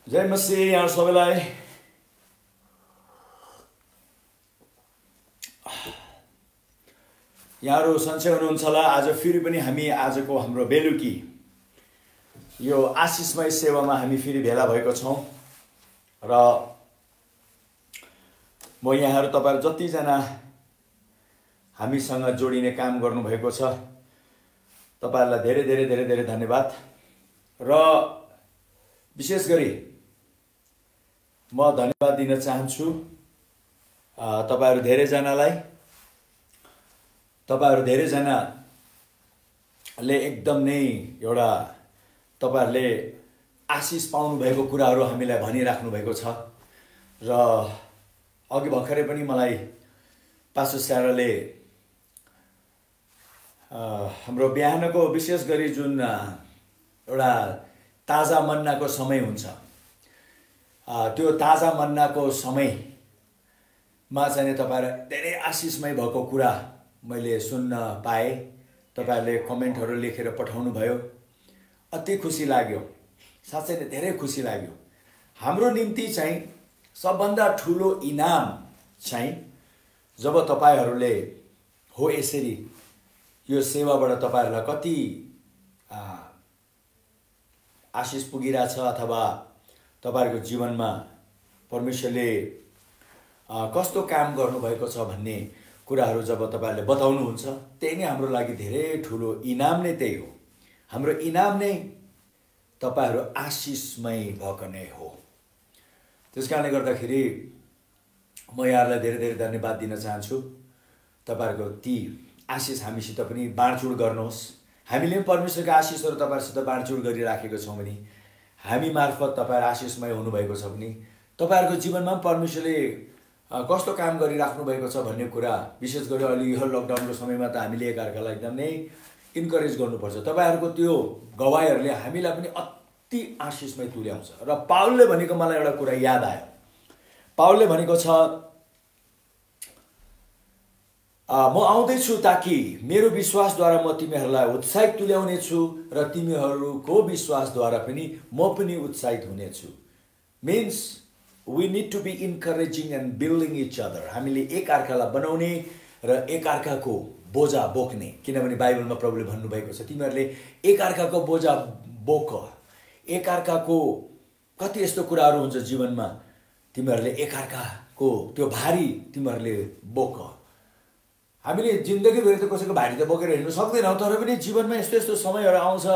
जय मसीह यहाँ सबैलाई यहाँहरु सन्चै हुनुहुन्छ होला। आज फेरि पनि हामी आजको हाम्रो बेलुकी यो आशिषमय सेवामा हामी फेरि भेला भएको छौं र म यहाँहरु तपाईहरु जतिजना हामीसँग जोडिने काम गर्नु भएको छ तपाईहरुलाई धेरै धेरै धेरै धेरै धन्यवाद। र विशेष गरी म धन्यवाद दिन चाहन्छु तपाईहरु धेरै जनाले एकदम नै एउटा तपाईहरुले आशिष पाउनु भएको कुराहरु हामीलाई भनिराख्नु भएको छ र अघि भर्खरै पनि मलाई पास्टर स्याराले हाम्रो बिहानको विशेष गरी जुन एउटा ताजा मन्नाको समय हुन्छ त्यो ताजा मन्नाको समयमा चाहिँ तपाईहरु धेरै आशिषमय भएको कुरा मैले सुन्न पाए। तपाईहरुले कमेन्टहरु लेखेर पठाउनु भयो, अति खुसी लाग्यो, साच्चै नै धेरै खुसी लाग्यो। हाम्रो निम्ति चाहिँ सबभन्दा ठूलो इनाम चाहिँ जब तपाईहरुले हो यसरी यो सेवाबाट तपाईहरुलाई कति आशिष पुगिरहेछ अथवा तपाईहरुको जीवनमा परमेश्वरले कस्तो काम गर्नु भएको छ भन्ने कुराहरु जब तपाईहरुले बताउनुहुन्छ त्यही नै हाम्रो लागि धेरै ठूलो इनाम नै त्यही हो। हाम्रो इनाम नै तपाईहरु आशिषमय भएको नै हो। त्यसकारणले गर्दाखेरि म यहाँहरुलाई धेरै धेरै धन्यवाद दिन चाहन्छु। तपाईहरुको ती आशिष हामीसित पनि बाँडचुँड गर्नुहोस्। हामीले पनि परमेश्वरको आशिषहरु तपाईहरुसित बाँडचुँड गरिराखेको छौं भने हामी मार्फत तपाईहरु आशिषमय हुनुभएको छ भने तपाईहरुको जीवनमा परमेश्वरले कस्तो काम गरिराख्नु भएको छ भन्ने कुरा विशेष गरी अहिले यो लकडाउनको समयमा त हामीले एकअर्कालाई एकदमै इन्करेज गर्नुपर्छ। तपाईहरुको त्यो गवाईहरुले हामीलाई पनि अति आशिषमय तुल्याउँछ। र पाउलले भनेको मलाई एउटा कुरा याद आयो। पाउलले भनेको छ म आउँदै छु ताकि मेरो विश्वासद्वारा म तिमीहरूलाई उत्साहित तुल्याउने छु र तिमीहरूको विश्वासद्वारा पनि म पनि उत्साहित हुने छु। Means we need to be encouraging and building each other। हामीले एक अर्कालाई बनाउने र एक अर्काको बोझा बोक्ने, किनभने बाइबलमा प्रभुले भन्नुभएको छ तिमीहरूले एक अर्काको बोझा बोक। एक अर्काको कति यस्तो कुराहरु हुन्छ जीवनमा तिमीहरूले एक अर्काको त्यो भारी तिमीहरूले बोक। हामीले जिन्दगीभरि त कसैको भारी त बोकेर हिँड्नु सक्दैनौं, तर पनि जीवनमा यस्तो यस्तो समयहरु आउँछ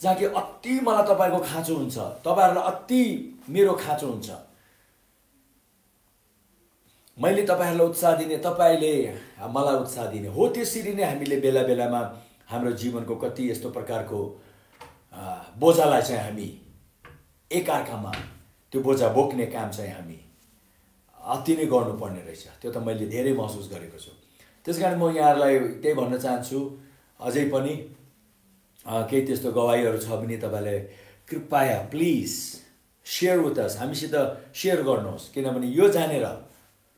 जहाँ कि अति मलाई तपाईको खाँचो हुन्छ, तपाईहरुलाई अति मेरो खाँचो हुन्छ। मैले तपाईहरुलाई उत्साह दिने, तपाईले मलाई उत्साह दिने हो। त्यसरी नै हामीले बेला बेलामा हाम्रो जीवनको कति यस्तो प्रकारको बोझालाई चाहिँ हामी एक अर्कामा त्यो बोझा बोक्ने काम चाहिँ हामी अति नै गर्नुपर्ने रहेछ। त्यो त मैले धेरै महसुस गरेको छु। त्यसकारण म यहाँहरुलाई त्यही भन्न चाहन्छु, अझै पनि केही त्यस्तो गवाईहरु छ भने तपाईले कृपया प्लिज शेयर विथ अस, हामीसित शेयर गर्नुहोस्। किनभने यो जानेर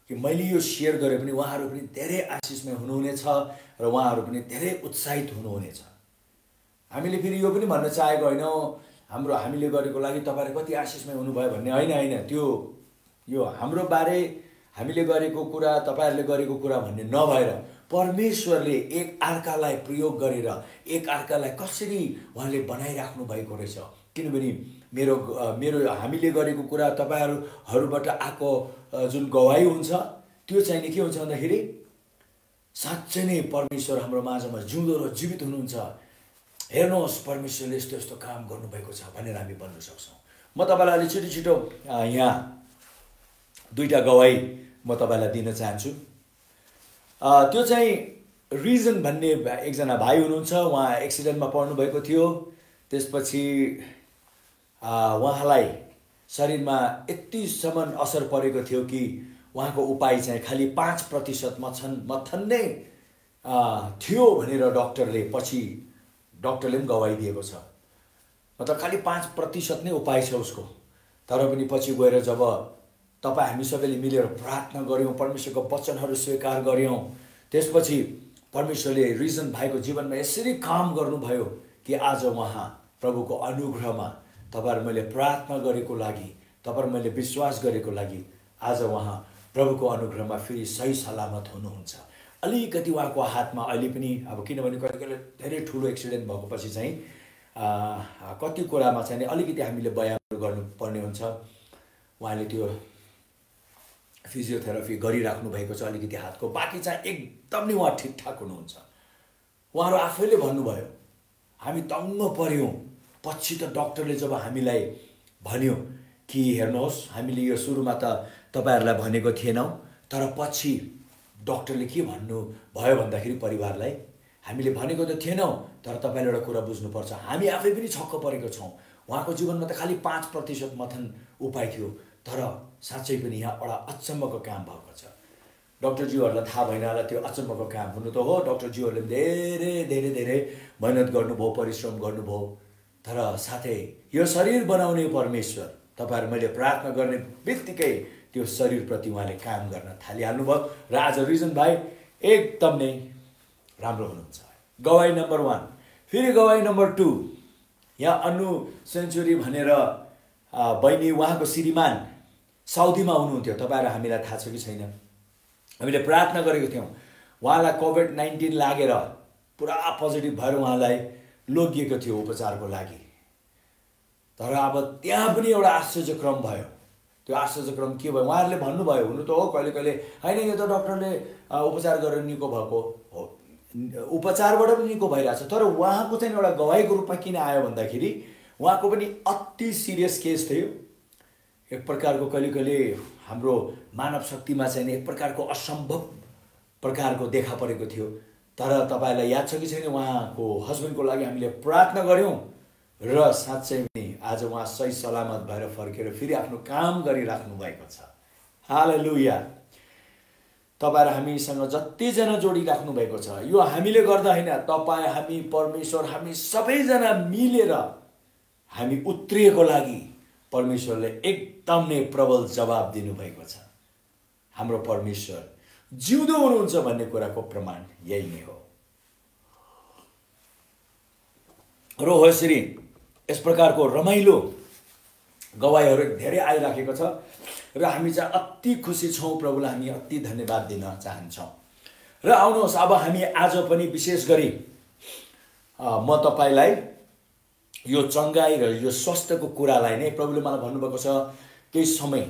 कि मैले यो शेयर गरे पनि उहाँहरु पनि धेरै आशिषमय हुनुहुनेछ र उहाँहरु पनि धेरै उत्साहित हुनुहुनेछ। हामीले फेरि यो पनि भन्न चाहेको हैनौं हामीले गरेको लागि तपाईहरु कति आशिषमय हुनुभयो भन्ने हैन। त्यो यो हाम्रो बारे हामीले गरेको कुरा तपाईहरुले गरेको कुरा भन्ने नभएर परमेश्वरले एक अर्कालाई प्रयोग गरेर एक अर्कालाई कसरी उहाँले बनाइराख्नु भएको रहेछ। किनभने मेरो हामीले गरेको कुरा तपाईहरुबाट आको जुन गवाही हुन्छ त्यो चाहिँ नि के हुन्छ भन्दाखेरि साच्चै नै परमेश्वर हाम्रो माझमा जिउँदो र जीवित हुनुहुन्छ। हेर्नुहोस् परमेश्वरले यस्तो यस्तो काम गर्नुभएको छ भनेर हामी भन्न सक्छौं। म तपाईलाई अलि छिटो यहाँ दुईटा गवाही म तपाईलाई दिन चाहन्छु। त्यो चाहिँ रिजन भन्ने एकजना भाइ हुनुहुन्छ। उहाँ एक्सिडेन्टमा पर्नु भएको थियो। त्यसपछि उहाँलाई शरीरमा यतिसम्म असर परेको थियो कि उहाँको उपाय चाहिँ खाली 5% मथन नै थियो भनेर डक्टरले पनि गवाही दिएको छ। मतलब खाली 5% नै उपाय छ उसको। तर पनि पछि गएर जब हामी सबैले मिलेर प्रार्थना गर्यौं, परमेश्वरको वचनहरु स्वीकार गर्यौं, त्यसपछि परमेश्वरले रिजन भाइको जीवनमा यसरी काम गर्नुभयो कि आज उहाँ प्रभुको अनुग्रहमा तपाईहरु मैले प्रार्थना गरेको लागि तपाईँ मैले विश्वास गरेको लागि आज उहाँ प्रभुको अनुग्रहमा फेरि सही सलामत हुनुहुन्छ। अलिकति उहाँको हातमा अहिले पनि अब किनभने कति कहिले धेरै ठुलो एक्सिडेन्ट भएको पछि चाहिँ कति कुरामा चाहिँ अलिकति हामीले व्यायामहरू गर्नुपर्ने हुन्छ। उहाँले त्यो फिजियोथेरापी गरिराख्नु भएको छ अलिकति हातको, बाँकी चाहिँ एकदम नै उहाँ ठिकठाक हुनुहुन्छ। उहाँहरू आफैले भन्नुभयो हामी दङ्ग पर्यौँ। पछि त डक्टरले जब हामीलाई भन्यो कि हेर्नुहोस् हामीले यो सुरुमा त तपाईँहरूलाई भनेको थिएनौँ, तर पछि डक्टरले के भन्नु भयो भन्दाखेरि परिवारलाई हामीले भनेको त थिएनौँ तर तपाईँले एउटा कुरा बुझ्नुपर्छ, हामी आफै पनि छक्क परेको छौँ। उहाँको जीवनमा त खालि 5% मथन उपाय थियो, तर साँच्चै पनि यहाँ एउटा अचम्मको काम भएको छ। डक्टरज्यूहरूलाई थाहा भएन होला त्यो अचम्मको काम हुनु त हो। डक्टरज्यूहरूले धेरै धेरै धेरै मेहनत गर्नुभयो, परिश्रम गर्नुभयो, तर साथै यो शरीर बनाउने परमेश्वर तपाईँहरू मैले प्रार्थना गर्ने बित्तिकै त्यो शरीरप्रति उहाँले काम गर्न थालिहाल्नुभयो र आज रिजन भाइ एकदम नै राम्रो हुनुहुन्छ। गवाई नम्बर 1। फेरि गवाई नम्बर 2, यहाँ अन्नु सेन्चुरी भनेर बहिनी उहाँको श्रीमान साउदीमा हुनुहुन्थ्यो। तपाईँहरू हामीलाई थाहा छ कि छैन, हामीले प्रार्थना गरेको थियौँ। उहाँलाई कोभिड-19 लागेर पुरा पोजिटिभ भएर उहाँलाई लगिएको थियो उपचारको लागि, तर अब त्यहाँ पनि एउटा आश्चर्यक्रम भयो। त्यो आश्चर्यक्रम के भयो, उहाँहरूले भन्नुभयो हुनु त हो कहिले कहिले होइन यो त डक्टरले उपचार गरेर निको भएको हो, उपचारबाट पनि निको भइरहेछ, तर उहाँको चाहिँ एउटा गवाईको रूपमा किन आयो भन्दाखेरि उहाँको पनि अति सिरियस केस थियो। एक प्रकारको कहिले कहिले हाम्रो मानव शक्तिमा चाहिँ एक प्रकारको असम्भव प्रकारको देखा परेको थियो। तर तपाईँलाई याद छ कि छैन, उहाँको हस्बेन्डको लागि हामीले प्रार्थना गऱ्यौँ र साँच्चै पनि आज उहाँ सही सलामत भएर फर्केर फेरि आफ्नो काम गरिराख्नु भएको छ। हालेलुया। तपाईँहरू हामीसँग जतिजना जोडिराख्नु भएको छ, यो हामीले गर्दा होइन, तपाईँ हामी परमेश्वर हामी सबैजना मिलेर हामी उत्रिएको लागि परमेश्वरले एकदम नै प्रबल जवाब दिनुभएको छ। हाम्रो परमेश्वर जिउँदो हुनुहुन्छ भन्ने कुराको प्रमाण यही नै हो। र यसरी यस प्रकारको रमाइलो गवाईहरू धेरै आइराखेको छ र हामी चाहिँ अति खुसी छौँ। प्रभुलाई हामी अति धन्यवाद दिन चाहन्छौँ। र आउनुहोस् अब हामी आज पनि विशेष गरी म तपाईँलाई यो चङ्गाई र यो स्वास्थ्यको कुरालाई नै प्रभुले मलाई भन्नुभएको छ केही समय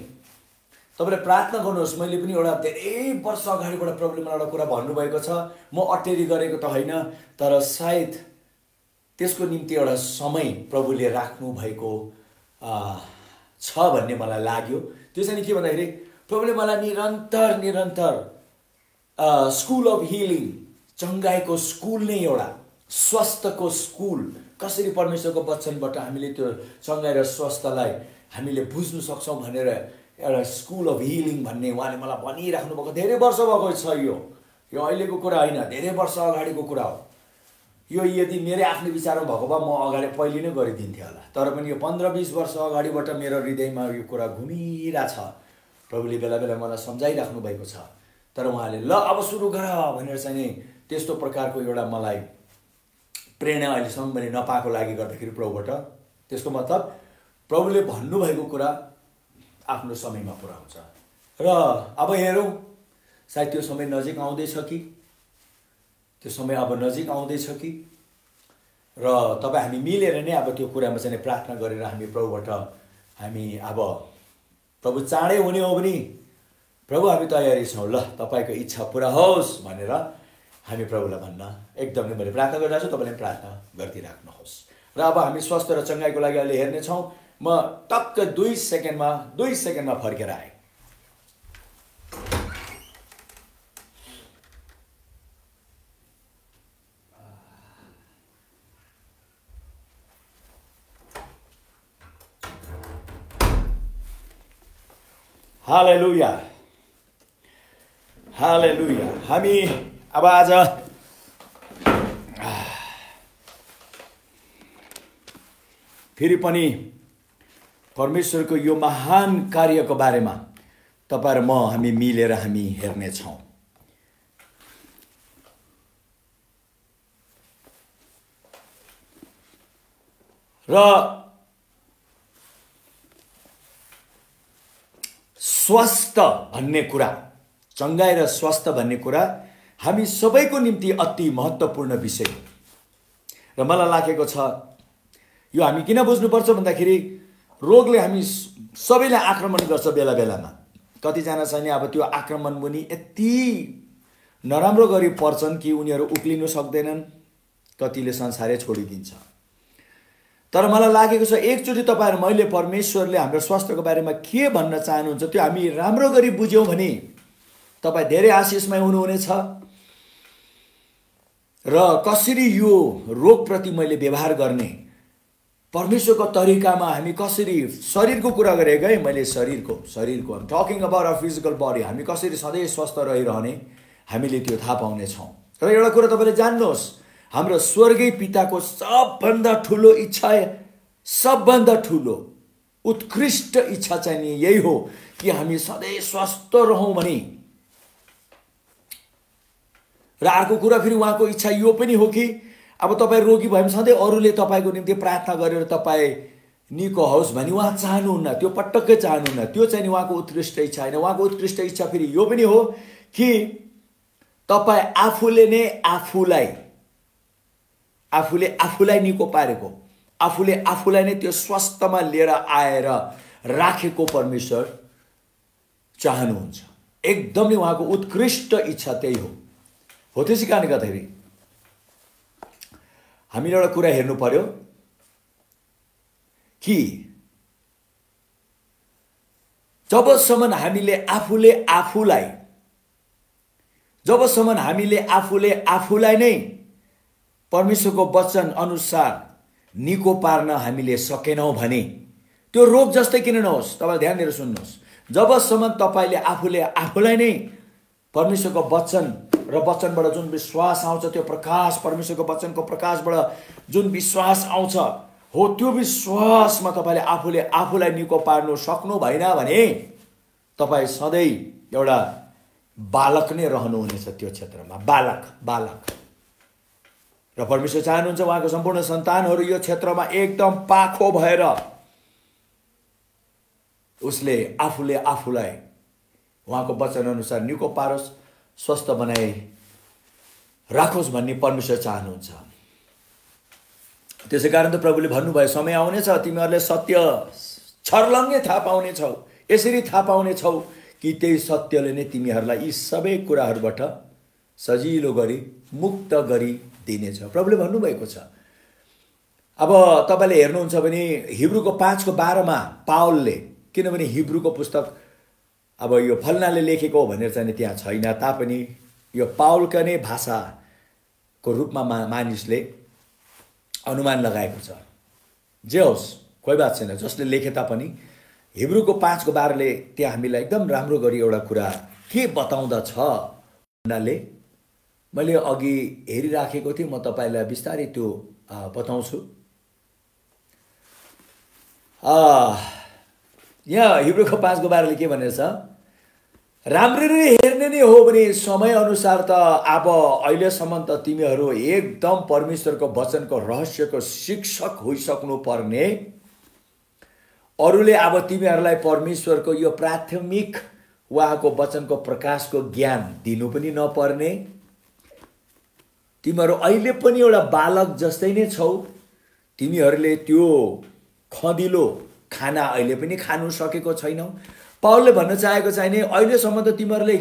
तपाईँले प्रार्थना गर्नुहोस्। मैले पनि एउटा धेरै वर्ष अगाडिबाट प्रभुले मलाई एउटा कुरा भन्नुभएको छ, म अटेरी गरेको त होइन, तर सायद त्यसको निम्ति एउटा समय प्रभुले राख्नु भएको छ भन्ने मलाई लाग्यो। त्यो चाहिँ के भन्दाखेरि प्रभुले मलाई निरन्तर स्कुल अफ हिलिङ, चङ्गाईको स्कुल नै एउटा स्वास्थ्यको स्कुल, कसरी परमेश्वरको वचनबाट हामीले त्यो चङ्गाई र स्वास्थ्यलाई हामीले बुझ्नु सक्छौँ भनेर एउटा स्कुल अफ हिलिङ भन्ने उहाँले मलाई भनिराख्नु भएको धेरै वर्ष भएको छ। यो अहिलेको कुरा होइन, धेरै वर्ष अगाडिको कुरा हो। यो यदि मेरो आफ्नो विचारमा भएको भए म अगाडि पहिले नै गरिदिन्थेँ होला, तर पनि यो 15-20 वर्ष अगाडिबाट मेरो हृदयमा यो कुरा घुमिरहेछ। प्रभुले बेला बेला मलाई सम्झाइराख्नु भएको छ, तर उहाँले ल अब सुरु गर भनेर चाहिँ नि त्यस्तो प्रकारको एउटा मलाई प्रेरणा अहिलेसम्म मैले नपाएको लागि गर्दाखेरि प्रभुबाट, त्यसको मतलब प्रभुले भन्नुभएको कुरा आफ्नो समयमा पुरा हुन्छ। र अब हेरौँ सायद त्यो समय नजिक आउँदैछ कि त्यो समय अब नजिक आउँदैछ कि, र तपाईँ हामी मिलेर नै अब त्यो कुरामा चाहिँ प्रार्थना गरेर हामी प्रभुबाट हामी अब प्रभु चाँडै हुने हो भने प्रभु हामी तयारी छौँ, ल तपाईँको इच्छा पुरा होस् भनेर हामी प्रभुलाई भन्न एकदमै मैले प्रार्थना गरिरहेको छु। तपाईँले प्रार्थना गरिदिइराख्नुहोस्। र अब हामी स्वास्थ्य र चङ्गाईको लागि अहिले हेर्नेछौँ। म टक्क 2 सेकेन्डमा फर्केर आएँ। हालेलुया हालेलुया। हामी अब आज फेरि पनि परमेश्वरको यो महान कार्यको बारेमा तपाईहरु म हामी मिलेर हामी हेर्नेछौँ। र स्वास्थ्य भन्ने कुरा, चङ्गाई र स्वास्थ्य भन्ने कुरा हामी सबैको निम्ति अति महत्त्वपूर्ण विषय र मलाई लागेको छ यो हामी किन बुझ्नुपर्छ भन्दाखेरि रोगले हामी सबैलाई आक्रमण गर्छ बेला बेलामा। कतिजना छ नि अब त्यो आक्रमण मुनि यति नराम्रो गरी पर्छन् कि उनीहरू उक्लिनु सक्दैनन्, कतिले संसारै छोडिदिन्छ। तर मलाई लागेको छ एकचोटि तपाईहरु मैले परमेश्वरले हाम्रो स्वास्थ्यको बारेमा के भन्न चाहनुहुन्छ त्यो हामी राम्रो गरी बुझ्यौं भने तपाई धेरै आशिषमय हुनुहुनेछ र कसरी यो रोगप्रति मैले व्यवहार गर्ने परमेश्वरको तरिकामा हामी कसरी शरीरको कुरा गरेको है मैले शरीरको I'm talking about our physical body हामी कसरी सधैँ स्वस्थ रहिरहने हामीले त्यो थाहा पाउने छौं। र एउटा कुरा तपाईले जान्नुहोस् हाम्रो स्वर्गीय पिताको सबभन्दा ठूलो इच्छा सबभन्दा ठूलो उत्कृष्ट इच्छा चाहिँ नि यही हो कि हामी सधैँ स्वस्थ रहौं भने। र अर्को कुरा फेरि उहाँको इच्छा यो पनि हो कि अब तपाई रोगी भए सधैँ अरूले तपाईको निम्ति प्रार्थना गरेर तपाई निको होस् भनी उहाँ चाहनुहुन्न, त्यो पटक्कै चाहनुहुन्न। त्यो चाहिँ नि उहाँको उत्कृष्ट इच्छा हैन। उहाँको उत्कृष्ट इच्छा फेरि यो पनि हो कि तपाई आफूले नै आफूलाई निको पारेको, आफूले आफूलाई नै त्यो स्वास्थ्यमा लिएर आएर राखेको परमेश्वर चाहनुहुन्छ। एकदमै उहाँको उत्कृष्ट इच्छा त्यही हो त्यसै कारणले गर्दाखेरि हामीले एउटा कुरा हेर्नु पर्यो कि जबसम्म हामीले आफूलाई नै परमेश्वरको वचन अनुसार निको पार्न हामीले सकेनौं भने त्यो रोग जस्तै किन नहोस्, तपाईले ध्यान दिएर सुन्नुहोस्, जबसम्म तपाईले आफूलाई नै परमेश्वरको वचन र वचनबाट जुन विश्वास आउँछ त्यो प्रकाश, परमेश्वरको वचनको प्रकाशबाट जुन विश्वास आउँछ हो त्यो विश्वासमा तपाईले आफूलाई निको पार्नु सक्नु भएन भने तपाई सधैँ एउटा बालक नै रहनुहुनेछ त्यो क्षेत्रमा, बालक। र परमेश्वर चाहनुहुन्छ उहाँको सम्पूर्ण सन्तानहरू यो क्षेत्रमा एकदम पाखो भएर उसले आफूलाई उहाँको वचन अनुसार निको पारोस्, स्वस्थ बनाए राखोस् भन्ने परमेश्वर चाहनुहुन्छ। त्यसै कारण त प्रभुले भन्नुभयो समय आउनेछ तिमीहरूले सत्य छर्लङ्गै थाहा पाउनेछौ, यसरी थाहा पाउनेछौ कि त्यही सत्यले नै तिमीहरूलाई यी सबै कुराहरूबाट सजिलो गरी मुक्त गरी दिनेछ, प्रभुले भन्नुभएको छ। अब तपाईले हेर्नुहुन्छ भने हिब्रूको 5:12 मा पावलले, किनभने हिब्रूको पुस्तक अब यो फल्नाले लेखेको भनेर चाहिँ त्यहाँ छैन तापनि यो पावलका नै भाषाको रूपमा मानिसले अनुमान लगाएको छ। जे होस् कोही बात छैन, जसले लेखे तापनि हिब्रूको 5:12 ले त्यहाँ हामीलाई एकदम राम्रो गरी एउटा कुरा के बताउँदछ भन्नाले मैले अघि हेरिराखेको थिएँ, म तपाईलाई बिस्तारै त्यो बताउँछु। यहाँ हिब्रूको 5:12 ले के भनेको छ, राम्ररी हेर्ने नै हो भने समय अनुसार त अब अहिलेसम्म त तिमीहरू एकदम परमेश्वरको वचनको रहस्यको शिक्षक होइसक्नु पर्ने, अरूले अब तिमीहरूलाई परमेश्वरको यो प्राथमिक उहाँको वचनको प्रकाशको ज्ञान दिनु पनि नपर्ने, तिमीहरू अहिले पनि एउटा बालक जस्तै नै छौ, तिमीहरूले त्यो खदिलो खाना अहिले पनि खानु सकेको छैनौ। पावलले भन्न चाहेको चाहिँ नि अहिलेसम्म त तिमीहरूले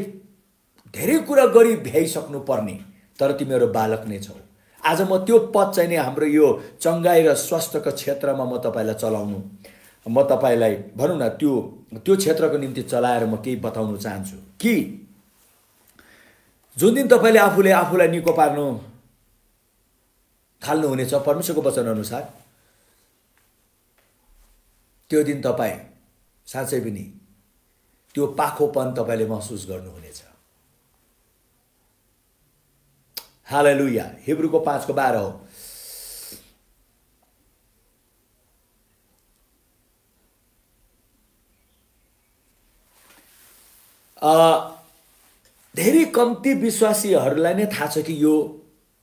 धेरै कुरा गरी भ्याइसक्नु पर्ने तर तिमीहरू बालक नै छौ। आज म त्यो पद चाहिँ नि हाम्रो यो चङ्गाई र स्वास्थ्यको क्षेत्रमा म तपाईलाई चलाउनु, म तपाईलाई भनौँ न त्यो क्षेत्रको निम्ति चलाएर म केही बताउन चाहन्छु कि जुन दिन तपाईले आफूलाई निको पार्नु थाल्नुहुनेछ परमेश्वरको वचन अनुसार, त्यो दिन तपाई साँच्चै पनि त्यो पाखोपन तपाईले महसुस गर्नुहुनेछ। हालेलुया। हिब्रूको 5:12 हो। धेरै कम्ती विश्वासीहरूलाई नै थाहा छ कि यो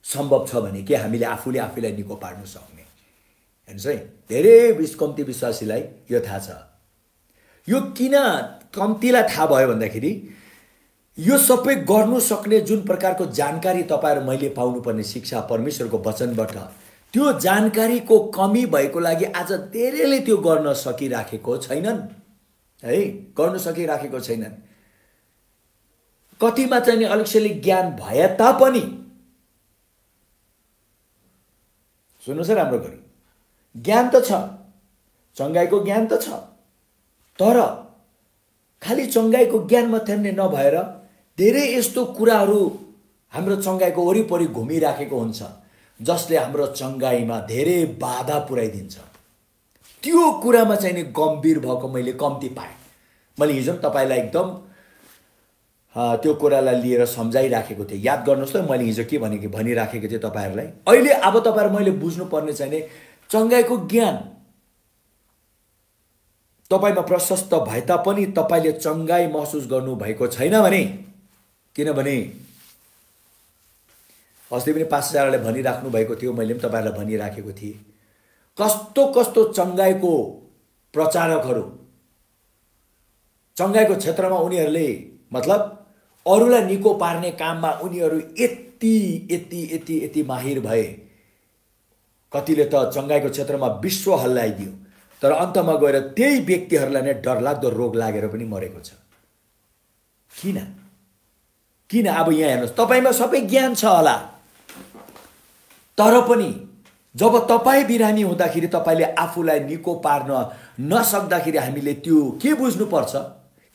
सम्भव छ भने के हामीले आफूलाई निको पार्न सक्ने, हेर्नुस् है, धेरै कम्ती विश्वासीलाई यो थाहा छ। यो किन कम्तीलाई थाहा भयो भन्दाखेरि यो सबै गर्नु सक्ने जुन प्रकारको जानकारी तपाईहरु मैले पाउनुपर्ने शिक्षा परमेश्वरको वचनबाट त्यो जानकारीको कमी भएको लागि आज धेरैले त्यो गर्न सकिराखेको छैनन् है, गर्न सकिराखेको छैनन्। कतिमा चाहिँ नि अलिकति ज्ञान भए तापनि सुन्नुस् है राम्रो गरी, ज्ञान त छ, चङ्गाईको ज्ञान त छ, तर खाली चङ्गाईको ज्ञान मात्रै नै नभएर धेरै यस्तो कुराहरू हाम्रो चङ्गाईको वरिपरि घुमिराखेको हुन्छ जसले हाम्रो चङ्गाईमा धेरै बाधा पुर्याइदिन्छ। त्यो कुरामा चाहिँ नि गम्भीर भएको मैले कम्ती पाएँ। मैले हिजो तपाईलाई एकदम त्यो कुरालाई लिएर सम्झाइराखेको थिएँ। याद गर्नुहोस् त मैले हिजो के भनिराखेको थिएँ तपाईहरुलाई। अहिले अब तपाईहरु मैले बुझ्नुपर्ने चाहिँ नि चङ्गाईको ज्ञान तपाईमा प्रशस्त भए तापनि तपाईले चङ्गाई महसुस गर्नु भएको छैन भने, किनभने अस्ति पनि पास्टरले भनिराख्नु भएको थियो, मैले पनि तपाईहरुलाई भनिराखेको थिएँ, कस्तो कस्तो चङ्गाईको प्रचारकहरू चङ्गाईको क्षेत्रमा उनीहरूले मतलब अरूलाई निको पार्ने काममा उनीहरू यति माहिर भए। कतिले त चङ्गाईको क्षेत्रमा विश्व हल्लाइदियो, तर अन्तमा गएर त्यही व्यक्तिहरूलाई नै डरलाग्दो रोग लागेर पनि मरेको छ। किन अब यहाँ हेर्नुहोस्, तपाईमा सबै ज्ञान छ होला, तर पनि जब तपाई बिरामी हुँदाखेरि तपाईले आफूलाई निको पार्न नसक्दाखेरि हामीले त्यो के बुझ्नुपर्छ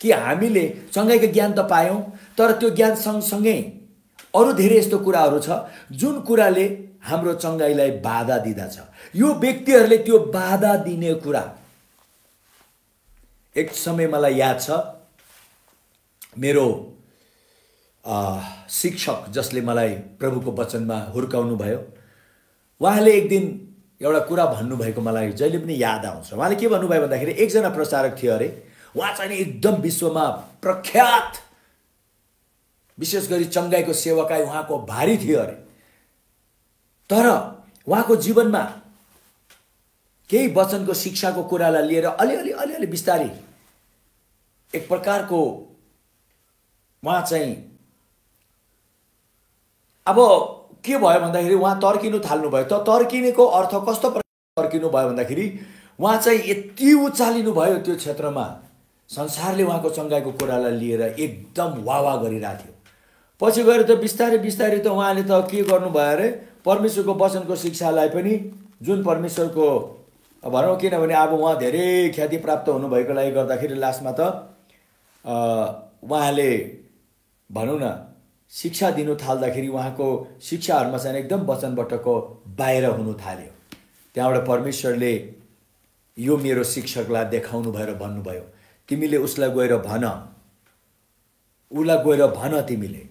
कि हामीले चङ्गाईको ज्ञान त पायौं, तर त्यो ज्ञान सँगसँगै अरू धेरै यस्तो कुराहरू छ जुन कुराले हाम्रो चङ्गाईलाई बाधा दिँदछ। यो व्यक्तिहरूले त्यो बाधा दिने कुरा, एक समय मलाई याद छ, मेरो शिक्षक जसले मलाई प्रभुको वचनमा हुर्काउनु भयो, उहाँले एक दिन एउटा कुरा भन्नुभएको मलाई जहिले पनि याद आउँछ। उहाँले के भन्नुभयो भन्दाखेरि एकजना प्रचारक थियो अरे, उहाँ चाहिँ एकदम विश्वमा प्रख्यात, विशेष गरी चङ्गाईको सेवकाई उहाँको भारी थियो अरे, तर उहाँको जीवनमा केही वचनको शिक्षाको कुरालाई लिएर अलि बिस्तारै एक प्रकारको उहाँ चाहिँ अब के भयो भन्दाखेरि उहाँ तर्किनु थाल्नु भयो। त तर्किनेको अर्थ कस्तो प्रकार तर्किनु भयो भन्दाखेरि उहाँ चाहिँ यति उचालिनु भयो त्यो क्षेत्रमा, संसारले उहाँको चङ्गाईको कुरालाई लिएर एकदम वाह गरिरहेको थियो। पछि गएर त बिस्तारै त उहाँले त के गर्नुभयो अरे, परमेश्वरको वचनको शिक्षालाई पनि जुन परमेश्वरको भनौँ, किनभने अब उहाँ धेरै ख्याति प्राप्त हुनुभएको लागि गर्दाखेरि लास्टमा त उहाँले भनौँ न शिक्षा दिनु थाल्दाखेरि उहाँको शिक्षाहरूमा चाहिँ एकदम वचनबाटको बाहिर हुनु थाल्यो। त्यहाँबाट परमेश्वरले यो मेरो शिक्षकलाई देखाउनु भएर भन्नुभयो, तिमीले उसलाई गएर भन, तिमीले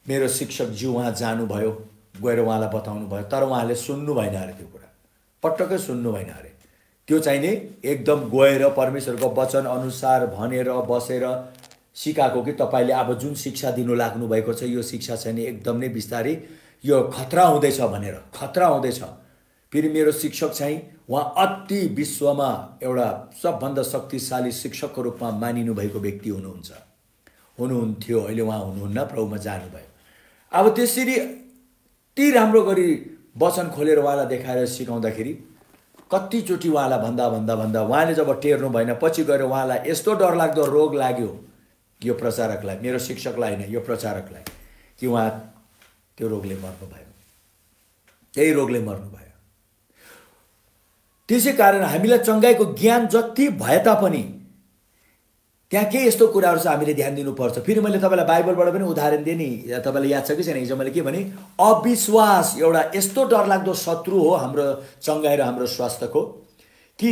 मेरो शिक्षक ज्यू उहाँ जानुभयो, गएर उहाँलाई बताउनु भयो, तर उहाँले सुन्नु भएन अरे, त्यो कुरा पटक्कै सुन्नु भएन अरे। त्यो चाहिँ नि एकदम गएर परमेश्वरको वचन अनुसार भनेर बसेर सिकाएको कि तपाईले अब जुन शिक्षा दिनु लाग्नु भएको छ यो शिक्षा चाहिँ नि एकदम नै बिस्तारै यो खतरा हुँदैछ भनेर, खतरा हुँदैछ। फेरि मेरो शिक्षक चाहिँ उहाँ अति विश्वमा एउटा सबभन्दा शक्तिशाली शिक्षकको रूपमा मानिनु भएको व्यक्ति हुनुहुन्थ्यो, अहिले उहाँ हुनुहुन्न, प्रभुमा जानुभयो। अब त्यसरी ती राम्रो गरी वचन खोलेर उहाँलाई देखाएर सिकाउँदाखेरि कतिचोटि उहाँलाई भन्दा उहाँले जब टेर्नु भएन, पछि गएर उहाँलाई यस्तो डरलाग्दो रोग लाग्यो, यो प्रचारकलाई, मेरो शिक्षकलाई होइन, यो प्रचारकलाई, कि उहाँ त्यो रोगले मर्नुभयो, त्यही रोगले मर्नुभयो। त्यसै कारण हामीलाई चङ्गाईको ज्ञान जति भए तापनि त्यहाँ के यस्तो कुराहरू छ हामीले ध्यान दिनुपर्छ। फेरि मैले तपाईँलाई बाइबलबाट पनि उदाहरण दिएँ नि, तपाईँलाई याद छ कि छैन, हिजो मैले के भने, अविश्वास एउटा यस्तो डरलाग्दो शत्रु हो हाम्रो चङ्गाई र हाम्रो स्वास्थ्यको, कि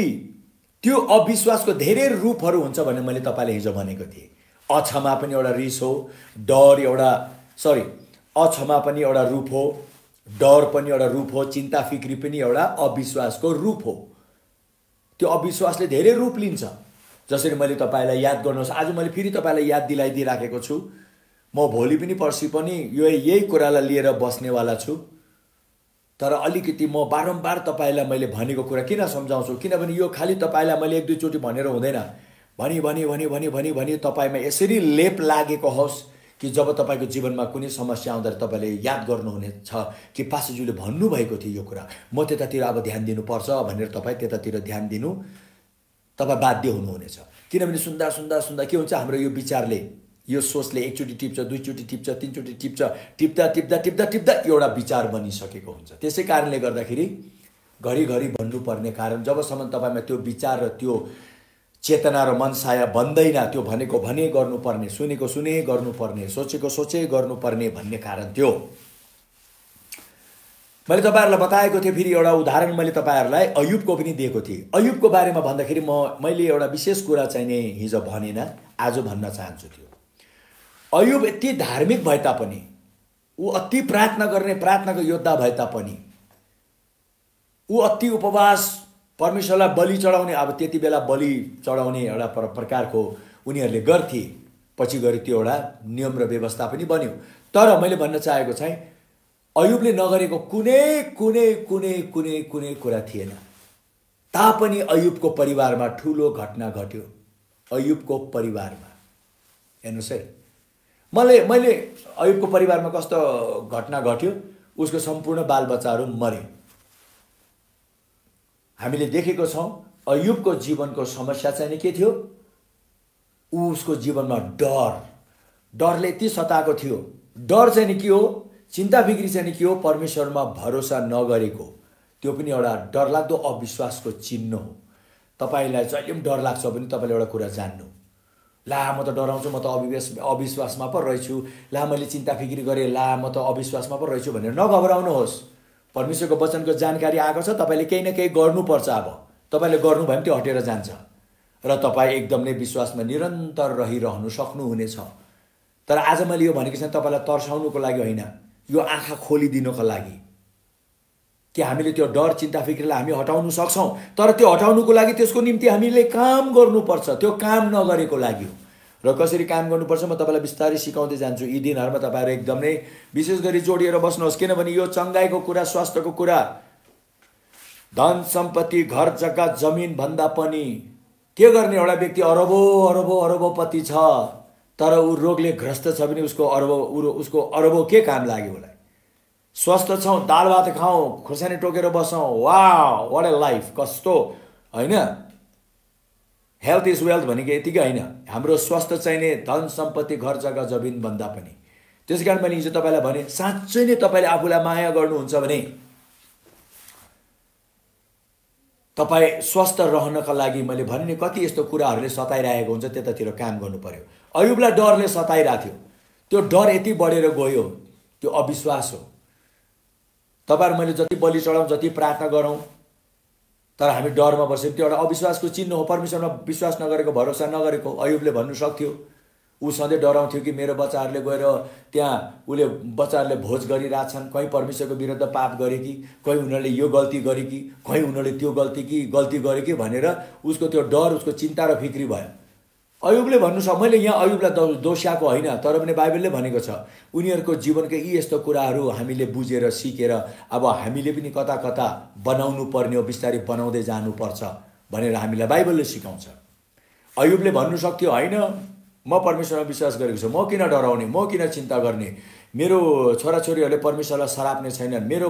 त्यो अविश्वासको धेरै रूपहरू हुन्छ भन्ने मैले तपाईँलाई हिजो भनेको थिएँ। अक्षमा पनि एउटा रिस हो, डर एउटा अक्षमा पनि एउटा रूप हो, डर पनि एउटा रूप हो, चिन्ता फिक्री पनि एउटा अविश्वासको रूप हो। त्यो अविश्वासले धेरै रूप लिन्छ, जसरी मैले तपाईलाई याद गर्नुहोस्, आज मैले फेरि तपाईलाई याद दिलाइदिइराखेको छु। म भोलि पनि पर्सि पनि यही कुरालाई लिएर बस्नेवाला छु, तर अलिकति म बारम्बार तपाईलाई मैले भनेको कुरा किन सम्झाउँछु, किनभने यो खाली तपाईलाई मैले एक दुईचोटि भनेर हुँदैन, भनी तपाईँमा यसरी लेप लागेको होस् कि जब तपाईँको जीवनमा कुनै समस्या आउँदा तपाईँले याद गर्नुहुनेछ कि पास्टरज्यूले भन्नुभएको थियो यो कुरा, म त्यतातिर अब ध्यान दिनुपर्छ भनेर तपाईँ त्यतातिर ध्यान दिनु तपाईँ बाध्य हुनुहुनेछ। किनभने सुन्दा सुन्दा सुन्दा के हुन्छ, हाम्रो यो विचारले, यो सोचले एकचोटि टिप्छ, दुईचोटि टिप्छ, तीनचोटि टिप्छ, टिप्दा टिप्दा टिप्दा टिप्दा एउटा विचार बनिसकेको हुन्छ। त्यसै कारणले गर्दाखेरि घरिघरि भन्नुपर्ने कारण जबसम्म तपाईँमा त्यो विचार र त्यो चेतना र मनसाया बन्दैन, त्यो भनेको भने गर्नुपर्ने, सुनेको सुने गर्नुपर्ने, सोचेको सोचे गर्नुपर्ने भन्ने कारण थियो। मैले तपाईँहरूलाई बताएको थिएँ, फेरि एउटा उदाहरण मैले तपाईँहरूलाई अयुबको पनि दिएको थिएँ। अयुबको बारेमा भन्दाखेरि मैले एउटा विशेष कुरा चाहिँ नि हिजो भनेन, आज भन्न चाहन्छु। त्यो अयुब यति धार्मिक भए तापनि, ऊ अति प्रार्थना गर्ने प्रार्थनाको योद्धा भए तापनि, ऊ अति उपवास, परमेश्वरलाई बलि चढाउने, अब त्यति बेला बलि चढाउने एउटा प्रकारको उनीहरूले गर्थे, पछि गएर त्यो एउटा नियम र व्यवस्था पनि बन्यो। तर मैले भन्न चाहेको चाहिँ अयुबले नगरेको कुनै कुनै कुनै कुनै कुनै कुरा थिएन। तापनि अयुबको परिवारमा ठुलो घटना घट्यो। अयुबको परिवारमा हेर्नुहोस् है, मैले अयुबको परिवारमा कस्तो घटना घट्यो, उसको सम्पूर्ण बालबच्चाहरू मरे। हामीले देखेको छौँ अयुबको जीवनको समस्या चाहिँ नि के थियो, उसको जीवनमा डरले यति सताएको थियो। डर चाहिँ नि के हो, चिन्ता फिक्री चाहिँ नि के हो, परमेश्वरमा भरोसा नगरेको, त्यो पनि एउटा डरलाग्दो अविश्वासको चिन्ह हो। तपाईँलाई जहिले पनि डर लाग्छ भने तपाईँले एउटा कुरा जान्नु, ला म त डराउँछु, म त अविश्वासमा पो रहेछु, ला मैले चिन्ता फिक्री गरेँ, ला म त अविश्वासमा पो रहेछु भनेर नघबराउनुहोस्। परमेश्वरको वचनको जानकारी आएको छ, तपाईँले केही न केही गर्नुपर्छ। अब तपाईँले गर्नुभयो भने त्यो हटेर जान्छ र तपाईँ एकदम नै विश्वासमा निरन्तर रहिरहनु सक्नुहुनेछ। तर आज मैले यो भनेको चाहिँ तपाईँलाई तर्साउनुको लागि होइन, यो आँखा खोलिदिनुको लागि कि हामीले त्यो डर चिन्ता फिक्रीलाई हामी हटाउन सक्छौँ। तर त्यो हटाउनुको लागि त्यसको निम्ति हामीले काम गर्नुपर्छ। त्यो काम नगरेको लागि हो। र कसरी काम गर्नुपर्छ म तपाईँलाई बिस्तारै सिकाउँदै जान्छु। यी दिनहरूमा तपाईँहरू एकदम नै विशेष गरी जोडिएर बस्नुहोस्, किनभने यो चङ्गाइको कुरा, स्वास्थ्यको कुरा, धन सम्पत्ति, घर जग्गा जमिन भन्दा पनि के गर्ने, एउटा व्यक्ति अरबौपति छ तर ऊ रोगले ग्रस्त छ भने उसको अरबौं के काम लाग्यो होला। स्वस्थ छौँ, दाल भात खाउँ, खुर्सानी टोकेर बसौँ, वाह व्हाट ए लाइफ, कस्तो होइन। हेल्थ इज वेल्थ भनेको यतिकै होइन, हाम्रो स्वास्थ्य चाहिने धन सम्पत्ति घर जग्गा जमिन भन्दा पनि। त्यसै कारण मैले हिजो तपाईँलाई भने, साँच्चै नै तपाईँले आफूलाई माया गर्नुहुन्छ भने तपाईँ स्वस्थ रहनका लागि मैले भने नि कति यस्तो कुराहरूले सताइरहेको हुन्छ, त्यतातिर काम गर्नु पर्यो। अयुबलाई डरले सताइरहेको थियो, त्यो डर यति बढेर गयो, त्यो अविश्वास हो। तपाईँहरू मैले जति बलि चढाउँ, जति प्रार्थना गरौँ, तर हामी डरमा बस्यौँ, त्यो एउटा अविश्वासको चिन्ह हो। परमेश्वरमा विश्वास नगरेको, भरोसा नगरेको। अयुबले भन्नु सक्थ्यो, ऊ सधैँ डराउँथ्यो कि मेरो बच्चाहरूले गएर त्यहाँ उसले बच्चाहरूले भोज गरिरहेछन्, कहीँ परमेश्वरको विरुद्ध पाप गरे कि, कहीँ उनीहरूले यो गल्ती गरे कि, कहीँ उनीहरूले त्यो गल्ती गरे कि भनेर उसको त्यो डर, उसको चिन्ता र फिक्री भयो। अयुबले भन्नु छ, मैले यहाँ अयुबलाई दोष्याएको होइन, तर पनि बाइबलले भनेको छ उनीहरूको जीवनको यी यस्तो कुराहरू हामीले बुझेर सिकेर अब हामीले पनि कता कता बनाउनु पर्ने हो, बिस्तारै बनाउँदै जानुपर्छ भनेर हामीलाई बाइबलले सिकाउँछ। अयुबले भन्नु सक्थ्यो, होइन म परमेश्वरमा विश्वास गरेको छु, म किन डराउने, म किन चिन्ता गर्ने, मेरो छोराछोरीहरूले परमेश्वरलाई सराप्ने छैनन्, मेरो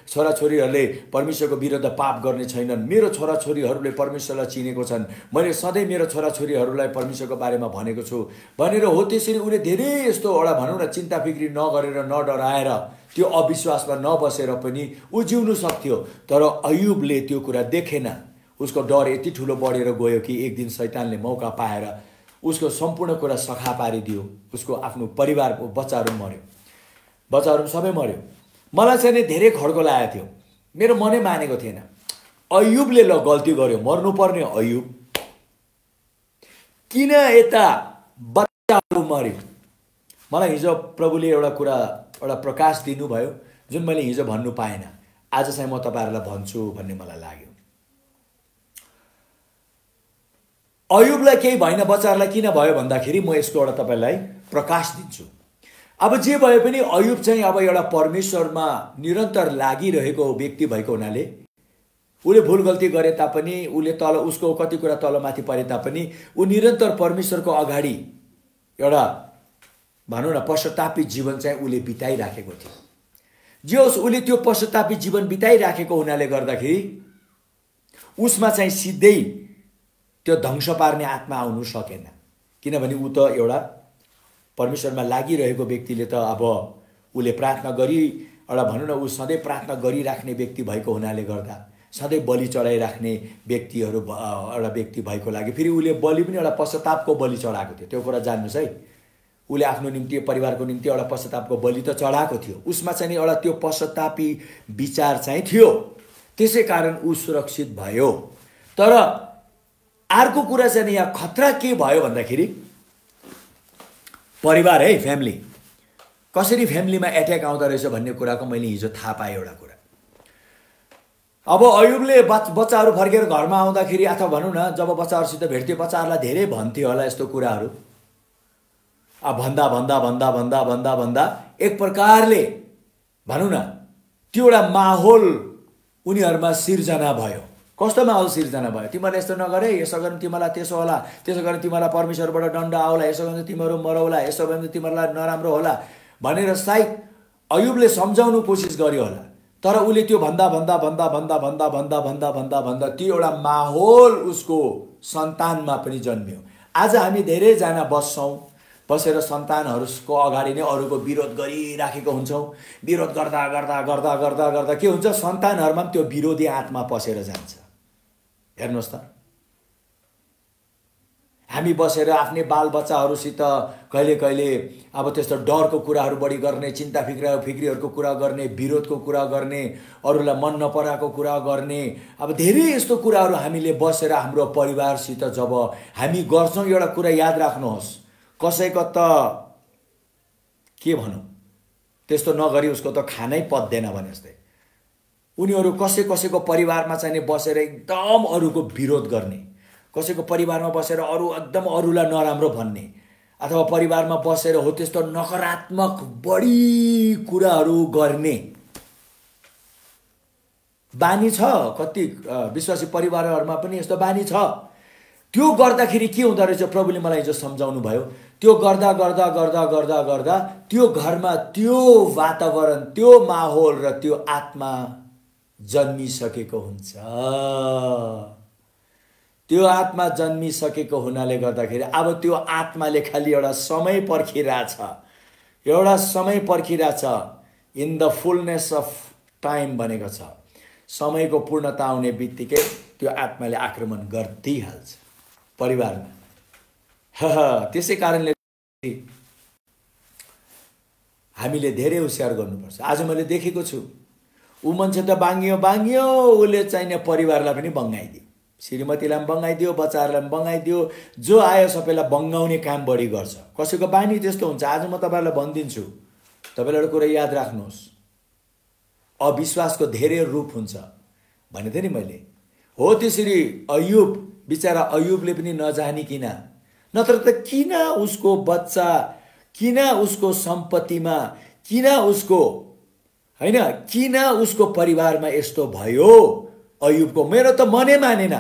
छोराछोरीहरूले परमेश्वरको विरुद्ध पाप गर्ने छैनन्, मेरो छोराछोरीहरूले परमेश्वरलाई चिनेको छन्, मैले सधैँ मेरो छोराछोरीहरूलाई परमेश्वरको बारेमा भनेको छु भनेर हो। त्यसरी उनी धेरै यस्तो एउटा भनौँ न चिन्ता फिक्री नगरेर, नडराएर, त्यो अविश्वासमा नबसेर पनि ऊ जिउनु सक्थ्यो। तर अयुबले त्यो कुरा देखेन। उसको डर यति ठुलो बढेर गयो कि एक दिन शैतानले मौका पाएर उसको सम्पूर्ण कुरा सखा पारिदियो। उसको आफ्नो परिवारको बच्चाहरू मर्यो, बच्चाहरू सबै मर्यो। मलाई चाहिँ धेरै खड्को लागेको थियो, मेरो मनै मानेको थिएन। अयुबले ल गल्ती गर्यो, मर्नुपर्ने अयुब, किन यता बच्चाहरू मर्यो। मलाई हिजो प्रभुले एउटा कुरा, एउटा प्रकाश दिनुभयो जुन मैले हिजो भन्नु पाएन, आज चाहिँ म तपाईँहरूलाई भन्छु भन्ने मलाई लाग्यो। अयुबलाई केही भएन, बच्चाहरूलाई किन भयो भन्दाखेरि म यसको एउटा तपाईँलाई प्रकाश दिन्छु। अब जे भए पनि अयुब चाहिँ अब एउटा परमेश्वरमा निरन्तर लागिरहेको व्यक्ति भएको हुनाले उसले भुल गल्ती गरे तापनि, उसले तल उसको कति कुरा तलमाथि परे तापनि ऊ निरन्तर परमेश्वरको अगाडि एउटा भनौँ न पश्चातापी जीवन चाहिँ उसले बिताइराखेको थियो। जे होस्, उसले त्यो पश्चातापी जीवन बिताइराखेको हुनाले गर्दाखेरि उसमा चाहिँ सिधै त्यो ध्वंस पार्ने आत्मा आउनु सकेन। किनभने ऊ त एउटा परमेश्वरमा लागिरहेको व्यक्तिले त अब उसले प्रार्थना गरी एउटा भनौँ न ऊ सधैँ प्रार्थना गरिराख्ने व्यक्ति भएको हुनाले गर्दा, सधैँ बलि चढाइराख्ने व्यक्तिहरू एउटा व्यक्ति भएको लागि फेरि उसले बलि पनि एउटा पश्चातापको बलि चढाएको थियो। त्यो कुरा जान्नुहोस् है, उसले आफ्नो निम्ति परिवारको निम्ति एउटा पश्चातापको बलि त चढाएको थियो। उसमा चाहिँ एउटा त्यो पश्चातापी विचार चाहिँ थियो, त्यसै कारण ऊ सुरक्षित भयो। तर अर्को कुरा चाहिँ यहाँ खतरा के भयो भन्दाखेरि परिवार है, फ्यामिली कसरी फ्यामिलीमा एट्याक आउँदो रहेछ भन्ने कुराको मैले हिजो थाहा पाएँ। एउटा कुरा, अब अयुबले बच्चाहरू फर्केर घरमा आउँदाखेरि अथवा भनौँ न जब बच्चाहरूसित भेट्थ्यो, बच्चाहरूलाई धेरै भन्थ्यो होला यस्तो कुराहरू। अब भन्दा भन्दा भन्दा भन्दा भन्दा भन्दा एक प्रकारले भनौँ न त्यो एउटा माहौल उनीहरूमा सिर्जना भयो। कस्तो माहौल सिर्जना भयो? तिमीहरूले यस्तो नगरे, यसो गर्ने तिमीलाई त्यसो होला, त्यसो गर्ने तिमीलाई परमेश्वरबाट दण्ड आउला, यसो गर्ने तिमीहरू मरौला, यसो भने तिमीहरूलाई नराम्रो होला भनेर सायद अयुबले सम्झाउनु कोसिस गर्यो होला। तर उसले त्यो भन्दा भन्दा भन्दा भन्दा भन्दा भन्दा भन्दा भन्दा भन्दा त्यो एउटा माहौल उसको सन्तानमा पनि जन्मियो। आज हामी धेरैजना बसेर सन्तानहरूको अगाडि नै अरूको विरोध गरिराखेको हुन्छौँ। विरोध गर्दा गर्दा गर्दा गर्दा गर्दा के हुन्छ, सन्तानहरूमा पनि त्यो विरोधी आत्मा पसेर जान्छ। हेर्नुहोस् त, हामी बसेर आफ्नै बालबच्चाहरूसित कहिले कहिले अब त्यस्तो डरको कुराहरू बढी गर्ने, चिन्ता फिक्रीहरूको कुरा गर्ने, विरोधको कुरा गर्ने, अरूलाई मन नपराएको कुरा गर्ने, अब धेरै यस्तो कुराहरू हामीले बसेर हाम्रो परिवारसित जब हामी गर्छौँ, एउटा कुरा याद राख्नुहोस्, कसैको त के भनौँ त्यस्तो नगरी उसको त खानै पच्दैन भने जस्तै उनीहरू कसैको परिवारमा चाहिँ बसेर एकदम अरूको विरोध गर्ने, कसैको परिवारमा बसेर एकदम अरूलाई नराम्रो भन्ने, अथवा परिवारमा बसेर हो त्यस्तो नकारात्मक बढी कुराहरू गर्ने बानी छ। कति विश्वासी परिवारहरूमा पनि यस्तो बानी छ। त्यो गर्दाखेरि के हुँदो रहेछ, प्रभुले मलाई जो सम्झाउनु भयो, त्यो गर्दा गर्दा गर्दा गर्दा गर्दा त्यो घरमा त्यो वातावरण, त्यो माहौल र त्यो आत्मा जन्मिसकेको हुन्छ। त्यो आत्मा जन्मिसकेको हुनाले गर्दाखेरि अब त्यो आत्माले खालि एउटा समय पर्खिरहेछ, एउटा समय पर्खिरहेछ। In the fullness of time भनेको छ, समयको पूर्णता आउने बित्तिकै त्यो आत्माले आक्रमण गरिदिइहाल्छ परिवारमा। त्यसै कारणले हामीले धेरै होसियार गर्नुपर्छ। आज मैले देखेको छु, ऊ मान्छे त बाङ्गियो, उसले चाहिने परिवारलाई पनि बङ्गाइदियो, श्रीमतीलाई पनि बङ्गाइदियो, बच्चाहरूलाई पनि बङ्गाइदियो, जो आयो सबैलाई बङ्गाउने काम बढी गर्छ। कसैको बानी त्यस्तो हुन्छ। आज म तपाईँहरूलाई भनिदिन्छु, तपाईँले एउटा कुरा याद राख्नुहोस्, अविश्वासको धेरै रूप हुन्छ भने थिएँ नि मैले। हो त्यसरी अयुब, बिचरा अयुबले पनि नजानिकन, नत्र त किन उसको बच्चा, किन उसको सम्पत्तिमा, किन उसको हैन, किन उसको परिवारमा यस्तो भयो अयुबको। मेरो त मनै मानेन।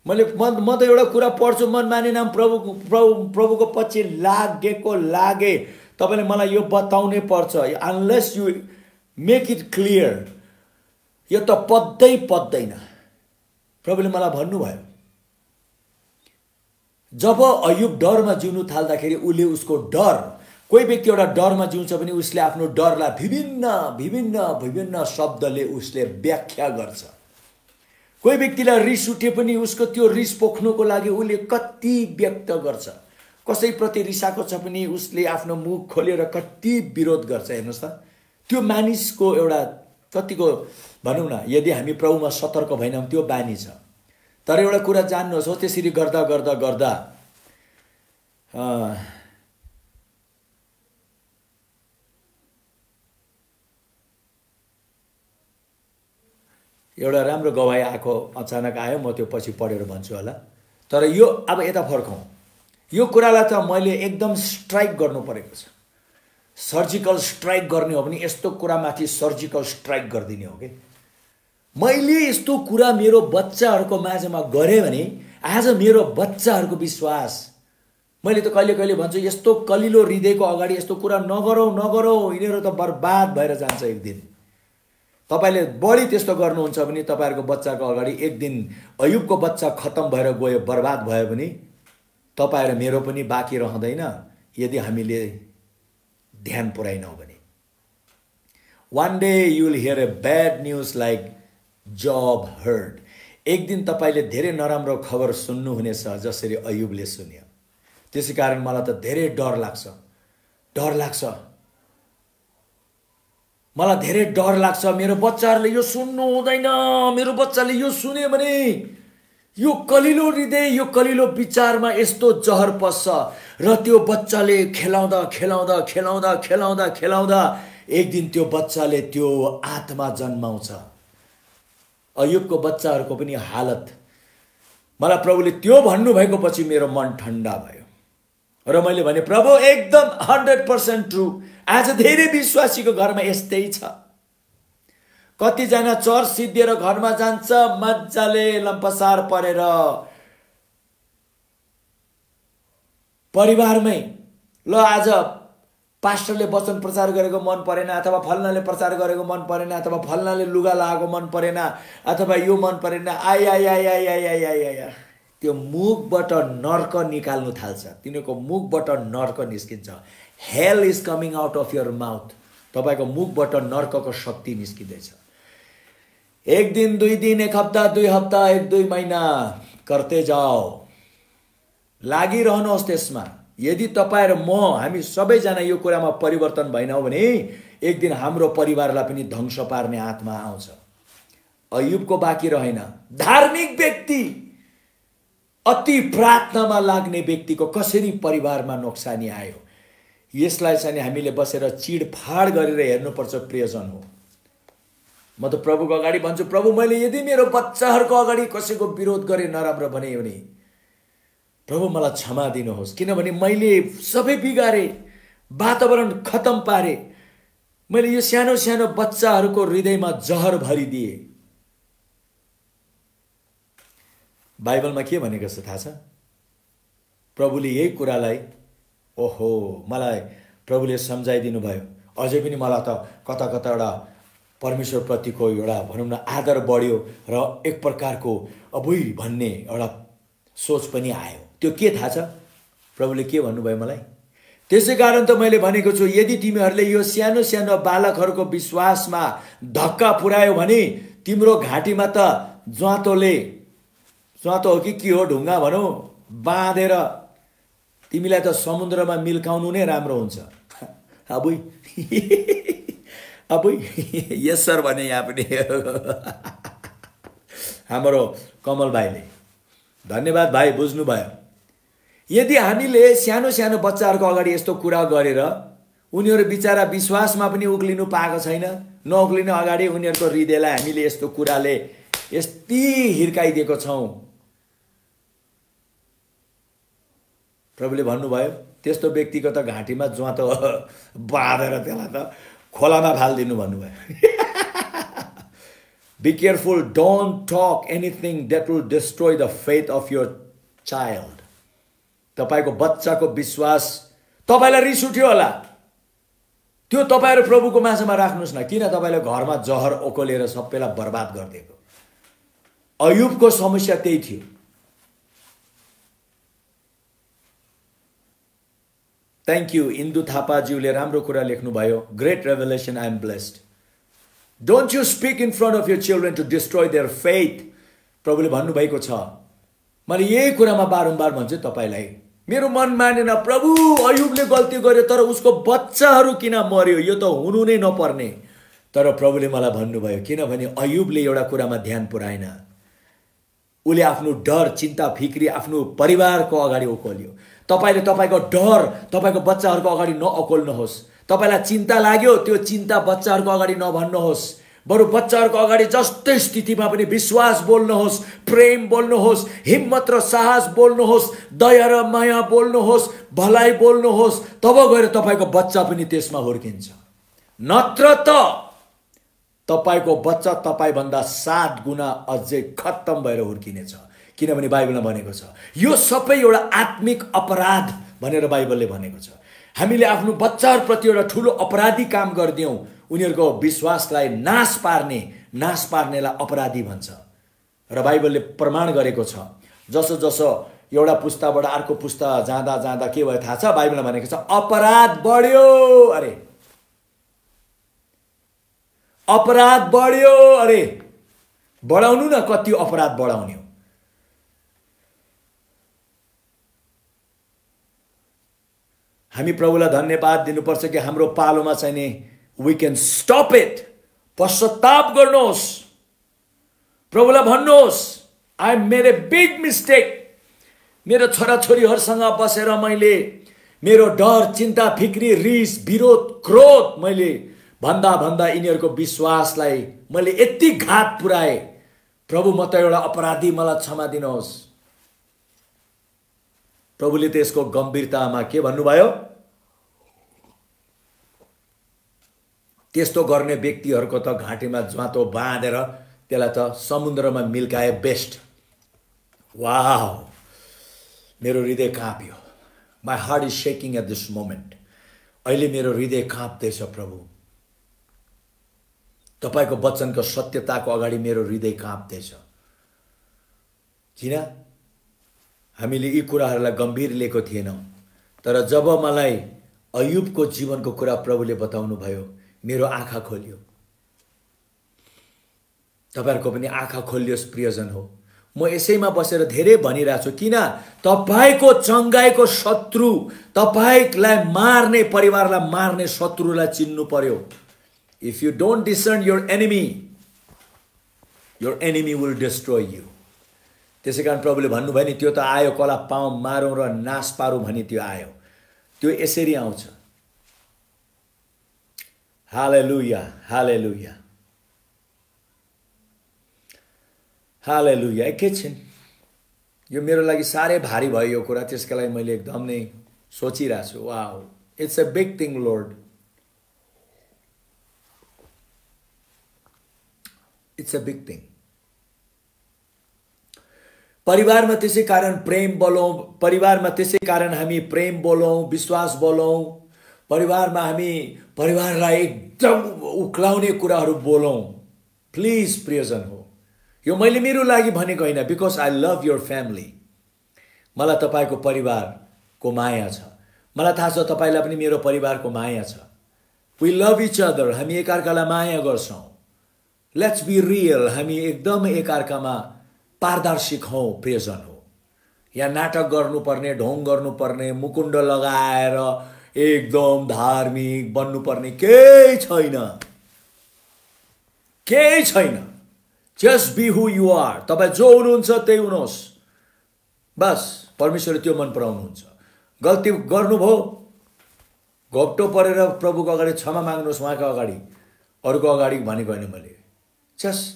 म त एउटा कुरा पढ्छु, मन मानेन, प्रभुको पछि लागे। तपाईँले मलाई यो बताउनै पर्छ, unless you make it clear, यो त पत्दैन। प्रभुले मलाई भन्नुभयो, जब अयुब डरमा जिउनु थाल्दाखेरि उसले उसको डर, कोही व्यक्ति एउटा डरमा जिउँछ भने उसले आफ्नो डरलाई विभिन्न विभिन्न विभिन्न शब्दले उसले व्याख्या गर्छ। कोही व्यक्तिलाई रिस उठे पनि उसको त्यो रिस पोख्नुको लागि उसले कति व्यक्त गर्छ। कसैप्रति रिसाएको छ भने उसले आफ्नो मुख खोलेर कति विरोध गर्छ। हेर्नुहोस् त, त्यो मानिसको एउटा कतिको भनौँ न, यदि हामी प्रभुमा सतर्क भएनौँ त्यो बानी छ। तर एउटा कुरा जान्नुहोस्, हो त्यसरी गर्दा गर्दा गर्दा एउटा राम्रो गवाई आएको अचानक आयो, म त्यो पछि पढेर भन्छु होला। तर यो अब यता फर्कौँ, यो कुरालाई त मैले एकदम स्ट्राइक गर्नु परेको छ। सर्जिकल स्ट्राइक गर्ने हो भने यस्तो कुरामाथि सर्जिकल स्ट्राइक गरिदिने हो कि मैले यस्तो कुरा मेरो बच्चाहरूको माझमा गरेँ भने आज मेरो बच्चाहरूको विश्वास, मैले त कहिले कहिले भन्छु यस्तो कलिलो हृदयको अगाडि यस्तो कुरा नगरौँ, यिनीहरू त बर्बाद भएर जान्छ एक दिन। तपाईले बढी त्यस्तो गर्नुहुन्छ भने तपाईहरुको बच्चाको अगाडि एक दिन अयुबको बच्चा खत्म भएर गयो, बर्बाद भयो भने तपाईं र मेरो पनि बाँकी रहँदैन यदि हामीले ध्यान पुर्याइनौं भने। One day you will hear a bad news like Job heard. एक दिन तपाईले धेरै नराम्रो खबर सुन्नु हुनेछ जसरी अयुबले सुन्यो। त्यसैकारण मलाई त धेरै डर लाग्छ। मलाई धेरै डर लाग्छ मेरो बच्चाहरुले यो सुन्नु हुँदैन। मेरो बच्चाले यो सुन्यो भने यो कलिलो हृदय, यो कलिलो विचारमा यस्तो जहर पस्छ र त्यो बच्चाले खेलाउँदा एक दिन त्यो बच्चाले त्यो आत्मा जन्माउँछ। अयुबको बच्चाहरुको पनि हालत, मलाई प्रभुले त्यो भन्नु भएको पछि मेरो मन ठण्डा भयो र मैले भने प्रभु एकदम 100% ट्रू। आज धेरै विश्वासीको घरमा यस्तै छ। कतिजना चर्च सिद्धिएर घरमा जान्छ मज्जाले लम्पसार परेर परिवारमै, ल आज पास्टरले वचन प्रचार गरेको मन परेन, अथवा फल्नाले प्रचार गरेको मन परेन, अथवा फल्नाले लुगा लगाएको मन परेन, अथवा यो मन परेन, आया त्यो मुखबाट नर्क निकाल्नु थाल्छ। तिनीको मुखबाट नर्क निस्किन्छ। Hell is coming out of your mouth. तपाईको मुखबाट नर्कको शक्ति निस्किदैछ। एक दिन, 2 दिन, 1 हप्ता, 2 हप्ता, 1-2 महीना करते जाओ, लागिरहनुहोस् त्यसमा। यदि तपाईं र हामी सबैजना यो कुरामा परिवर्तन भएनौं भने एक दिन हाम्रो परिवारलाई पनि ध्वंस पार्ने आत्मा आउँछ। अयुबको बाँकी रहेन। धार्मिक व्यक्ति, अति प्रार्थनामा लाग्ने व्यक्तिको कसरी परिवारमा नोक्सानी आयो, यसलाई चाहिँ हामीले बसेर चिडफाड गरेर हेर्नुपर्छ प्रयोजन हो। म त प्रभुको अगाडि भन्छु, प्रभु मैले यदि मेरो बच्चाहरूको अगाडि कसैको विरोध गरे, नराम्रो भने प्रभु मलाई क्षमा दिनुहोस्, किनभने मैले सबै बिगारे, वातावरण खत्म पारे। मैले यो सानो सानो बच्चाहरूको हृदयमा जहर भरिदिए। बाइबलमा के भनेको छ थाहा छ? प्रभुले यही कुरालाई मलाई प्रभुले सम्झाइदिनु भयो। अझै पनि मलाई त कता एउटा परमेश्वर प्रतिको एउटा भनौं न आदर बढ्यो र एक प्रकारको अबुई भन्ने एउटा सोच पनि आयो। त्यो के थाहा छ? प्रभुले के भन्नुभयो मलाई? त्यसैकारण त मैले भनेको छु, यदि तिमीहरूले यो सानो सानो बालकहरूको विश्वासमा धक्का पुर्यायो भने तिम्रो घाँटीमा त ज्वातो हो कि के हो, ढुङ्गा भनौं, बाँधेर तिमीलाई त समुद्रमा मिल्काउनु नै राम्रो हुन्छ। अबुई यस सर भने यहाँ पनि हाम्रो कमल भाइले, धन्यवाद भाइ, बुझ्नु भयो। यदि हामीले सानो सानो बच्चाहरूको अगाडि यस्तो कुरा गरेर उनीहरू बिचारा विश्वासमा पनि उक्लिनु पाएको छैन, नउक्लिनु अगाडि उनीहरूको हृदयलाई हामीले यस्तो कुराले यति हिर्काइदिएको छौं। प्रभुले भन्नुभयो त्यस्तो व्यक्तिको त घाँटीमा ज्वातो बाँधेर त्यसलाई त खोलामा फाल्दिनु भन्नुभयो। Be careful, don't talk anything that will destroy the faith of your child. तपाईको बच्चाको विश्वास, तपाईलाई रिस उठ्यो होला, त्यो तपाईहरु प्रभुको माझमा राख्नुस् न। किन तपाईले घरमा जहर ओकोलेर सबैलाई बर्बाद गर्दिएको? अयुबको समस्या त्यही थियो। Thank you, Indu Thapajiule राम्रो कुरा लेख्नु भयो। Great revelation, I am blessed. Don't you speak in front of your children to destroy their faith. प्रभुले भन्नु भएको छ। मैले यही कुरामा बारम्बार भन्छु तपाईलाई, मेरो मन मानेन। प्रभु अयुबले गल्ती गर्यो तर उसको बच्चाहरू किन मर्यो, यो त हुनु नै नपर्ने। तर प्रभुले मलाई भन्नुभयो, किनभने अयुबले एउटा कुरामा ध्यान पुर्याएन। उले आफ्नो डर, चिन्ता, फिक्री आफ्नो परिवारको अगाडि ओकोल्यो। तपाईले तपाईको डर तपाईको बच्चाहरूको अगाडि नओकोल्नुहोस्। तपाईलाई चिन्ता लाग्यो, त्यो चिन्ता बच्चाहरूको अगाडि नभन्नुहोस्। बरु बच्चाहरूको अगाडि जस्तै स्थितिमा पनि विश्वास बोल्नुहोस्, प्रेम बोल्नुहोस्, हिम्मत र साहस बोल्नुहोस्, दया र माया बोल्नुहोस्, भलाइ बोल्नुहोस्। तब गएर तपाईको बच्चा पनि त्यसमा हुर्किन्छ। नत्र त तपाईको बच्चा तपाईभन्दा 7 गुणा अझै खत्तम भएर हुर्किनेछ, किनभने बाइबलमा भनेको छ यो सबै एउटा आत्मिक अपराध भनेर बाइबलले भनेको छ। हामीले आफ्नो बच्चाहरूप्रति एउटा ठुलो अपराधी काम गरिदियौँ, उनीहरूको विश्वासलाई नाश पार्नेलाई अपराधी भन्छ। र बाइबलले प्रमाण गरेको छ, जसो जसो एउटा पुस्ताबाट अर्को पुस्ता जाँदा जाँदा के भयो थाहा छ? बाइबलमा भनेको छ अपराध बढ्यो अरे, अपराध बढ्यो अरे। बढाउनु न, कति अपराध बढाउने हो। हामी प्रभुलाई धन्यवाद दिनुपर्छ कि हाम्रो पालोमा चाहिँ नि वी क्यान स्टप इट। पश्चाताप गर्नुहोस्, प्रभुलाई भन्नुहोस् I made a big mistake. मेरो छोराछोरीहरूसँग बसेर मैले मेरो डर, चिन्ता, फिक्री, रिस, विरोध, क्रोध मैले भन्दा यिनीहरूको विश्वासलाई मैले यति घात पुर्याए। प्रभु म त एउटा अपराधी, मलाई क्षमा दिनुहोस्। प्रभुले त्यसको गम्भीरतामा के भन्नुभयो? त्यस्तो गर्ने व्यक्तिहरूको त घाँटीमा ज्वातो बाँधेर त्यसलाई त समुद्रमा मिल्काए बेस्ट। वाह, मेरो हृदय काँप्यो। My heart is shaking at this moment. अहिले मेरो हृदय काँप्दैछ प्रभु, तपाईको वचनको सत्यताको अगाडि मेरो हृदय काँप्दैछ। किन? हामीले यी कुराहरूलाई गम्भीर लिएको थिएनौँ, तर जब मलाई अयुबको जीवनको कुरा प्रभुले बताउनु भयो, मेरो आँखा खोलियो। तपाईहरुको पनि आँखा खोलियोस् प्रियजन हो। म यसैमा बसेर धेरै भनिरहेको छु, किन? तपाईको चंगाईको शत्रु, तपाईलाई मार्ने, परिवारलाई मार्ने शत्रुलाई चिन्नु पर्यो। If you don't discern your enemy will destroy you. त्यसैकारण प्रभुले भन्नुभयो नि, त्यो त आयो कला पाउँ मारौँ र नाश पारौँ भनी त्यो आयो। त्यो यसरी आउँछ। हालेलुया, हालेलुया, हालेलुया। एकैछिन, यो मेरो लागि साह्रै भारी भयो यो कुरा, त्यसका लागि मैले एकदम नै सोचिरहेको छु। Wow, it's a big thing lord, it's a big thing. परिवारमा त्यसै कारण प्रेम बोलौं, परिवारमा त्यसै कारण हामी प्रेम बोलौं, विश्वास बोलौं, परिवारमा हामी परिवारलाई एकदम उक्लाउने कुराहरू बोलौं। प्लिज प्रियजन हो, यो मैले मेरो लागि भनेको हैन, because I love your family. मलाई तपाईको परिवारको माया छ, मलाई थाहा छ तपाईलाई पनि मेरो परिवारको माया छ। वी लभ इच अदर, हामी एकअर्कालाई माया गर्छौं। लेट्स बी रियल, हामी एकदम एकअर्कामा पारदर्शिक हौ प्रियजन हो। यहाँ नाटक गर्नुपर्ने, ढोङ गर्नुपर्ने, मुकुण्ड लगाएर एकदम धार्मिक बन्नुपर्ने केही छैन, केही छैन। Just be who you are. तपाई जो हुनुहुन्छ त्यही हुनुहोस्, बस। परमेश्वरले त्यो मन पराउनुहुन्छ। गल्ती गर्नुभयो, घोप्टो परेर प्रभुको अगाडि क्षमा माग्नुहोस्, उहाँको अगाडि, अरूको अगाडि भनेको हैन मैले। जस्ट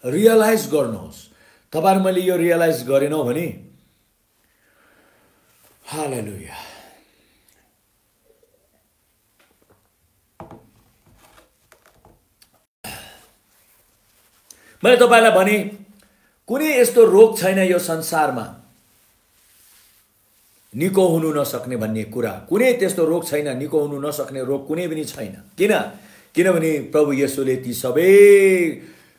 रियलाइज गर्नुहोस्। तपाईहरु मैले यो रियलाइज गरेनौ भने, हालेलुया। मैले तपाईलाई भने कुनै यस्तो रोग छैन यो संसारमा निको हुनु नसक्ने भन्ने कुरा। कुनै त्यस्तो रोग छैन, निको हुनु नसक्ने रोग कुनै पनि छैन। किनभने प्रभु येशूले ती सबै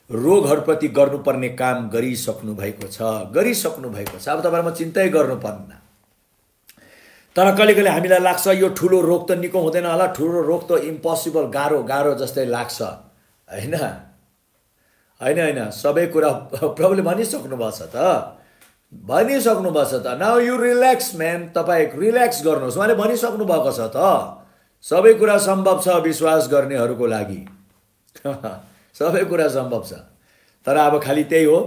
रोगहरुप्रति गर्नुपर्ने काम गरिसक्नु भएको छ, गरिसक्नु भएको छ। अब तपाईहरुमा चिन्तै गर्नुपर्दैन। तर कहिलेकहिले हामीलाई लाग्छ यो ठुलो रोग त निको हुँदैन होला, ठुलो रोग त इम्पोसिबल, गाह्रो जस्तै लाग्छ, हैन? हैन, सबै कुरा प्रभुले भनिसक्नु भएको छ त, भनिसक्नु भएको छ त। नाउ यु रिल्याक्स म्यान, तपाई रिल्याक्स गर्नुहोस्। उहाँले भनिसक्नु भएको छ त, सबै कुरा सम्भव छ विश्वास गर्नेहरूको लागि। सबै कुरा सम्भव छ। तर अब खाली त्यही हो,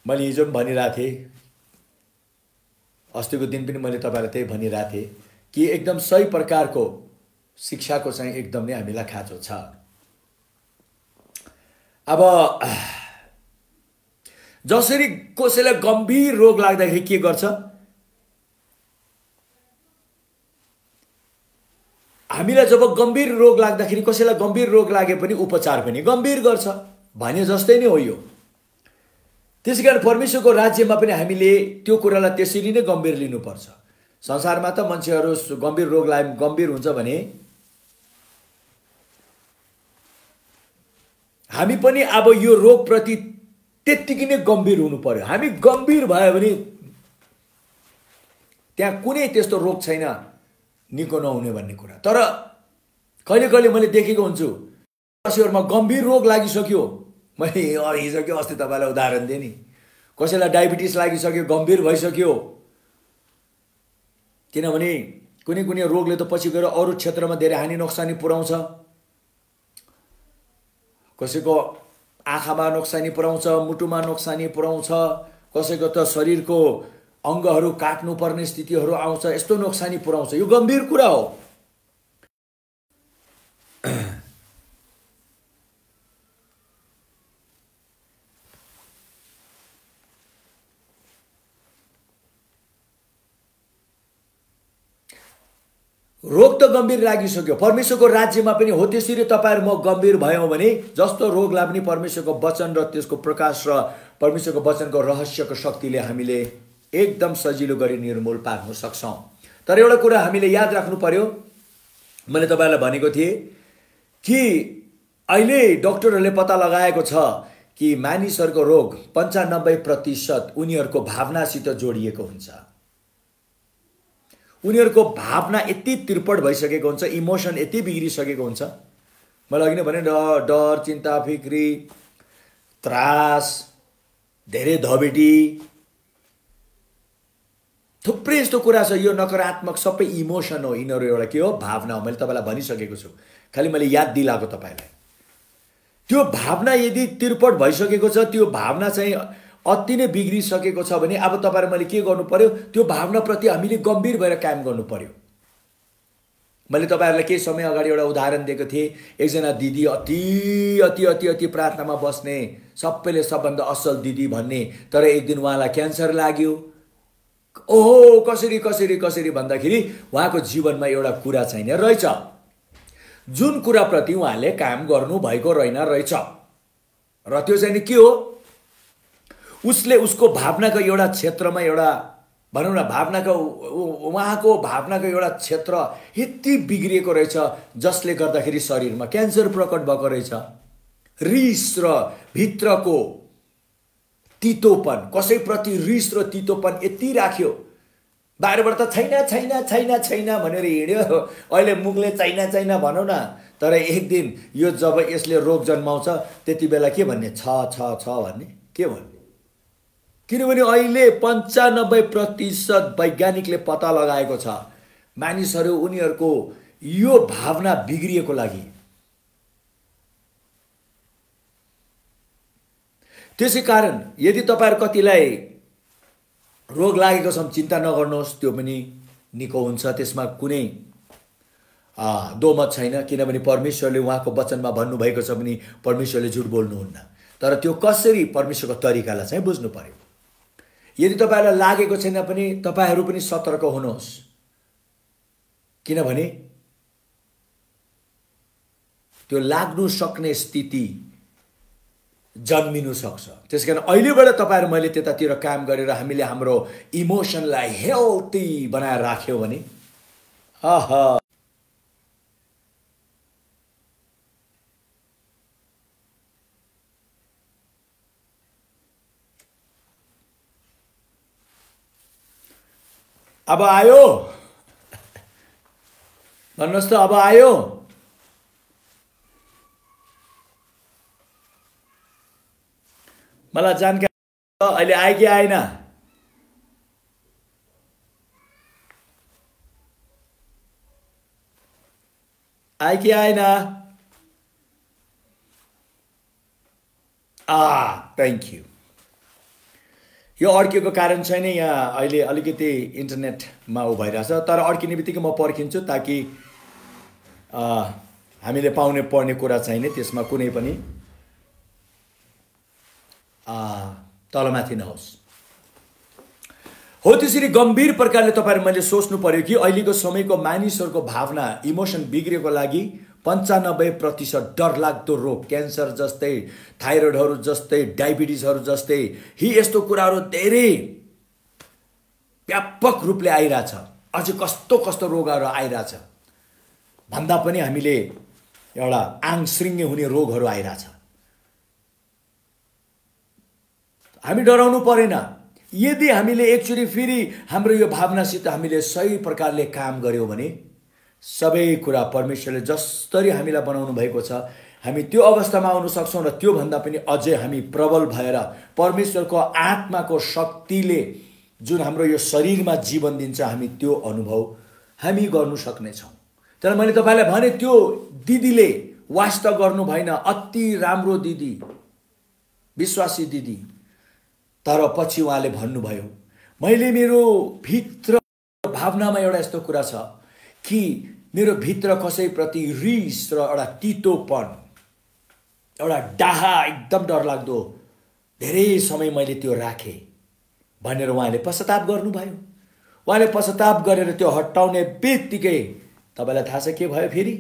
मैले हिजो पनि भनिरहेको थिएँ, अस्तिको दिन पनि मैले तपाईलाई त्यही भनिरहेको थिएँ कि एकदम सही प्रकारको शिक्षाको चाहिँ एकदम नै हामीलाई खाँचो छ। अब जसरी कसैलाई गम्भीर रोग लाग्दाखेरि के गर्छ? हामीलाई जब गम्भीर रोग लाग्दाखेरि कसैलाई गम्भीर रोग लागे पनि उपचार पनि गम्भीर गर्छ भने जस्तै नै हो यो। त्यसैकारण परमेश्वरको राज्यमा पनि हामीले त्यो कुरालाई त्यसरी नै गम्भीर लिनुपर्छ। संसारमा त मान्छेहरू गम्भीर रोग लागे गम्भीर हुन्छ भने हामी पनि अब यो रोगप्रति त्यत्तिकै नै गम्भीर हुनु पर्यो। हामी गम्भीर भयो भने त्यहाँ कुनै त्यस्तो रोग छैन निको नहुने भन्ने कुरा। तर कहिले कहिले मैले देखेको हुन्छु कसैहरूमा गम्भीर रोग लागिसक्यो, मैले हिजो के अस्ति तपाईँलाई उदाहरण दिएँ नि, कसैलाई डायबिटिस लागिसक्यो, गम्भीर भइसक्यो। किनभने कुनै कुनै रोगले त पछि गएर अरू क्षेत्रमा धेरै हानि नोक्सानी पुर्याउँछ। कसैको आँखामा नोक्सानी पुर्याउँछ, मुटुमा नोक्सानी पुर्याउँछ, कसैको त शरीरको अङ्गहरू काट्नुपर्ने स्थितिहरू आउँछ, यस्तो नोक्सानी पुर्याउँछ। यो गम्भीर कुरा हो। रोग त गम्भीर लागिसक्यो। परमेश्वरको राज्यमा पनि हो त्यसरी। तपाईहरु म गम्भीर भयौँ भने जस्तो रोगलाई पनि परमेश्वरको वचन र त्यसको प्रकाश र परमेश्वरको वचनको रहस्यको शक्तिले हामीले एकदम सजिलो गरी निर्मूल पार्न सक्छौं। तर एउटा कुरा हामीले याद राख्नु पर्यो, मैले तपाईहरुलाई भनेको थिएँ कि अहिले डाक्टरहरूले पत्ता लगाएको छ कि मानिसहरूको रोग 95% उनीहरूको भावनासित जोडिएको हुन्छ। उनीहरूको भावना यति त्रिपट भइसकेको हुन्छ, इमोसन यति बिग्रिसकेको हुन्छ। मैले अघि नै भने डर, चिन्ता, फिक्री, त्रास, धेरै धबेटी, थुप्रै यस्तो कुरा छ। यो नकारात्मक सबै इमोसन हो, यिनीहरू एउटा के हो, भावना हो। मैले तपाईलाई भनिसकेको छु, खालि मैले याद दिलाएको तपाईलाई। त्यो भावना यदि त्रिपट भइसकेको छ, त्यो भावना चाहिँ अति नै बिग्रिसकेको छ भने अब तपाईहरु मैले के गर्नु पर्यो, त्यो भावनाप्रति हामीले गम्भीर भएर काम गर्नु पर्यो। मैले तपाईहरुलाई केही समय अगाडि एउटा उदाहरण दिएको थिएँ। एकजना दिदी अति प्रार्थनामा बस्ने, सबैले सबभन्दा असल दिदी भन्ने, तर एक दिन उहाँलाई क्यान्सर लाग्यो। ओहो, कसरी भन्दाखेरि उहाँको जीवनमा एउटा कुरा छैन रहेछ, जुन कुराप्रति उहाँले काम गर्नु भएको रहेन रहेछ। र त्यो चाहिँ के हो, उसले उसको भावनाको एउटा क्षेत्रमा एउटा भनौँ न भावनाको उहाँको भावनाको एउटा क्षेत्र यति बिग्रिएको रहेछ जसले गर्दाखेरि शरीरमा क्यान्सर प्रकट भएको रहेछ। रिस र भित्रको तीतोपन, कसैप्रति रिस र तीतोपन यति राख्यो, बाहिरबाट त छैन भनेर हिँड्यो। अहिले मुखले छैन भनौँ न, तर एक दिन यो जब यसले रोग जन्माउँछ त्यति बेला के भन्ने, छ भन्ने, के भन्ने। किनभने अहिले 95% वैज्ञानिकले पत्ता लगाएको छ मानिसहरू उनीहरूको यो भावना बिग्रिएको लागि। त्यसै कारण यदि तपाईहरु कतिलाई रोग लागेको छ चिन्ता नगर्नुहोस्, त्यो पनि निको हुन्छ, त्यसमा कुनै दोमत छैन। किनभने परमेश्वरले उहाँको वचनमा भन्नुभएको छ भने परमेश्वरले झुट बोल्नुहुन्न। तर त्यो कसरी परमेश्वरको तरिकालाई चाहिँ बुझ्नु पर्यो। यदि तपाईहरुलाई लागेको छैन पनि तपाईहरु पनि सतर्क हुनुहोस्, किनभने त्यो लाग्नु सक्ने स्थिति जन्मिनु सक्छ। त्यसकारण अहिलेबाट तपाईहरु मैले त्यतातिर काम गरेर हामीले हाम्रो इमोसनलाई हेल्दी बनाएर राख्यौ भने अब आयो भन्नुहोस् त, अब आयो। मलाई जानकारी अहिले आयो कि आएन? आयो कि आएन? Thank you. यो अड्केको कारण छैन, यहाँ अहिले अलिकति इन्टरनेटमा उ भइरहेछ। तर अड्किने बित्तिकै म पर्खिन्छु ताकि हामीले पाउने पर्ने कुरा छैन, त्यसमा कुनै पनि तलमाथि नहोस्। हो त्यसरी गम्भीर प्रकारले तपाईहरु मैले सोच्नु पर्यो कि अहिलेको समयको मानिसहरुको भावना इमोसन बिग्रेको लागि 95% डरलाग्दो रोग, क्यान्सर जस्तै, थाइरोइडहरु जस्तै, डायबिटिजहरु जस्तै यी यस्तो कुराहरु धेरै व्यापक रूपले आइराछ। अझ कस्तो कस्तो रोगहरु आइराछ भन्दा पनि हामीले एउटा आङश्रिङ्गे हुने रोगहरु आइराछ। हामी डराउनु परेन यदि हामीले एकचोटी फेरि हाम्रो यो भावनासित हामीले सही प्रकारले काम गर्यौं भने सबै कुरा परमेश्वरले जसरी हामीलाई बनाउनु भएको छ हामी त्यो अवस्थामा आउन सक्छौं र त्यो भन्दा पनि अझै हामी प्रबल भएर परमेश्वरको आत्माको शक्तिले जुन हाम्रो यो शरीरमा जीवन दिन्छ हामी त्यो अनुभव हामी गर्न सक्ने छौं। तर मैले तपाईलाई भने त्यो दिदीले वास्ता गर्नु भएन, अति राम्रो दिदी, विश्वासी दिदी, तर पछि उहाँले भन्नुभयो मैले मेरो भित्र भावनामा एउटा यस्तो कुरा छ कि मेरो भित्र कसैप्रति रिस र एउटा तीतोपन, एउटा डाहा, एकदम डरलाग्दो धेरै समय मैले त्यो राखे भनेर उहाँले पश्चाताप गर्नुभयो। उहाँले पश्चाताप गरेर त्यो हटाउने बित्तिकै तपाईलाई थाहा छ के भयो? फेरि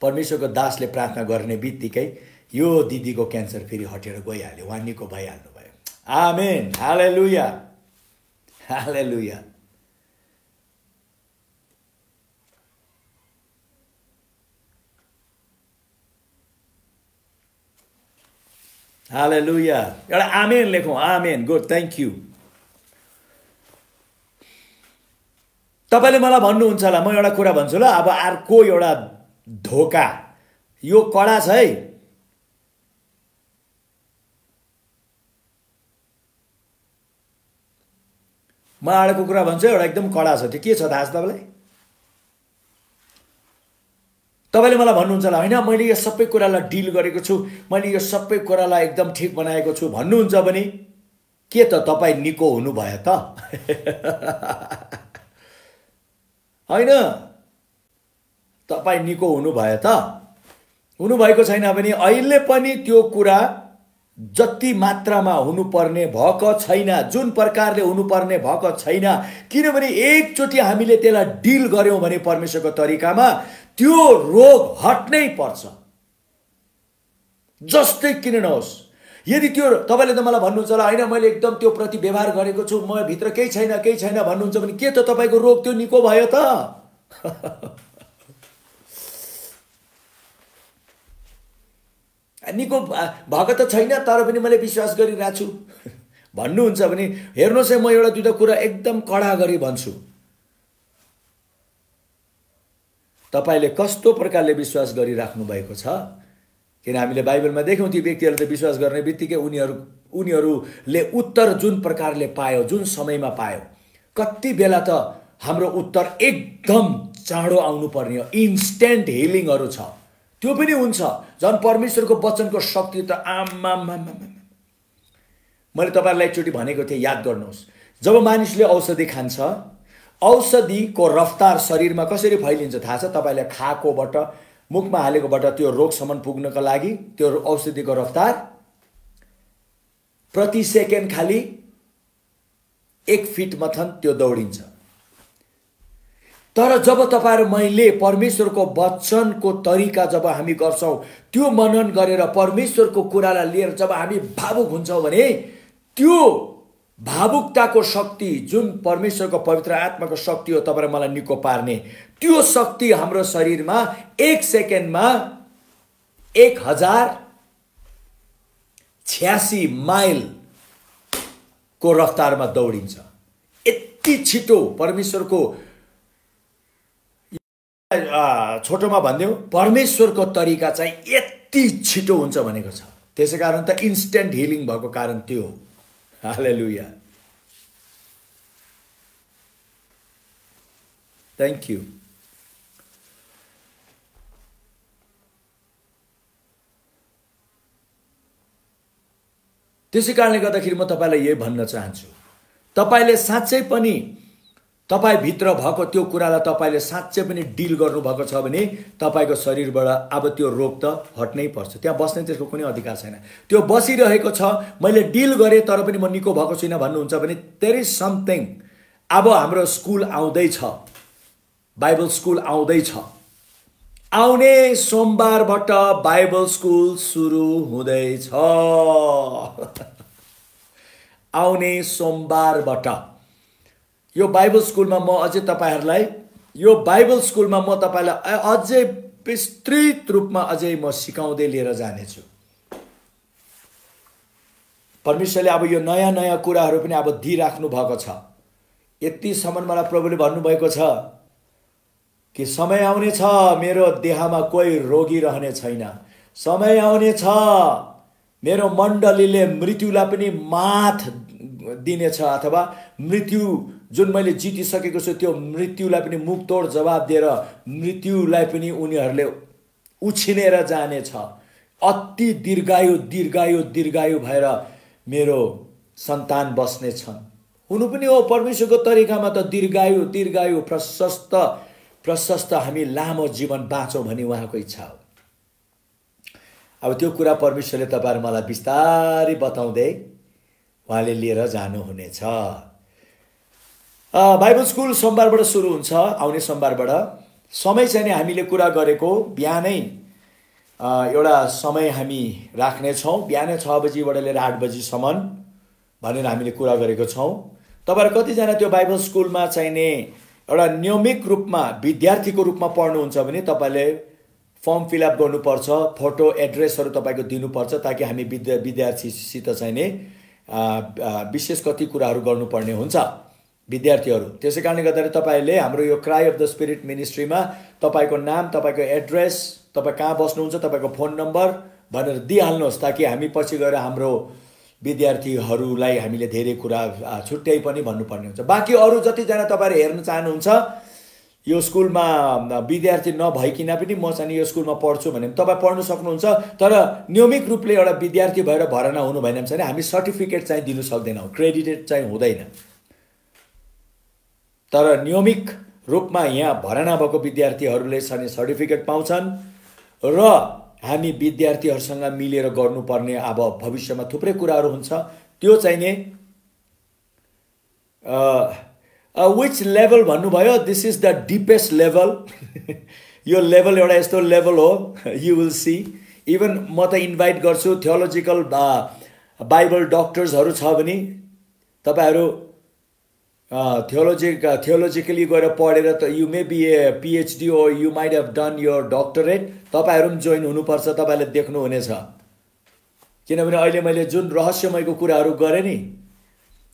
परमेश्वरको दासले प्रार्थना गर्ने बित्तिकै यो दिदीको क्यान्सर फेरि हटेर गइहाल्यो, उहाँ निको भइहाल्नु भयो। आमेन, हालेलुया, हालेलुया। हालेलुया, एउटा आमेन लेखौं, आमेन, गुड, थ्यांक यू। तपाईले मलाई भन्नुहुन्छ होला, म एउटा कुरा भन्छु ल, अब अर्को एउटा धोका, यो कडा छ है। म अर्को कुरा भन्छु, एउटा एकदम कडा छ, त्यो के छ थाहा छ तपाईलाई? तपाईले मलाई भन्नुहुन्छ होला हैन मैले यो सबै कुरालाई डिल गरेको छु, मैले यो सबै कुरालाई एकदम ठीक बनाएको छु भन्नुहुन्छ भने के त तपाई निको हुनु भयो त? हैन, तपाई निको हुनु भयो त? हुनु भएको छैन भने अहिले पनि त्यो कुरा जति मात्रामा हुनुपर्ने भएको छैन, जुन प्रकारले हुनुपर्ने भएको छैन, किनभने एकचोटी हामीले त्यसलाई डिल गर्यौं भने परमेश्वरको तरिकामा त्यो रोग हट्नै पर्छ, जस्तै किन नहोस्। यदि त्यो तपाईले त मलाई भन्नुहुन्छ होला हैन मैले एकदम त्यो प्रति व्यवहार गरेको छु, म भित्र केही छैन भन्नुहुन्छ भने के त तपाईको रोग त्यो निको भयो त? निको भएको त छैन तर पनि मैले विश्वास गरिरहेको छु भन्नुहुन्छ भने हेर्नुहोस् है, म एउटा दुईटा कुरा एकदम कडा गरी भन्छु। तपाईले कस्तो प्रकारले विश्वास गरिराख्नु भएको छ? किन हामीले बाइबलमा देख्यौं ती व्यक्तिहरूले त विश्वास गर्ने बित्तिकै उनीहरूले उत्तर जुन प्रकारले पायो, जुन समयमा पायो, कति बेला त हाम्रो उत्तर एकदम चाँडो आउनु पर्ने हो, इन्स्टेन्ट हिलिङहरु छ, त्यो पनि हुन्छ। झन् परमेश्वरको वचनको शक्ति त मैले तपाईहरुलाई एकचोटी भनेको थिएँ, याद गर्नुहोस्, जब मानिसले औषधि खान्छ, औषधिको रफ्तार शरीरमा कसरी फैलिन्छ थाहा छ तपाईलाई? खाएकोबाट मुखमा हालेकोबाट त्यो रोगसम्म पुग्नको लागि त्यो औषधिको रफ्तार प्रति सेकेन्ड खाली 1 फिट मथन त्यो दौडिन्छ। तर जब तपाईहरु मैले परमेश्वरको वचनको तरिका जब हामी गर्छौं, त्यो मनन गरेर परमेश्वरको कुरालाई लिएर जब हामी भावुक हुन्छौं भने त्यो भावुकताको शक्ति जुन परमेश्वरको पवित्र आत्माको शक्ति हो तपाईँ मलाई निको पार्ने, त्यो शक्ति हाम्रो शरीरमा 1 सेकेन्डमा 1086 माइल को रफ्तारमा दौडिन्छ। यति छिटो परमेश्वरको, छोटोमा भन्दियौ परमेश्वरको तरिका चाहिँ यति छिटो हुन्छ भनेको छ। त्यसैकारण त इन्स्टेन्ट हिलिङ भएको कारण त्यो हो। हालेलुया, थ्यांक यू। त्यसै कारणले गर्दाखेरि म तपाईलाई यही भन्न चाहन्छु, तपाईले साँच्चै पनि तपाईभित्र भएको त्यो कुरालाई तपाईले साँच्चै पनि डिल गर्नुभएको छ भने तपाईको शरीरबाट अब त्यो रोग त हट्नै पर्छ। त्यहाँ बस्ने त्यसको कुनै अधिकार छैन। त्यो बसिरहेको छ, मैले डिल गरेँ तर पनि म निको भएको छैन भन्नुहुन्छ भने देयर इज समथिङ। अब हाम्रो स्कुल आउँदैछ, बाइबल स्कुल आउँदैछ। आउने सोमबारबाट बाइबल स्कुल सुरु हुँदैछ। आउने सोमबारबाट यो बाइबल स्कुलमा म अझै तपाईहरुलाई अझै विस्तृत रूपमा अझै म सिकाउँदै लिएर जानेछु। परमेश्वरले अब यो नयाँ नयाँ कुराहरू पनि अब दिइराख्नु भएको छ। यतिसम्म मलाई प्रभुले भन्नुभएको छ कि समय आउने छ मेरो देहमा कोही रोगी रहने छैन। समय आउने छ मेरो मण्डलीले मृत्युलाई पनि मात दिनेछ, अथवा मृत्यु जुन मैले जितिसकेको छु त्यो मृत्युलाई पनि मुखतोड जवाब दिएर मृत्युलाई पनि उनीहरूले उछिनेर जानेछ। अति दीर्घायु दीर्घायु दीर्घायु भएर मेरो सन्तान बस्ने छन्। हुनु पनि हो परमेश्वरको तरिकामा त दीर्घायु दीर्घायु प्रशस्त प्रशस्त हामी लामो जीवन बाँचौँ भन्ने उहाँको इच्छा हो। अब त्यो कुरा परमेश्वरले तपाईहरु मलाई बिस्तारै बताउँदै उहाँले लिएर जानुहुनेछ। बाइबल स्कुल सोमबारबाट सुरु हुन्छ, आउने सोमबारबाट। समय चाहिँ हामीले कुरा गरेको बिहानै एउटा समय हामी राख्नेछौँ, बिहानै 6 बजीबाट लिएर 8 बजीसम्म भनेर हामीले कुरा गरेको छौँ। तपाईहरु कतिजना त्यो बाइबल स्कुलमा चाहिने एउटा नियमित रूपमा विद्यार्थीको रूपमा पढ्नुहुन्छ भने तपाईले फर्म फिलअप गर्नुपर्छ, फोटो एड्रेसहरू तपाईको दिनुपर्छ, ताकि हामी विद्यार्थीसित चाहिने विशेष कति कुराहरू गर्नुपर्ने हुन्छ विद्यार्थीहरू। त्यसै कारणले गर्दा तपाईले हाम्रो यो क्राई अफ द स्पिरिट मिनिस्ट्रीमा तपाईको नाम, तपाईको एड्रेस, तपाई कहाँ बस्नुहुन्छ, तपाईको फोन नम्बर भनेर दिइहाल्नुहोस्, ताकि हामी पछि गएर हाम्रो विद्यार्थीहरूलाई हामीले धेरै कुरा छुट्याइ पनि भन्नुपर्ने हुन्छ। बाँकी अरू जतिजना तपाईहरु हेर्न चाहनुहुन्छ यो स्कुलमा विद्यार्थी नभइकिन पनि म चाहिँ यो स्कुलमा पढ्छु भने तपाई पढ्न सक्नुहुन्छ, तर नियमित रूपले एउटा विद्यार्थी भएर भर्ना हुनु भएन भने हामी सर्टिफिकेट चाहिँ दिन सक्दैनौँ, क्रेडिटेड चाहिँ हुँदैन। तर नियमित रूपमा यहाँ भर्ना भएको विद्यार्थीहरूले चाहिँ सर्टिफिकेट पाउँछन् र हामी विद्यार्थीहरूसँग मिलेर गर्नुपर्ने अब भविष्यमा थुप्रै कुराहरू हुन्छ। त्यो चाहिँ नि which लेभल भन्नुभयो, this is the deepest level. यो लेभल एउटा यस्तो लेभल हो, यु विल सी। इभन म त इन्भाइट गर्छु थियोलोजिकल बाइबल डक्टर्सहरू छ भने तपाईहरु थियोलोजिकली गएर पढेर त you may be a PhD or you might have done your doctorate, तपाईहरु पनि जोइन हुनुपर्छ, तपाईले देख्नुहुनेछ। किनभने अहिले मैले जुन रहस्यमयको कुराहरू गरेँ नि,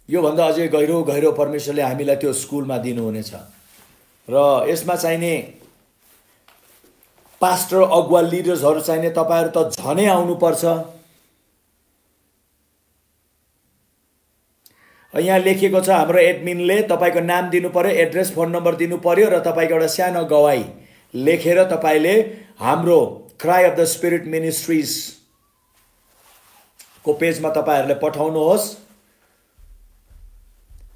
यो भन्दा अझै गहिरो गहिरो परमेश्वरले हामीलाई त्यो स्कुलमा दिनुहुनेछ। र यसमा चाहिने पास्टर अगुवा लिडर्सहरू चाहिने तपाईहरु त झनै आउनुपर्छ। यहाँ लेखिएको छ हाम्रो एडमिनले तपाईको नाम दिनु पर्यो, एड्रेस, फोन नम्बर दिनु पर्यो र तपाईको एउटा सानो गवाही लेखेर तपाईले हाम्रो cry of the spirit ministries को पेजमा तपाईहरुले पठाउनुहोस्।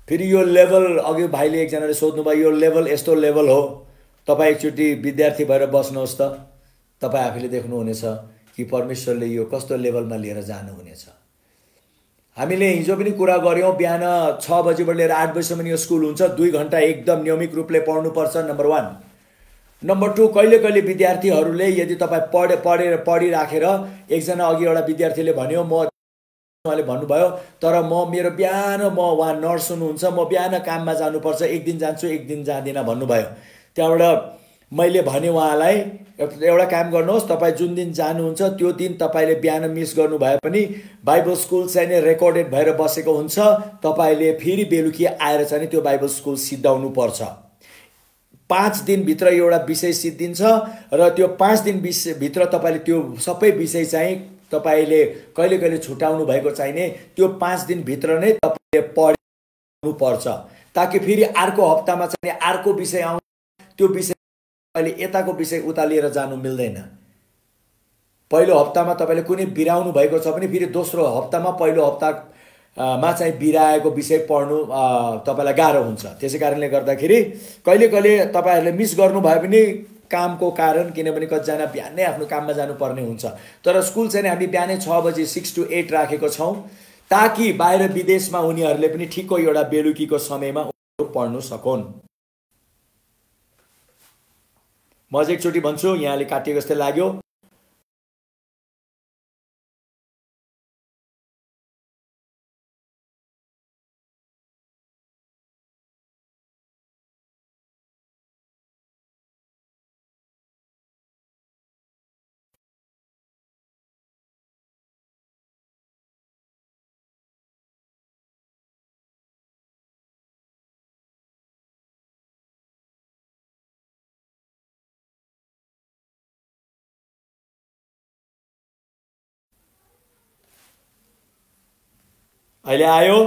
फेरि यो लेभल अघि भाइले एकजनाले सोध्नुभयो, यो लेभल यस्तो लेभल हो, तपाई एकचोटि विद्यार्थी भएर बस्नुहोस् त, तपाई आफैले देख्नुहुनेछ कि परमेश्वरले यो कस्तो लेभलमा लिएर जानुहुनेछ। हामीले हिजो पनि कुरा गर्यौं, बिहान 6 बजेबाट लिएर 8 बजेसम्म यो स्कुल हुन्छ। 2 घण्टा एकदम नियमित रूपले पढ्नुपर्छ, नम्बर 1। नम्बर 2, कहिले कहिले विद्यार्थीहरूले यदि तपाई पढिराखेर एकजना अघि एउटा विद्यार्थीले भन्यो, उहाँले भन्नुभयो तर मेरो बिहान उहाँ नर्स हुनुहुन्छ, म बिहान काममा जानुपर्छ, एक दिन जान्छु एक दिन जाँदिन भन्नुभयो। त्यहाँबाट मैले भने उहाँलाई एउटा काम गर्नुहोस्, तपाईँ जुन दिन जानुहुन्छ त्यो दिन तपाईँले बिहान मिस गर्नु भए पनि बाइबल स्कुल चाहिँ नै रेकर्डेड भएर बसेको हुन्छ, तपाईँले फेरि बेलुकी आएर चाहिँ त्यो बाइबल स्कुल सिद्धाउनु पर्छ। 5 दिनभित्र एउटा विषय सिद्धिन्छ र त्यो 5 दिनभित्र तपाईँले त्यो सबै विषय चाहिँ तपाईले कहिले कहिले छुटाउनु भएको चाहिने त्यो 5 दिनभित्र नै तपाईले पढ्नु पर्छ, ताकि फेरि अर्को हप्तामा चाहिँ अर्को विषय आउँछ, त्यो विषय अहिले यताको विषय उता लिएर जानु मिल्दैन। पहिलो हप्तामा तपाईले कुनै बिराउनु भएको छ भने फेरि दोस्रो हप्तामा पहिलो हप्ता मा चाहिँ बिराएको विषय पढ्नु तपाईलाई गाह्रो हुन्छ। त्यसै कारणले गर्दाखेरि कहिले कहिले तपाईहरुले मिस गर्नु भयो भने कामको कारण, किनभने कतिजना बिहानै आफ्नो काममा जानुपर्ने हुन्छ। तर स्कुल चाहिँ हामी बिहानै 6 बजे 6 to 8 राखेको छौं, ताकि बाहिर विदेशमा उनीहरूले पनि ठिकको एउटा बेलुकीको समयमा पढ्नु सकुन्। म अझै एकचोटि भन्छु, यहाँले काटिएको जस्तै लाग्यो। अहिले आयो?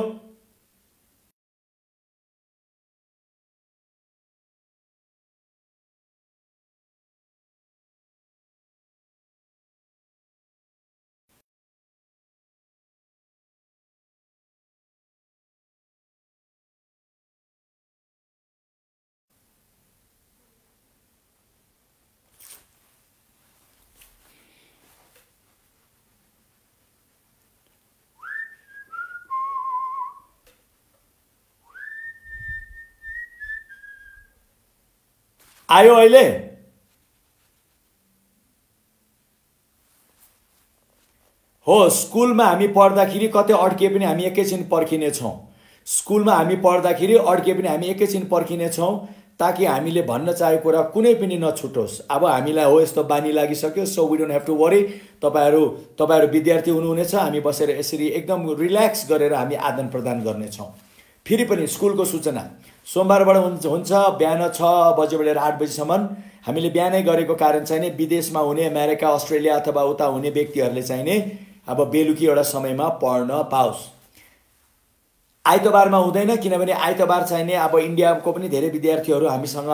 आयो अहिले? हो, स्कुलमा हामी पढ्दाखेरि कतै अड्के पनि हामी एकैछिन पर्खिने छौं। स्कुलमा हामी पढ्दाखेरि अड्के पनि हामी एकैछिन पर्खिने छौं, ताकि हामीले भन्न चाहेको कुरा कुनै पनि नछुटोस्। अब हामीलाई हो यस्तो बानी लागिसक्यो, so we don't have to worry. तपाईहरु विद्यार्थी हुनुहुनेछ, हामी बसेर यसरी एकदम रिल्याक्स गरेर हामी आदान प्रदान गर्ने छौं। फेरि पनि स्कुलको सूचना सोमबारबाट हुन्छ बिहान 6 बजेबाट 8 बजेसम्म। हामीले बिहानै गरेको कारण चाहिँ नि विदेशमा हुने, अमेरिका, अस्ट्रेलिया अथवा उता हुने व्यक्तिहरूले चाहिँ नि अब बेलुकी एउटा समयमा पढ्न पाओस्। आइतबारमा हुँदैन, किनभने आइतबार चाहिँ नि अब इन्डियाको पनि धेरै विद्यार्थीहरू हामीसँग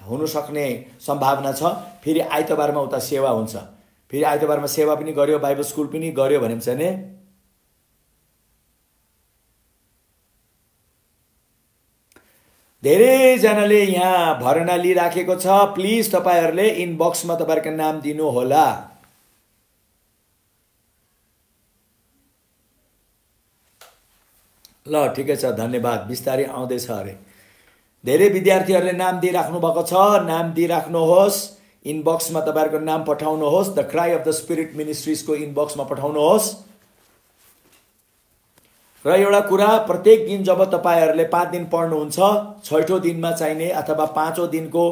हुन सक्ने सम्भावना छ। फेरि आइतबारमा उता सेवा हुन्छ, फेरि आइतबारमा सेवा पनि गर्यो, बाइबल स्कुल पनि गर्यो भने चाहिँ नि धेरैजनाले यहाँ भर्ना लिइराखेको छ। प्लिज तपाईहरुले इनबक्समा तपाईहरुको नाम दिनु होला। ल ठिकै छ, धन्यवाद। बिस्तारै आउँदैछ अरे। धेरै विद्यार्थीहरूले नाम दिइराख्नु भएको छ, नाम दिइराख्नुहोस्। इनबक्समा तपाईहरुको नाम पठाउनुहोस्। The cry of the spirit मिनिस्ट्रीजको इनबक्समा पठाउनुहोस्। र एउटा कुरा, प्रत्येक दिन जब तपाईहरुले 5 दिन पढ्नुहुन्छ, 6औं दिनमा चाहिने अथवा 5औं दिनको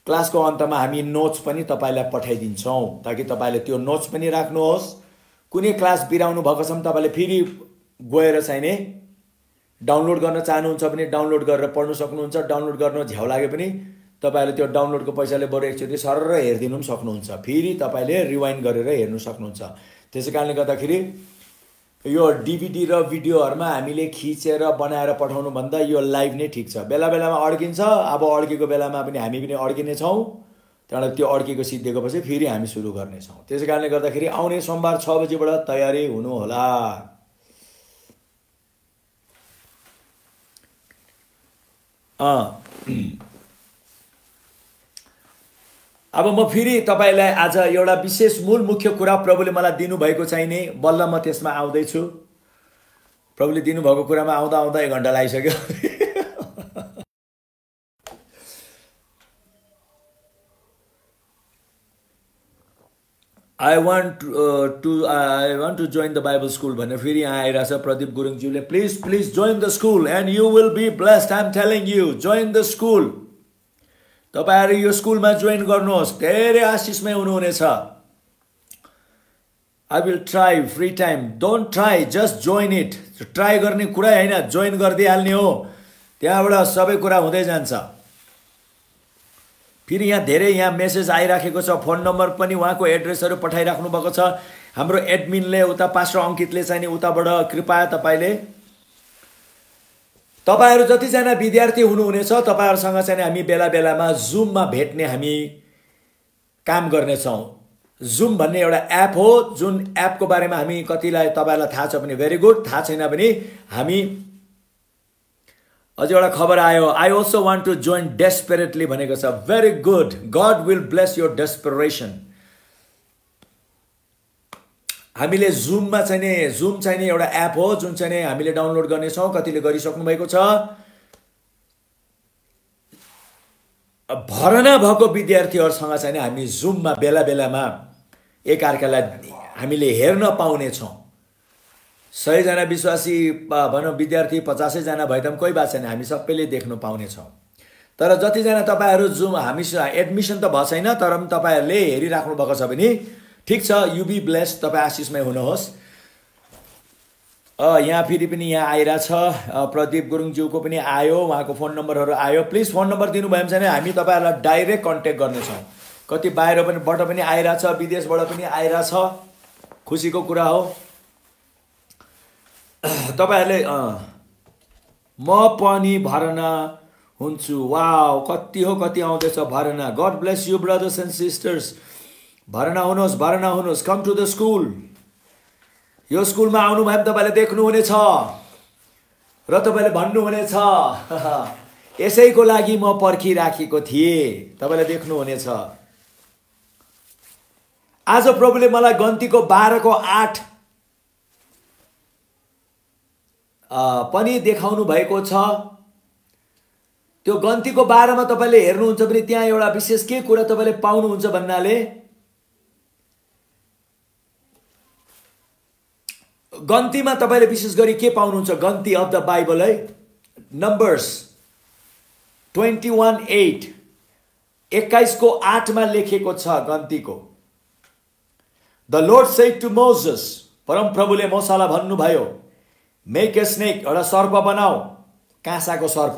क्लासको अन्तमा हामी नोट्स पनि तपाईलाई पठाइदिन्छौं, ताकि तपाईले त्यो नोट्स पनि राख्नुहोस्। कुनै क्लास बिराउनु भएको छ भने तपाईले फेरि गएर चाहिने डाउनलोड गर्न चाहनुहुन्छ भने डाउनलोड गरेर पढ्न सक्नुहुन्छ। डाउनलोड गर्न झ्याउ लागे पनि तपाईले त्यो डाउनलोडको पैसाले बरु एकचोटि सरर हेर्दिनु पनि सक्नुहुन्छ। फेरि तपाईले रिवाइन्ड गरेर हेर्न सक्नुहुन्छ। त्यसैकारणले गर्दाखेरि यो डीवीडी र भिडियोहरुमा हामीले खिचेर बनाएर पठाउनु भन्दा यो लाइभ नै ठीक छ। बेला बेलामा अड्किन्छ, अब अड्केको बेलामा पनि हामी पनि अड्किने छौं। त्यहाँबाट त्यो अड्केको सिद्धिएपछि फेरि हामी सुरु गर्ने छौं। त्यसैकारणले गर्दाखेरि आउने सोमबार 6 बजेबाट तयारी हुनु होला। अब म फेरि तपाईलाई आज एउटा विशेष मूल मुख्य कुरा प्रभुले मलाई दिनुभएको चाहिने, बल्ल म त्यसमा आउँदै छु। प्रभुले दिनुभएको कुरामा आउँदा आउँदा 1 घण्टा लागिसक्यो। I want to join the Bible school भनेर फेरि यहाँ आइरहेछ प्रदीप गुरुङज्यूले। Please join the school and you will be blessed. I'm telling you, join the school. तपाईहरु यो स्कुलमा जोइन गर्नुहोस्, धेरै आशिषमय हुनुहुनेछ। I will try free time. Don't try, just join it. Try गर्ने कुरा हैन, जोइन गर्दिहाल्ने हो। त्यहाँबाट सबै कुरा हुँदै जान्छ। फेरि यहाँ धेरै यहाँ मेसेज आइराखेको छ, फोन नम्बर पनि उहाँको एड्रेसहरु पठाइराख्नु भएको छ। हाम्रो एडमिनले उता पास्टर अंकितले चाहिँ नि उताबाट कृपया तपाईहरु जतिजना विद्यार्थी हुनुहुनेछ, तपाईहरुसँग चाहिँ हामी बेला बेलामा जुममा भेट्ने हामी काम गर्ने छौं। जुम भन्ने एउटा एप हो, जुन एपको बारेमा हामी कतिलाई तपाईलाई थाहा छ भने भेरी गुड, थाहा छैन भने हामी अझै एउटा खबर आयो, I also want to join desperately भनेको छ। Very good, God will bless your desperation. हामीले जुममा चाहिँ नि, जुम चाहिँ नि एउटा एप हो जुन चाहिँ नि हामीले डाउनलोड गर्नेछौँ, कतिले गरिसक्नु भएको छ। भर्ना भएको विद्यार्थीहरूसँग चाहिँ नि हामी जुममा बेला बेलामा एकअर्कालाई हामीले हेर्न पाउनेछौँ। 100 जना विश्वासी भनौँ विद्यार्थी 50 जना भए पनि कोही बात छैन, हामी सबैले देख्न पाउनेछौँ। तर जतिजना तपाईँहरू जुम हामी एडमिसन त भएको छैन, तर पनि तपाईँहरूले हेरिराख्नु भएको छ भने ठिक छ, यु बी ब्लेस्ड, तपाईँ आशिषमय हुनुहोस्। यहाँ फेरि पनि यहाँ आइरहेछ, प्रदीप गुरुङज्यूको पनि आयो, उहाँको फोन नम्बरहरू आयो। प्लिज फोन नम्बर दिनुभयो भने हामी तपाईँहरूलाई डाइरेक्ट कन्ट्याक्ट गर्नेछौँ। कति बाहिरबाट पनि आइरहेछ, विदेशबाट पनि आइरहेछ, खुसीको कुरा हो। तपाईँहरूले म पनि भर्ना हुन्छु, वाउ कति हो, कति आउँदैछ भर्ना। God bless you brothers and sisters, भर्ना हुनुहोस्, भर्ना हुनुहोस्। Come to the school. यो स्कुलमा आउनु भयो भने तपाईँले देख्नुहुनेछ र तपाईँले भन्नुहुनेछ यसैको लागि म पर्खिराखेको थिएँ, तपाईँले देख्नुहुनेछ। आज प्रभुले मलाई गन्तीको 12:8 पनि देखाउनु भएको छ। त्यो गन्तीको 12मा तपाईँले हेर्नुहुन्छ भने त्यहाँ एउटा विशेष के कुरा तपाईँले पाउनुहुन्छ भन्नाले गन्तीमा तपाईँले विशेष गरी के पाउनुहुन्छ, गन्ती अफ द बाइबल है, नम्बर्स 21:8 21:8 लेखेको छ गन्तीको। The Lord said to Moses, परम प्रभुले मूसालाई भन्नुभयो, मेक ए स्नेक, एउटा सर्प बनाऊ, काँसाको सर्प,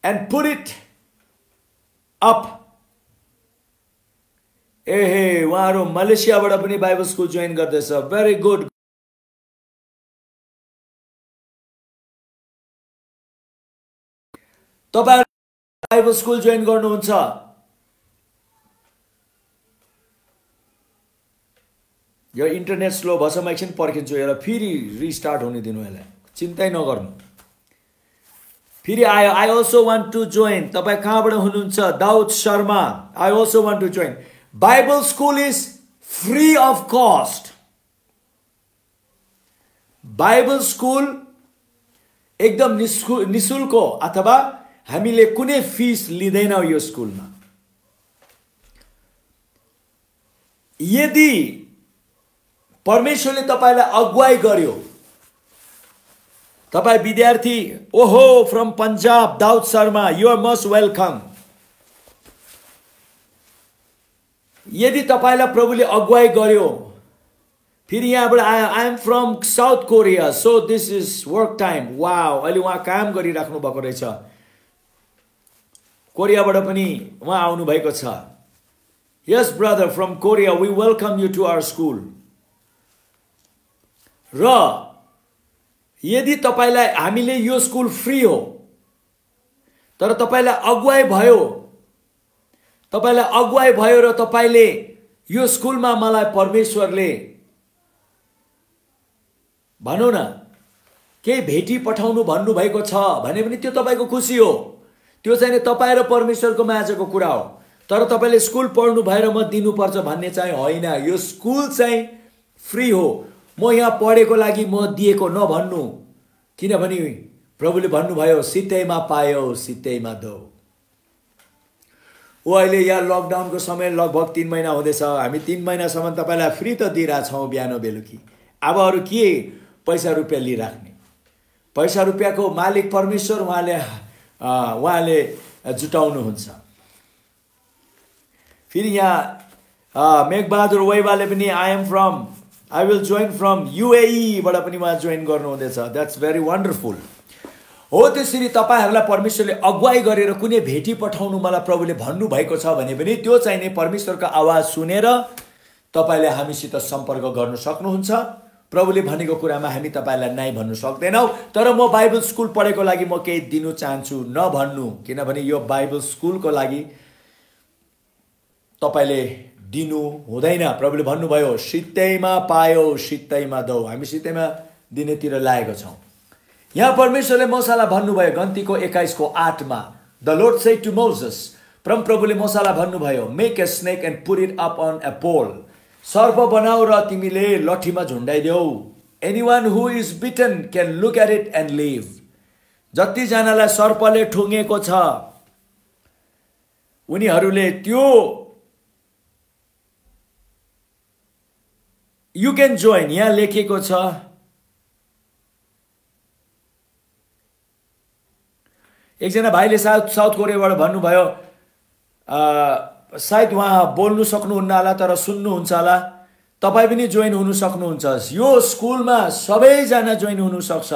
एन्ड पुट इट अप। एहे, उहाँहरू मलेसियाबाट पनि बाइबल स्कुल जोइन गर्दैछ, भेरी गुड। तपाईहरु बाइबल स्कुल जोइन गर्नुहुन्छ, यो इन्टरनेट स्लो भएछ, म एकछिन पर्खिन्छु, यसलाई फेरि रिस्टार्ट हुने दिनु, यसलाई चिन्तै नगर्नु। फेरि आयो, I also want to join. तपाईँ कहाँबाट हुनुहुन्छ? Daud Sharma, I also want to join. Bible school is free of cost. Bible school एकदम निशुल्क अथवा हामीले कुनै फिस लिँदैनौँ यो स्कुलमा। यदि परमेश्वरले तपाईलाई अगुवाई गर्यो, तपाईँ विद्यार्थी, ओहो from Punjab Daud Sharma, you are most welcome. यदि तपाईलाई प्रभुले अगुवाई गर्यो, फेरि यहाँबाट I am from South Korea, so this is work time, wow, अहिले उहाँ काम गरिराख्नु भएको रहेछ, कोरियाबाट पनि उहाँ आउनु भएको छ। यस brother from Korea, we welcome you to our school. र यदि तपाईलाई हामीले यो स्कुल फ्री हो, तर तपाईलाई अगुवाई भयो र तपाईले यो स्कुलमा मलाई परमेश्वरले भनौँ न केही भेटी पठाउनु भन्नु भएको छ भने पनि त्यो तपाईको खुसी हो। त्यो चाहिँ तपाईँ र परमेश्वरको माझको कुरा हो। तर तपाईले स्कुल पढ्नु भएर म दिनुपर्छ भन्ने चाहिँ होइन। यो स्कुल चाहिँ फ्री हो। म यहाँ पढेको लागि म दिएको नभन्नु, किनभने प्रभुले भन्नुभयो सित्तैमा पायो सित्तैमा दो। ओ अहिले यहाँ लकडाउनको समय लगभग 3 महिना हुँदैछ। हामी 3 महिनासम्म तपाईलाई फ्री त दिइरहेछौँ बिहान बेलुकी। अब अरू के पैसा रुपियाँ लिइराख्ने? पैसा रुपियाँको मालिक परमेश्वर, उहाँले जुटाउनुहुन्छ। फेरि यहाँ मेघबहादुर वैवाले पनि I will join from UAE बाट पनि उहाँ जोइन गर्नुहुँदैछ। That's very wonderful. हो त्यसरी तपाईहरुलाई परमेश्वरले अगुवाई गरेर कुनै भेटी पठाउनु मलाई प्रभुले भन्नुभएको छ भने पनि त्यो चाहिँ नि परमेश्वरको आवाज सुनेर तपाईले हामीसित सम्पर्क गर्न सक्नुहुन्छ। प्रभुले भनेको कुरामा हामी तपाईलाई नाइ भन्नु सक्दैनौं। तर म बाइबल स्कुल पढेको लागि म केही दिनु चाहन्छु नभन्नु, किनभने यो बाइबल स्कुलको लागि तपाईले दिनु हुँदैन। प्रभुले भन्नुभयो सित्तैमा पायो सित्तैमा दौ। हामी सित्तैमा दिनेतिर लागेको छौँ। यहाँ परमेश्वरले मूसालाई भन्नुभयो गन्तीको 21:8 the Lord said to Moses, परमप्रभुले मूसालाई भन्नुभयो make a snake and put it up on a pole. सर्प बनाऊ र तिमीले लठीमा झुन्डाइदेऊ। Anyone who is bitten can look at it and live. जतिजनालाई सर्पले ठुङ्गेको छ उनीहरूले त्यो यु क्यान जोइन। यहाँ लेखेको छ एकजना भाइले साउथ कोरियाबाट भन्नुभयो, सायद उहाँ बोल्नु सक्नुहुन्न होला तर सुन्नुहुन्छ होला, तपाईँ पनि जोइन हुनु सक्नुहुन्छ। यो स्कुलमा सबैजना जोइन हुनुसक्छ।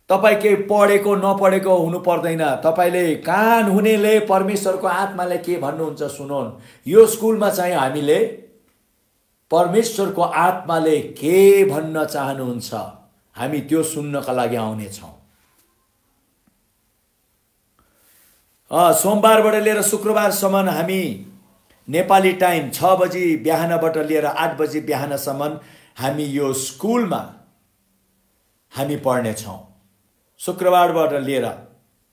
तपाईँ केही पढेको नपढेको हुनु पर्दैन। तपाईँले कान हुनेले परमेश्वरको आत्माले के भन्नुहुन्छ सुनौन्। यो स्कुलमा चाहिँ हामीले परमेश्वरको आत्माले के भन्न चाहनुहुन्छ हामी त्यो सुन्नका लागि आउनेछौँ। सोमबारबाट लिएर शुक्रबारसम्म हामी नेपाली टाइम 6 बजी बिहानबाट लिएर 8 बजी बिहानसम्म हामी यो स्कुलमा हामी पढ्नेछौँ। शुक्रबारबाट लिएर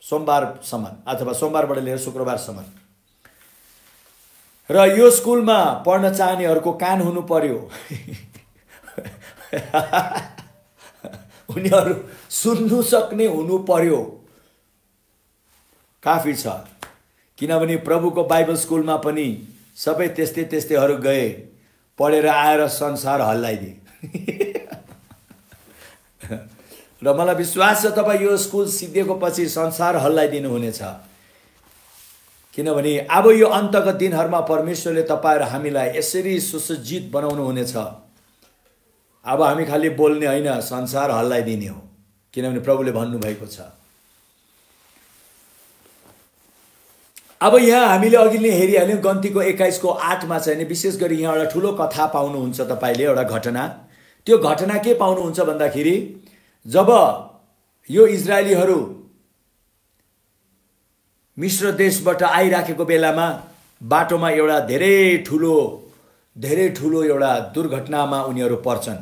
सोमबारसम्म अथवा सोमबारबाट लिएर शुक्रबारसम्म। र यो स्कुलमा पढ्न चाहनेहरूको कान हुनु पर्यो। उनीहरू सुन्नु सक्ने हुनु पर्यो। काफी छ। किनभने प्रभुको बाइबल स्कुलमा पनि सबै त्यस्तैहरू गए, पढेर आएर संसार हल्लाइदिए। र मलाई विश्वास छ तपाईँ यो स्कुल सिद्धिएको पछि संसार हल्लाइदिनु हुनेछ। किनभने अब यो अन्तको दिनहरूमा परमेश्वरले तपाईँ र हामीलाई यसरी सुसज्जित बनाउनु हुनेछ। अब हामी खालि बोल्ने होइन, संसार हल्लाइदिने हो। किनभने प्रभुले भन्नुभएको छ। अब यहाँ हामीले अघि नै हेरिहाल्यौँ गन्तीको 21:8 चाहिँ नि विशेष गरी यहाँ एउटा ठुलो कथा पाउनुहुन्छ तपाईँले, एउटा घटना। त्यो घटना के पाउनुहुन्छ भन्दाखेरि जब यो इजरायलीहरू मिस्र देशबाट आइराखेको बेलामा बाटोमा एउटा धेरै ठुलो एउटा दुर्घटनामा उनीहरू पर्छन्।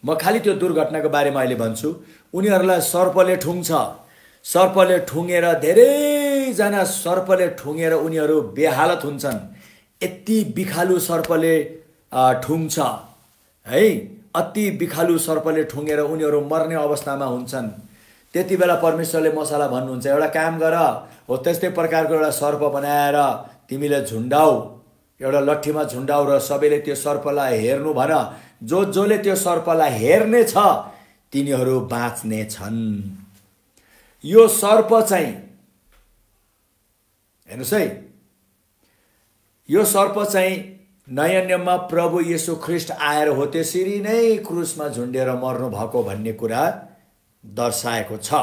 म खालि त्यो दुर्घटनाको बारेमा अहिले भन्छु। उनीहरूलाई सर्पले ठुङ्छ। सर्पले ठुङ्गेर धेरैजना सर्पले ठुङ्गेर उनीहरू बेहालत हुन्छन्। यति बिखालु सर्पले ठुङ्छ है, अति बिखालु सर्पले ठुङ्गेर उनीहरू मर्ने अवस्थामा हुन्छन्। त्यति बेला परमेश्वरले मूसालाई भन्नुहुन्छ एउटा काम गर, हो त्यस्तै प्रकारको एउटा सर्प बनाएर तिमीले झुन्डाऊ, एउटा लट्ठीमा झुन्डाऊ र सबैले त्यो सर्पलाई हेर्नु भन। जसले त्यो सर्पलाई हेर्ने छ तिनीहरू बाँच्ने छन्। यो सर्प चाहिँ हेर्नुहोस् है, यो सर्प चाहिँ नयाँ नियममा प्रभु येशू ख्रिस्ट आएर हो त्यसरी नै क्रुसमा झुन्डेर मर्नु भएको भन्ने कुरा दर्शाएको छ।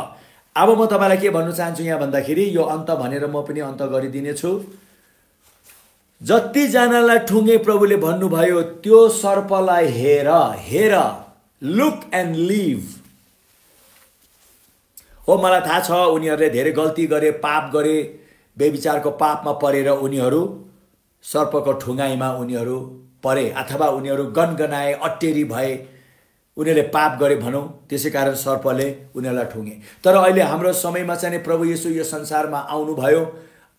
अब म तपाईँलाई के भन्न चाहन्छु यहाँ भन्दाखेरि यो अन्त भनेर म पनि अन्त गरिदिनेछु। जतिजनालाई ठुङ्गे प्रभुले भन्नुभयो त्यो सर्पलाई हेर, लुक एन्ड लिभ। हो मलाई थाहा छ उनीहरूले धेरै गल्ती गरे, पाप गरे, बेविचारको पापमा परेर उनीहरू सर्पको ठुङ्गाइमा उनीहरू परे अथवा उनीहरू गनगनाए, अटेरी भए, उनीहरूले पाप गरे भनौँ। त्यसै कारण सर्पले उनीहरूलाई ठुङ्गे। तर अहिले हाम्रो समयमा चाहिँ प्रभु येशू यो संसारमा आउनुभयो,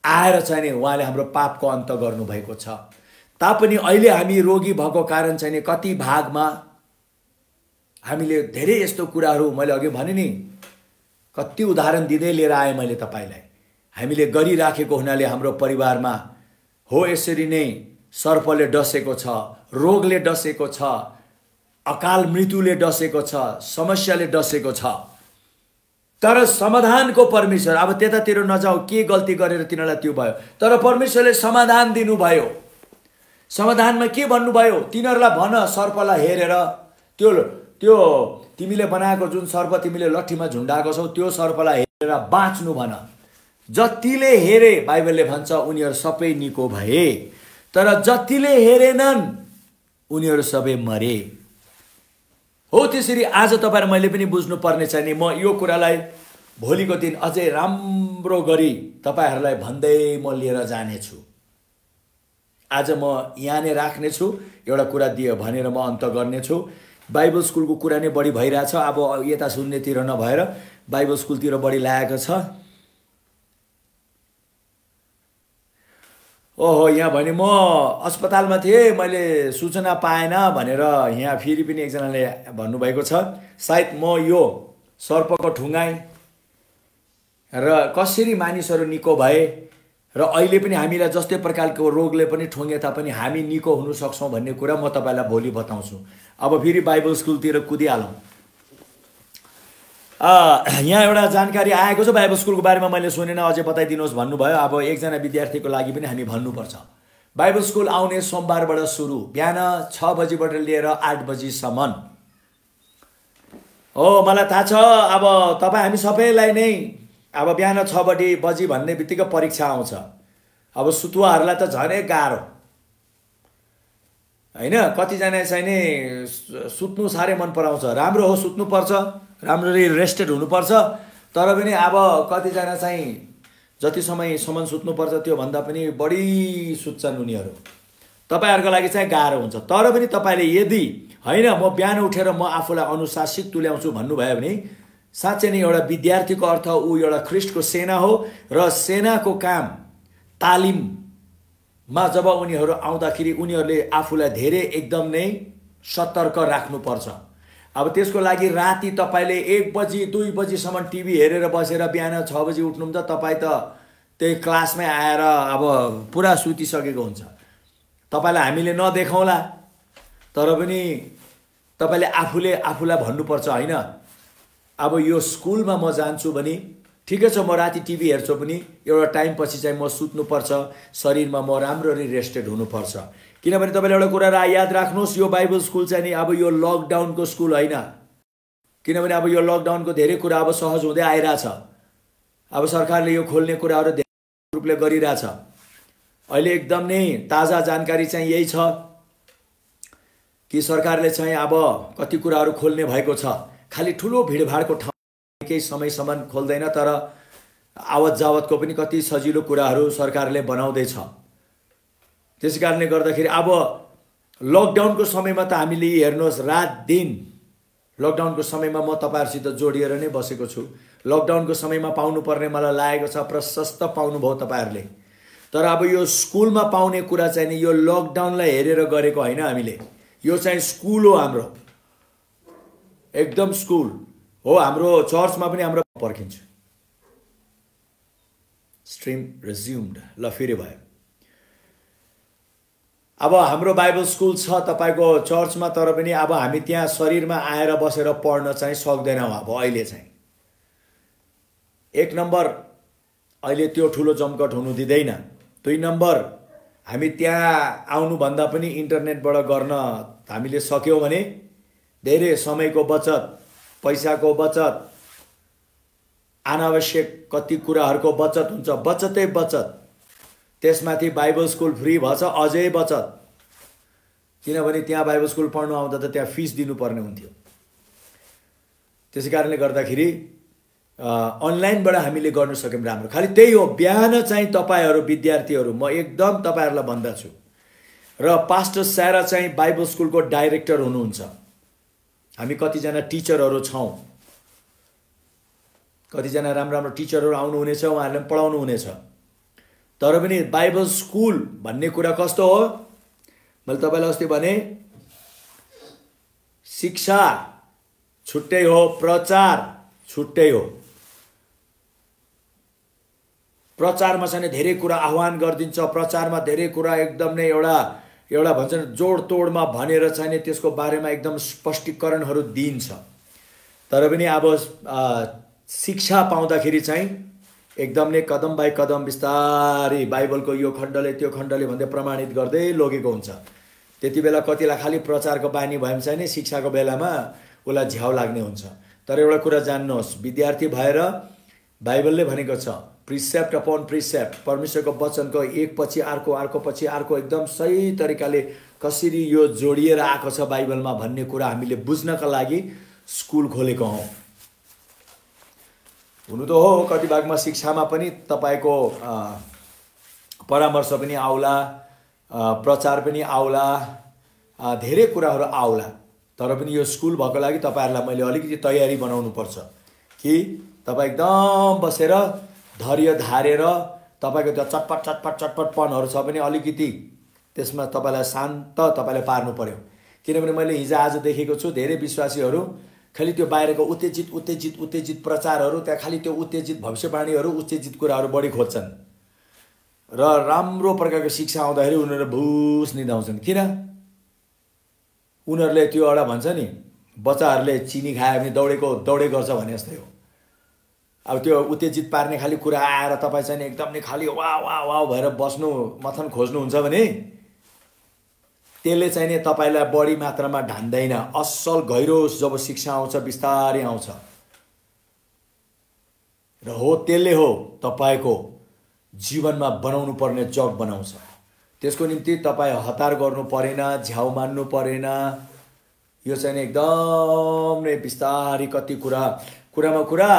आएर चाहिँ उहाँले हाम्रो पापको अन्त गर्नुभएको छ। तापनि अहिले हामी रोगी भएको कारण चाहिँ कति भागमा हामीले धेरै यस्तो कुराहरू मैले अघि भने नि, कति उदाहरण दिँदै लिएर आएँ मैले तपाईँलाई। हामीले गरिराखेको हुनाले हाम्रो परिवारमा हो यसरी नै सर्पले डसेको छ, रोगले डसेको छ, अकाल मृत्युले डसेको छ, समस्याले डसेको छ। तर समाधानको परमेश्वर, अब त्यतातिर नजाऊ के गल्ती गरेर तिनीहरूलाई त्यो भयो, तर परमेश्वरले समाधान दिनुभयो। समाधानमा के भन्नुभयो, तिनीहरूलाई भन सर्पलाई हेरेर त्यो तिमीले बनाएको जुन सर्प तिमीले लट्ठीमा झुन्डाएको छौ त्यो सर्पलाई हेरेर बाँच्नु भन। जतिले हेरे बाइबलले भन्छ उनीहरू सबै निको भए, तर जतिले हेरेनन् उनीहरू सबै मरे। हो त्यसरी आज तपाईँ मैले पनि बुझ्नुपर्ने छ नि। म यो कुरालाई भोलिको दिन अझै राम्रो गरी तपाईँहरूलाई भन्दै म लिएर जानेछु। आज म यहाँ नै राख्नेछु, एउटा कुरा दियो भनेर म अन्त गर्नेछु। बाइबल स्कुलको कुरा नै बढी भइरहेछ, अब यता सुन्नेतिर नभएर बाइबल स्कुलतिर बढी लागेको छ। ओहो, यहाँ भने म अस्पतालमा थिएँ, मैले सूचना पाएन भनेर यहाँ फेरि पनि एकजनाले भन्नुभएको छ। सायद म यो सर्पको ठुङ्गाई र कसरी मानिसहरू निको भए र अहिले पनि हामीलाई जस्तै प्रकारको रोगले पनि ठोंगे तापनि हामी निको हुन सक्छौँ भन्ने कुरा म तपाईलाई भोलि बताउँछु। अब फेरि बाइबल स्कुलतिर कुदिहालौँ। यहाँ एउटा जानकारी आएको छ बाइबल स्कुलको बारेमा, मैले सुनेन, अझै बताइदिनुहोस् भन्नुभयो। अब एकजना विद्यार्थीको लागि पनि हामी भन्नुपर्छ। बाइबल स्कुल आउने सोमबारबाट सुरु, बिहान 6 बजीबाट लिएर 8 बजीसम्म हो। मलाई थाहा छ अब तपाईँ हामी सबैलाई नै अब बिहान 6 बजी भन्ने बित्तिकै परीक्षा आउँछ। अब सुतुवाहरूलाई त झनै गाह्रो हैन। कतिजना चाहिँ नि सुत्नु साह्रै मन पराउँछ। राम्रो हो, सुत्नुपर्छ, राम्ररी रेस्टेड हुनुपर्छ। तर पनि अब कतिजना चाहिँ जति समयसम्म सुत्नुपर्छ त्योभन्दा पनि बढी सुत्छन् उनीहरू। तपाईहरुको लागि चाहिँ गाह्रो हुन्छ। तर पनि तपाईले यदि हैन म बिहान उठेर म आफूलाई अनुशासित तुल्याउँछु भन्नुभयो भने साँच्चै नै एउटा विद्यार्थीको अर्थ ऊ एउटा ख्रीष्टको सेना हो। र सेनाको काम तालिममा जब उनीहरू आउँदाखेरि उनीहरूले आफूलाई धेरै एकदम नै सतर्क राख्नुपर्छ। अब त्यसको लागि राति तपाईले 1 बजी 2 बजीसम्म टिभी हेरेर बसेर बिहान 6 बजी उठ्नुहुन्छ, तपाई त त्यही क्लासमै आएर अब पुरा सुतिसकेको हुन्छ। तपाईलाई हामीले नदेखाउला, तर पनि तपाईले आफूलाई भन्नुपर्छ हैन। अब यो स्कुलमा म जान्छु भने ठिकै छ, म राति टिभी हेर्छु पनि एउटा टाइम पछि चाहिँ म सुत्नुपर्छ, शरीरमा म राम्ररी रेस्टेड हुनुपर्छ। किनभने तपाईले एउटा कुरा याद राख्नुहोस्, यो बाइबल स्कुल चाहिँ नि अब यो लकडाउनको स्कुल होइन। किनभने अब यो लकडाउनको धेरै कुरा अब सहज हुँदै आइरहेछ। अब सरकारले यो खोल्ने कुराहरू धेरै रूपले गरिरहेछ। अहिले एकदम नै ताजा जानकारी चाहिँ यही छ कि सरकारले चाहिँ अब कति कुराहरू खोल्ने भएको छ। खाली ठुलो भिडभाडको ठाउँ केही समयसम्म खोल्दैन, तर आवत जावतको पनि कति सजिलो कुराहरू सरकारले बनाउँदैछ। त्यसैकारणले गर्दाखेरि अब लकडाउनको समयमा त हामीले हेर्नुहोस् रात दिन लकडाउनको समयमा म तपाईहरुसित जोडिएर नै बसेको छु। लकडाउनको समयमा पाउनुपर्ने मलाई लागेको छ प्रशस्त पाउनुभयो तपाईहरुले। तर अब यो स्कुलमा पाउने कुरा चाहिँ नि यो लकडाउनलाई हेरेर गरेको होइन हामीले। यो चाहिँ स्कुल हो हाम्रो, एकदम स्कुल हो। हाम्रो चर्चमा पनि हाम्रो पर्खिन्छ। स्ट्रिम रिज्युम्ड, ल फेरि भयो। अब हाम्रो बाइबल स्कुल छ तपाईको चर्चमा, तर पनि अब हामी त्यहाँ शरीरमा आएर बसेर पढ्न चाहिँ सक्दैनौँ। अब अहिले चाहिँ 1 नम्बर अहिले त्यो ठुलो जमघट हुनु दिँदैन। 2 नम्बर हामी त्यहाँ आउनुभन्दा पनि इन्टरनेटबाट गर्न हामीले सक्यौँ भने धेरै समयको बचत, पैसाको बचत, अनावश्यक कति कुराहरूको बचत हुन्छ। बचतै बचत। त्यसमाथि बाइबल स्कुल फ्री भछ, अझै बचत। किनभने त्यहाँ बाइबल स्कुल पढ्नु आउँदा त त्यहाँ फिस दिनुपर्ने हुन्थ्यो। त्यसैकारणले गर्दाखेरि अनलाइनबाट हामीले गर्न सक्यौँ राम्रो। खाली त्यही हो, बिहान चाहिँ तपाईहरु विद्यार्थीहरु म एकदम तपाईहरुलाई भन्दछु। र पास्टर सारा चाहिँ बाइबल स्कुलको डाइरेक्टर हुनुहुन्छ। हामी कतिजना टिचरहरु छौं, कतिजना राम्रो टिचरहरु आउनुहुनेछ, उहाँहरूले पढाउनु हुनेछ। तर पनि बाइबल स्कुल भन्ने कुरा कस्तो हो, मैले तपाईलाई अस्ति भने शिक्षा छुट्टै हो, प्रचार छुट्टै हो। प्रचारमा चाहिँ धेरै कुरा आह्वान गरिदिन्छ, प्रचारमा धेरै कुरा एकदम नै एउटा भन्छन् जोडतोडमा भनेर चाहिँ त्यसको बारेमा एकदम स्पष्टीकरणहरू दिन्छ। तर पनि अब शिक्षा पाउँदाखेरि चाहिँ एकदम नै कदम बाई कदम बिस्तारै बाइबलको यो खण्डले त्यो खण्डले भन्दै प्रमाणित गर्दै लगेको हुन्छ। त्यति बेला कतिलाई खाली प्रचारको बानी भए चाहिँ नि शिक्षाको बेलामा उसलाई झ्याउ लाग्ने हुन्छ। तर एउटा कुरा जान्नुहोस्, विद्यार्थी भएर बाइबलले भनेको छ प्रिसेप्ट अपन प्रिसेप्ट, परमेश्वरको वचनको एक पछि अर्को अर्को पछि अर्को एकदम सही तरिकाले कसरी यो जोडिएर आएको छ बाइबलमा भन्ने कुरा हामीले बुझ्नका लागि स्कुल खोलेको हौं। हुनु त हो कति भागमा शिक्षामा पनि तपाईको परामर्श पनि आउला, प्रचार पनि आउला, धेरै कुराहरू आउला। तर पनि यो स्कुल भएको लागि तपाईहरुलाई मैले अलिकति तयारी बनाउनु पर्छ कि तपाई एकदम बसेर धैर्य धारेर तपाईको त्यो चटपट चटपट चटपटपनहरु छ भने अलिकति त्यसमा तपाईलाई शान्त तपाईले पार्नु पर्यो। किनभने मैले हिजो आज देखेको छु धेरै विश्वासीहरू खाली त्यो बाहिरको उत्तेजित प्रचारहरू, त्यहाँ खाली त्यो उत्तेजित भविष्यवाणीहरू, उत्तेजित कुराहरू बढी खोज्छन् र राम्रो प्रकारको शिक्षा आउँदाखेरि उनीहरू भुस निदाउँछन्। किन? उनीहरूले त्यो एउटा भन्छ नि, बच्चाहरूले चिनी खायो भने दौडे गर्छ भने जस्तै हो। अब त्यो उत्तेजित पार्ने खाली कुरा आएर तपाई चाहिँ एकदम नै खाली वाह वाह वाह भएर बस्नु मथन खोज्नुहुन्छ भने त्यसले चाहिँ नि तपाईलाई बढी मात्रामा ढान्दैन। असल गहिरो जब शिक्षा आउँछ बिस्तारै आउँछ र हो त्यसले हो तपाईको जीवनमा बनाउनु पर्ने जग बनाउँछ। त्यसको निम्ति तपाई हतार गर्नु परेन, झ्याउ मान्नु परेन। यो चाहिँ एकदम नै बिस्तारै कति कुरामा कुरा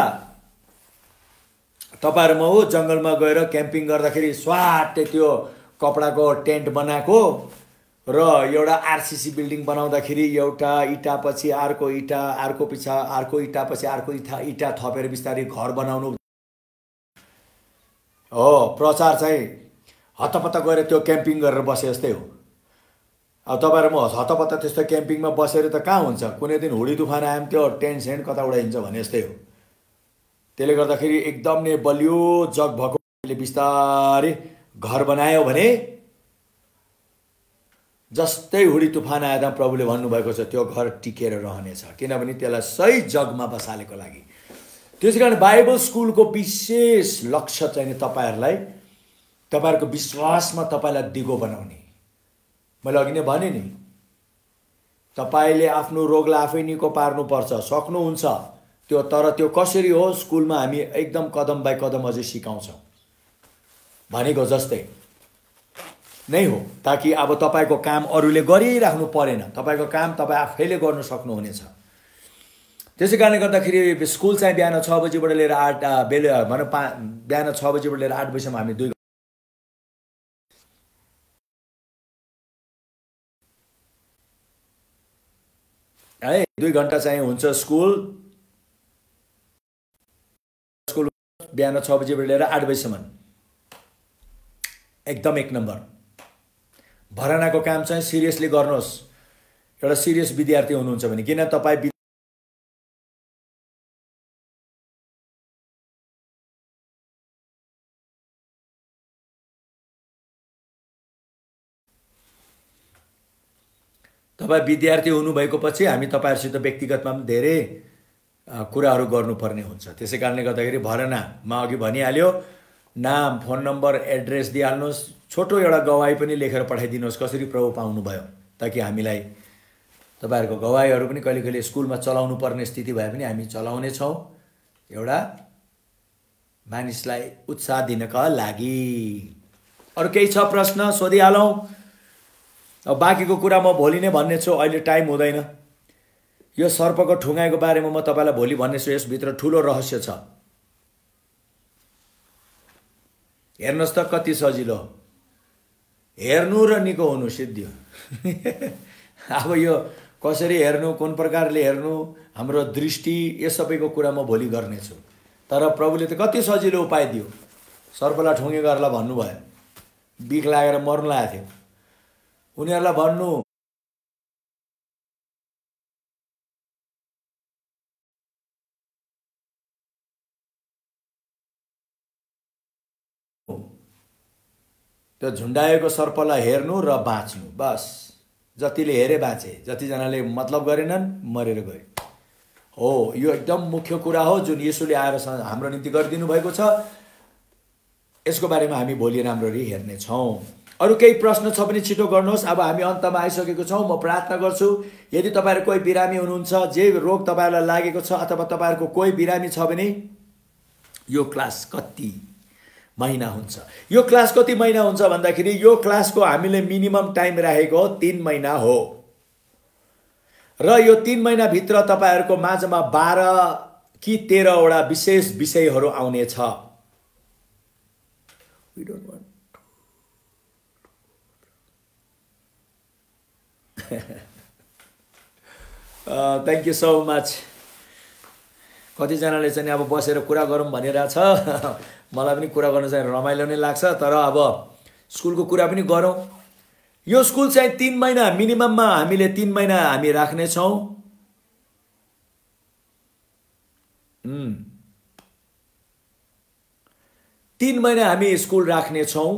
तपाईहरुमा हो जंगलमा गएर क्याम्पिङ गर्दाखेरि स्वाटै त्यो कपडाको टेन्ट बनाएको र एउटा आरसीसी बिल्डिङ बनाउँदाखेरि एउटा इटा पछि अर्को इटा, अर्को पछि अर्को इटा पछि अर्को इटा थपेर बिस्तारै घर बनाउनु हो। प्रचार चाहिँ हतपत गएर त्यो क्याम्पिङ गरेर बसे जस्तै हो। अब तपाईहरुमा हतपत त्यस्तो क्याम्पिङमा बसेर त कहाँ हुन्छ? कुनै दिन हुडी तुफान आयो त्यो टेन्ट सेन्ट कता उडाइन्छ भने जस्तै हो। त्यसले गर्दाखेरि एकदम नै बलियो जग भएकोले बिस्तारै घर बनायो भने जस्तै हुडी तुफान आएता प्रभुले भन्नुभएको छ त्यो घर टिकेर रहनेछ, किनभने त्यसलाई सही जगमा बसालेको लागि। त्यसैकारण बाइबल स्कुलको विशेष लक्ष्य चाहिँ तपाईहरुलाई तपाईहरुको विश्वासमा तपाईलाई दिगो बनाउने। मैले अघि नै भने नि, तपाईले आफ्नो रोगलाई आफै निको पार्नुपर्छ, सक्नुहुन्छ त्यो। तर त्यो कसरी हो? स्कुलमा हामी एकदम कदम बाई कदम अझै सिकाउँछौं भनेको जस्तै नै हो, ताकि अब तपाईको काम अरूले गरिराख्नु परेन, तपाईको काम तपाई आफैले गर्न सक्नुहुनेछ। त्यसैकारणले गर्दाखेरि स्कुल चाहिँ बिहान 6 बजेबाट लिएर 8 बिहान 6 बजेबाट लिएर 8 बजेसम्म हामी 2 घण्टा चाहिँ हुन्छ स्कुल बिहान 6 बजेबाट लिएर 8 बजेसम्म। एकदम एक नम्बर। भरनाको काम चाहिँ सिरियसली गर्नुहोस्। एउटा सिरियस विद्यार्थी हुनुहुन्छ भने, किन तपाई विद्यार्थी हुनुभएको पछि हामी तपाईहरुसित व्यक्तिगतमा पनि धेरै कुराहरू गर्नुपर्ने हुन्छ। त्यसैकारणले गर्दाखेरि भरनामा अघि भनिहाल्यो, नाम, फोन नम्बर, एड्रेस दिइहाल्नुहोस्। छोटो एउटा गवाही पनि लेखेर पठाइदिनुहोस् कसरी प्रभु पाउनुभयो, ताकि हामीलाई तपाईहरुको गवाहीहरू पनि कहिले कहिले स्कुलमा चलाउनु पर्ने स्थिति भए पनि हामी चलाउने छौं, एउटा मानिसलाई उत्साह दिनका लागि। अरु केही छ प्रश्न सोधिहालौं? अब बाँकीको कुरा म भोलि नै भन्ने छु, अहिले टाइम हुँदैन। यो सर्पको ठुङ्गाइको बारेमा म तपाईलाई भोलि भन्ने छु। यसभित्र ठूलो रहस्य छ। हेर्नुस् त कति सजिलो, हेर्नु र निको हुनु सिद्धियो। अब यो कसरी हेर्नु, कुन प्रकारले हेर्नु, हाम्रो दृष्टि, यो सबैको कुरा म भोलि गर्ने छु। तर प्रभुले त कति सजिलो उपाय दियो। सर्पलाई ठुङ्गेकोहरूलाई भन्नुभयो, बिख लागेर मर्नु लागेको थियो, उनीहरूलाई भन्नु त्यो झुन्डाएको सर्पलाई हेर्नु र बाँच्नु, बस। जतिले हेरे बाँचे, जतिजनाले मतलब गरेनन् मरेर गए। हो, यो एकदम मुख्य कुरा हो जुन येशूले आएर हाम्रो निम्ति गरिदिनु भएको छ। यसको बारेमा हामी भोलि राम्ररी हेर्ने छौं। अरु केही प्रश्न छ भने छिटो गर्नुहोस्। अब हामी अन्तमा आइसकेको छौं। म प्रार्थना गर्छु, यदि तपाईहरु कोही बिरामी हुनुहुन्छ, जे रोग तपाईहरुलाई लागेको छ, अथवा तपाईहरुको कोही बिरामी छ भने यो क्लास कति महिना हुन्छ? यो क्लास कति महिना हुन्छ भन्दाखेरि यो क्लासको हामीले मिनिमम टाइम राखेको 3 महिना हो। र यो 3 महिना भित्र तपाईहरुको माझमा 12 कि 13 वटा विशेष विषयहरू आउने छ। We don't want thank you so much. कतिजनाले चाहिँ अब बसेर कुरा गरौँ भनिरहेछ, मलाई पनि कुरा गर्नु चाहिँ रमाइलो नै लाग्छ। तर अब स्कुलको कुरा पनि गरौँ। यो स्कुल चाहिँ 3 महिना मिनिमममा हामीले 3 महिना हामी राख्नेछौँ। 3 महिना हामी स्कुल राख्नेछौँ।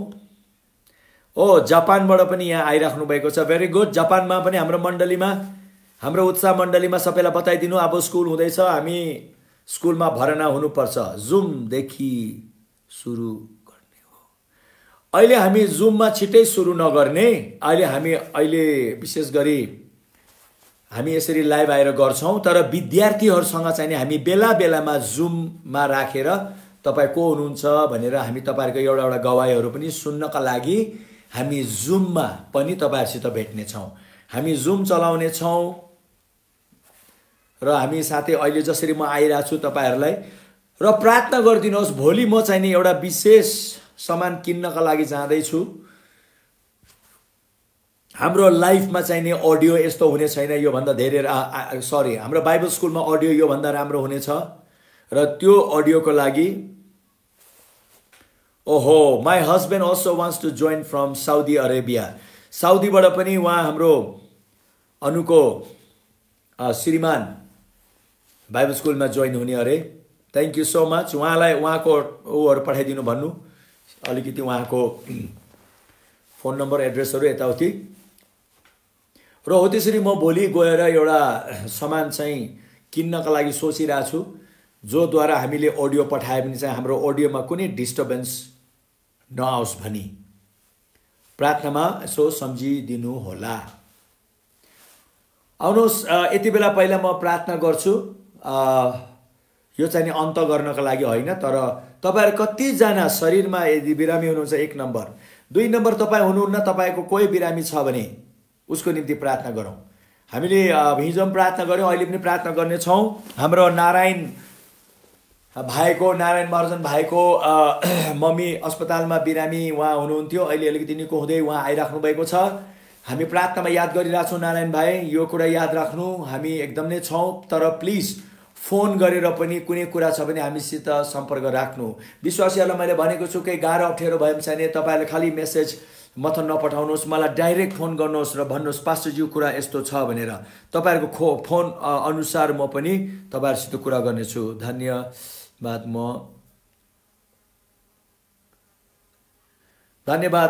जापानबाट पनि यहाँ आइराख्नु भएको छ, भेरी गुड। जापानमा पनि हाम्रो मण्डलीमा, हाम्रो उत्साह मण्डलीमा सबैलाई बताइदिनु, अब स्कुल हुँदैछ, हामी स्कुलमा भर्ना हुनुपर्छ। जुमदेखि सुरु गर्ने हो। अहिले हामी जुममा छिट्टै सुरु नगर्ने, अहिले विशेष गरी हामी यसरी लाइभ आएर गर्छौँ। तर विद्यार्थीहरूसँग चाहिँ हामी बेला बेलामा जुममा राखेर तपाईँ को हुनुहुन्छ भनेर हामी तपाईँहरूको एउटा गवाईहरू पनि सुन्नका लागि हामी जुममा पनि तपाईँहरूसित भेट्नेछौँ। हामी जुम चलाउनेछौँ र हामी साथै अहिले जसरी म आइरहेको छु तपाईँहरूलाई र प्रार्थना गरिदिनुहोस्। भोलि म चाहिँ नि एउटा विशेष सामान किन्नका लागि जाँदैछु। हाम्रो लाइफमा चाहिँ नि अडियो यस्तो हुने छैन, योभन्दा धेरै सरी, हाम्रो बाइबल स्कुलमा अडियो योभन्दा राम्रो हुनेछ। र त्यो अडियोको लागि my husband also wants to join from Saudi Arabia. साउदीबाट पनि उहाँ हाम्रो अनुको श्रीमान बाइबल स्कुलमा जोइन हुने अरे। Thank you so much. उहाँलाई उहाँको ऊहरू पठाइदिनु भन्नु, अलिकति उहाँको फोन नम्बर एड्रेसहरू यताउति। र हो त्यसरी म भोलि गएर एउटा सामान चाहिँ किन्नका लागि सोचिरहेको छु, जोद्वारा हामीले अडियो पठाए भने चाहिँ हाम्रो अडियोमा कुनै डिस्टर्बेन्स नआओस् भनी प्रार्थनामा यसो सम्झिदिनु होला। आउनुहोस्, यति बेला पहिला म प्रार्थना गर्छु। यो चाहिँ नि अन्त गर्नका लागि होइन, तर तपाईँहरू कतिजना शरीरमा यदि बिरामी हुनुहुन्छ 1 नम्बर, 2 नम्बर तपाईँ हुनुहुन्न, तपाईँको कोही बिरामी छ भने उसको निम्ति प्रार्थना गरौँ। हामीले हिजो पनि प्रार्थना गऱ्यौँ, अहिले पनि प्रार्थना गर्नेछौँ। हाम्रो नारायण महर्जन भाइको मम्मी अस्पतालमा बिरामी उहाँ हुनुहुन्थ्यो, अहिले अलिकति निको हुँदै उहाँ आइराख्नु भएको छ। हामी प्रार्थनामा याद गरिरहेछौँ नारायण भाइ, यो कुरा याद राख्नु, हामी एकदम नै छौँ। तर प्लिज फोन गरेर पनि कुनै कुरा छ भने हामीसित सम्पर्क राख्नु। विश्वासीहरूलाई मैले भनेको छु, केही गाह्रो अप्ठ्यारो भयो भने तपाईँहरूले खालि मेसेज मथन नपठाउनुहोस्, मलाई डाइरेक्ट फोन गर्नुहोस् र भन्नुहोस् पास्टरज्यू कुरा यस्तो छ भनेर। तपाईँहरूको फोन अनुसार म पनि तपाईँहरूसित कुरा गर्नेछु। धन्यवाद।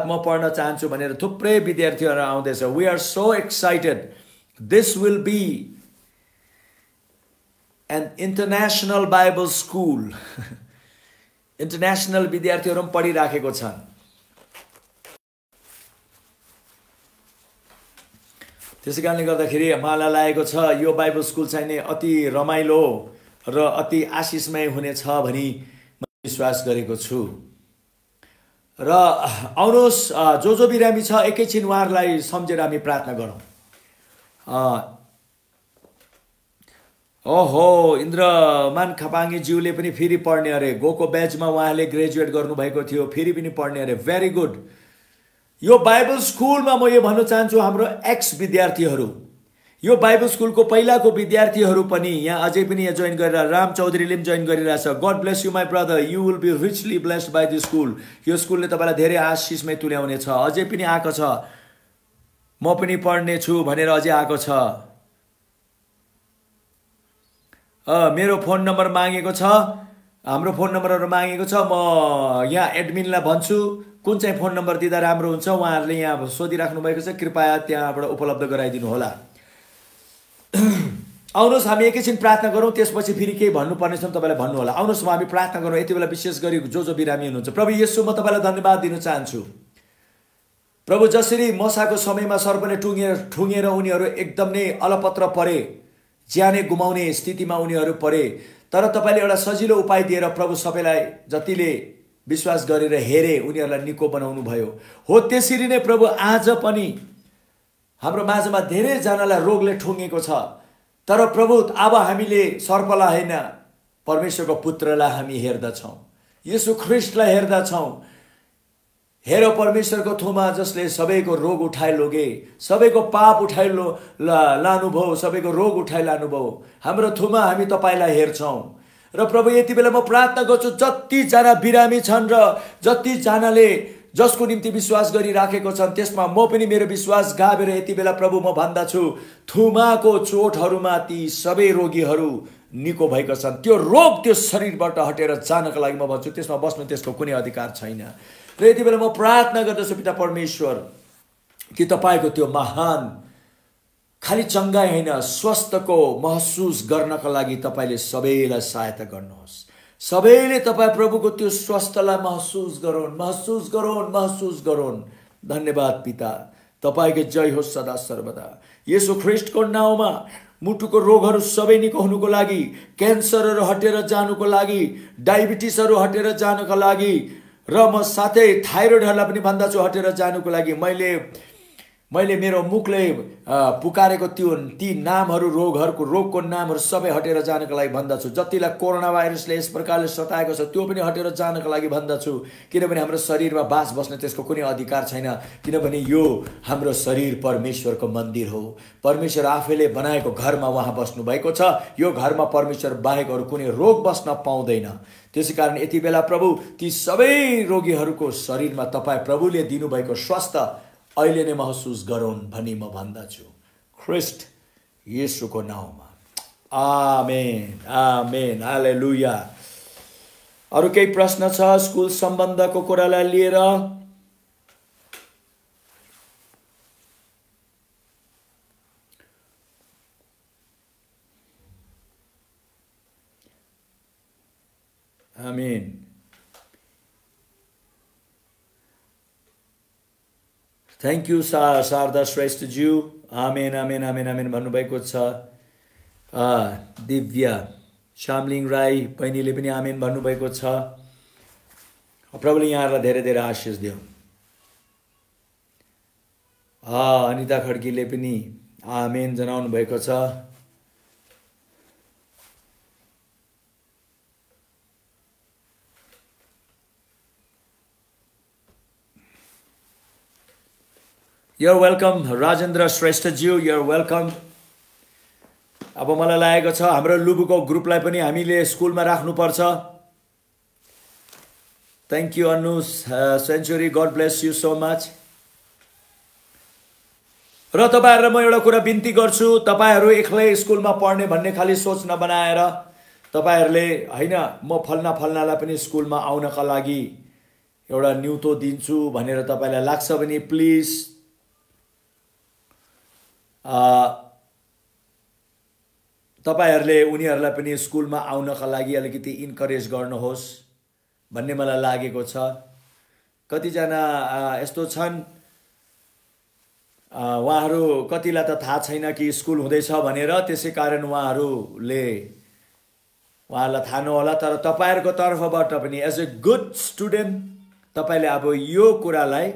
म पढ्न चाहन्छु भनेर थुप्रै विद्यार्थीहरू आउँदैछ। We are so excited. This will be an international Bible school. International विद्यार्थीहरू पनि पढिराखेको छन्। त्यसै कारणले गर्दाखेरि मलाई लागेको छ यो बाइबल स्कुल चाहिँ नि अति रमाइलो र अति आशिषमय हुनेछ भनी विश्वास गरेको छु। र आउनुहोस्, जो बिरामी छ एकैछिन उहाँहरूलाई सम्झेर हामी प्रार्थना गरौँ। इन्द्रमान खपाङ्गे ज्यूले पनि फेरि पढ्ने अरे, गोको ब्याचमा उहाँले ग्रेजुएट गर्नुभएको थियो, फेरि पनि पढ्ने अरे। Very good. यो बाइबल स्कुलमा म यो भन्न चाहन्छु, हाम्रो एक्स विद्यार्थीहरू, यो बाइबल स्कुलको पहिलाको विद्यार्थीहरू पनि यहाँ अझै पनि यहाँ जोइन गरेर, राम चौधरीले पनि जोइन गरिरहेछ। God bless you my brother, you will be richly blessed by this school. यो स्कुलले तपाईँलाई धेरै आशिषमै तुल्याउनेछ। अझै पनि आएको छ, म पनि पढ्ने छु भनेर अझै आएको छ। मेरो फोन नम्बर मागेको छ, हाम्रो फोन नम्बरहरू मागेको छ। म यहाँ एडमिनलाई भन्छु कुन चाहिँ फोन नम्बर दिँदा राम्रो हुन्छ, उहाँहरूले यहाँ सोधिराख्नु भएको छ, कृपया त्यहाँबाट उपलब्ध गराइदिनु होला। आउनुहोस्, हामी एकैछिन प्रार्थना गरौँ, त्यसपछि फेरि केही भन्नुपर्ने छ तपाईँलाई भन्नु होला। आउनुहोस्, हामी प्रार्थना गरौँ। यति बेला विशेष गरी जो बिरामी हुनुहुन्छ, प्रभु येशू म तपाईँलाई धन्यवाद दिन चाहन्छु। प्रभु, जसरी मसाको समयमा सर्पले ठुङ्गेर उनीहरू एकदम नै अलपत्र परे, ज्यानै गुमाउने स्थितिमा उनीहरू परे, तर तपाईँले एउटा सजिलो उपाय दिएर प्रभु सबैलाई जतिले विश्वास गरेर हेरे उनीहरूलाई निको बनाउनु भयो। हो त्यसरी नै प्रभु आज पनि हाम्रो माझमा धेरैजनालाई रोगले ठुङ्गेको छ, तर प्रभु अब हामीले सर्पलाई होइन परमेश्वरको पुत्रलाई हामी हेर्दछौँ, येशू ख्रीष्टलाई हेर्दछौँ। हेर परमेश्वरको थुमा जसले सबैको रोग उठाइ लोगे, सबैको पाप उठाइ लानुभयो, सबैको रोग उठाइ लानुभयो। हाम्रो थुमा हामी तपाईलाई हेर्छौँ। र प्रभु यति बेला म प्रार्थना गर्छु जतिजना बिरामी छन् र जतिजनाले जसको निम्ति विश्वास गरिराखेको छन् त्यसमा म पनि मेरो विश्वास गाभेर यति बेला प्रभु म भन्दछु थुमाको चोटहरूमा ती सबै रोगीहरू निको भएका छन्। त्यो रोग त्यो शरीरबाट हटेर जानको लागि म भन्छु त्यसमा बस्नु त्यसको कुनै अधिकार छैन। र यति बेला म प्रार्थना गर्दछु पिता परमेश्वर कि तपाईको त्यो महान खाली चङ्गाई होइन स्वस्थको महसुस गर्नका लागि तपाईले सबैलाई सहायता गर्नुहोस्। सबैले तपाईँ प्रभुको त्यो स्वास्थ्यलाई महसुस गरून्। धन्यवाद पिता, तपाईको जय होस् सदा सर्वदा। येशू ख्रीष्टको नाउँमा मुटुको रोगहरू सबै निको हुनुको लागि, क्यान्सरहरू हटेर जानुको लागि, डायबिटिसहरू हटेर जानुको लागि र म साथै थाइरोइडहरूलाई पनि भन्दछु हटेर जानुको लागि मैले मेरो मुखले पुकारेको ती नामहरू रोगको नामहरू सबै हटेर जानको लागि भन्दछु। जतिलाई कोरोना भाइरसले यस प्रकारले सताएको छ त्यो पनि हटेर जानको लागि भन्दछु। किनभने हाम्रो शरीरमा बास बस्ने त्यसको कुनै अधिकार छैन। किनभने यो हाम्रो शरीर परमेश्वरको मन्दिर हो। परमेश्वर आफैले बनाएको घरमा उहाँ बस्नु भएको छ। यो घरमा परमेश्वर बाहेक अरू कुनै रोग बस्न पाउँदैन। त्यसैकारण यति बेला प्रभु ती सबै रोगीहरूको शरीरमा तपाईँ प्रभुले दिनुभएको स्वास्थ्य अहिले नै महसुस गरून् भनी म भन्दछु ख्रीष्ट येशूको नाउँमा। आमेन आमेन हालेलुया। अरू केही प्रश्न छ स्कुल सम्बन्धको कुरालाई लिएर? आमेन। थ्याङ्क यू शारदा श्रेष्ठज्यू। आमेन आमेन आमेन आमेन भन्नुभएको छ। दिव्या श्यामलिङ राई बहिनीले पनि आमेन भन्नुभएको छ। प्रभुले यहाँहरूलाई धेरै धेरै आशिष दियो। अनिता खड्कीले पनि आमेन जनाउनु भएको छ। You're welcome Rajendra श्रेष्ठज्यू, you're welcome। अब मलाई लागेको छ हाम्रो लुबुको ग्रुपलाई पनि हामीले स्कुलमा राख्नुपर्छ। Thank you Anu Century, God bless you so much. र तपाईहरुलाई म एउटा कुरा बिन्ती गर्छु, तपाईहरु एक्लै स्कुलमा पढ्ने भन्ने खाली सोच नबनाएर तपाईहरुले हैन म फल्नालाई पनि स्कुलमा आउनका लागि एउटा न्युतो दिन्छु भनेर तपाईलाई लाग्छ भने प्लिज तपाईहरुले उनीहरुलाई पनि स्कुलमा आउनका लागि अलिकति इन्करेज गर्नुहोस् भन्ने मलाई लागेको छ। कतिजना यस्तो छन् उहाँहरु कतिलाई त थाहा छैन कि स्कुल हुँदैछ भनेर, त्यसैकारण उहाँहरुलाई थाहा नहोला। तर तपाईहरुको तर्फबाट पनि एज ए गुड स्टुडेन्ट तपाईले अब यो कुरालाई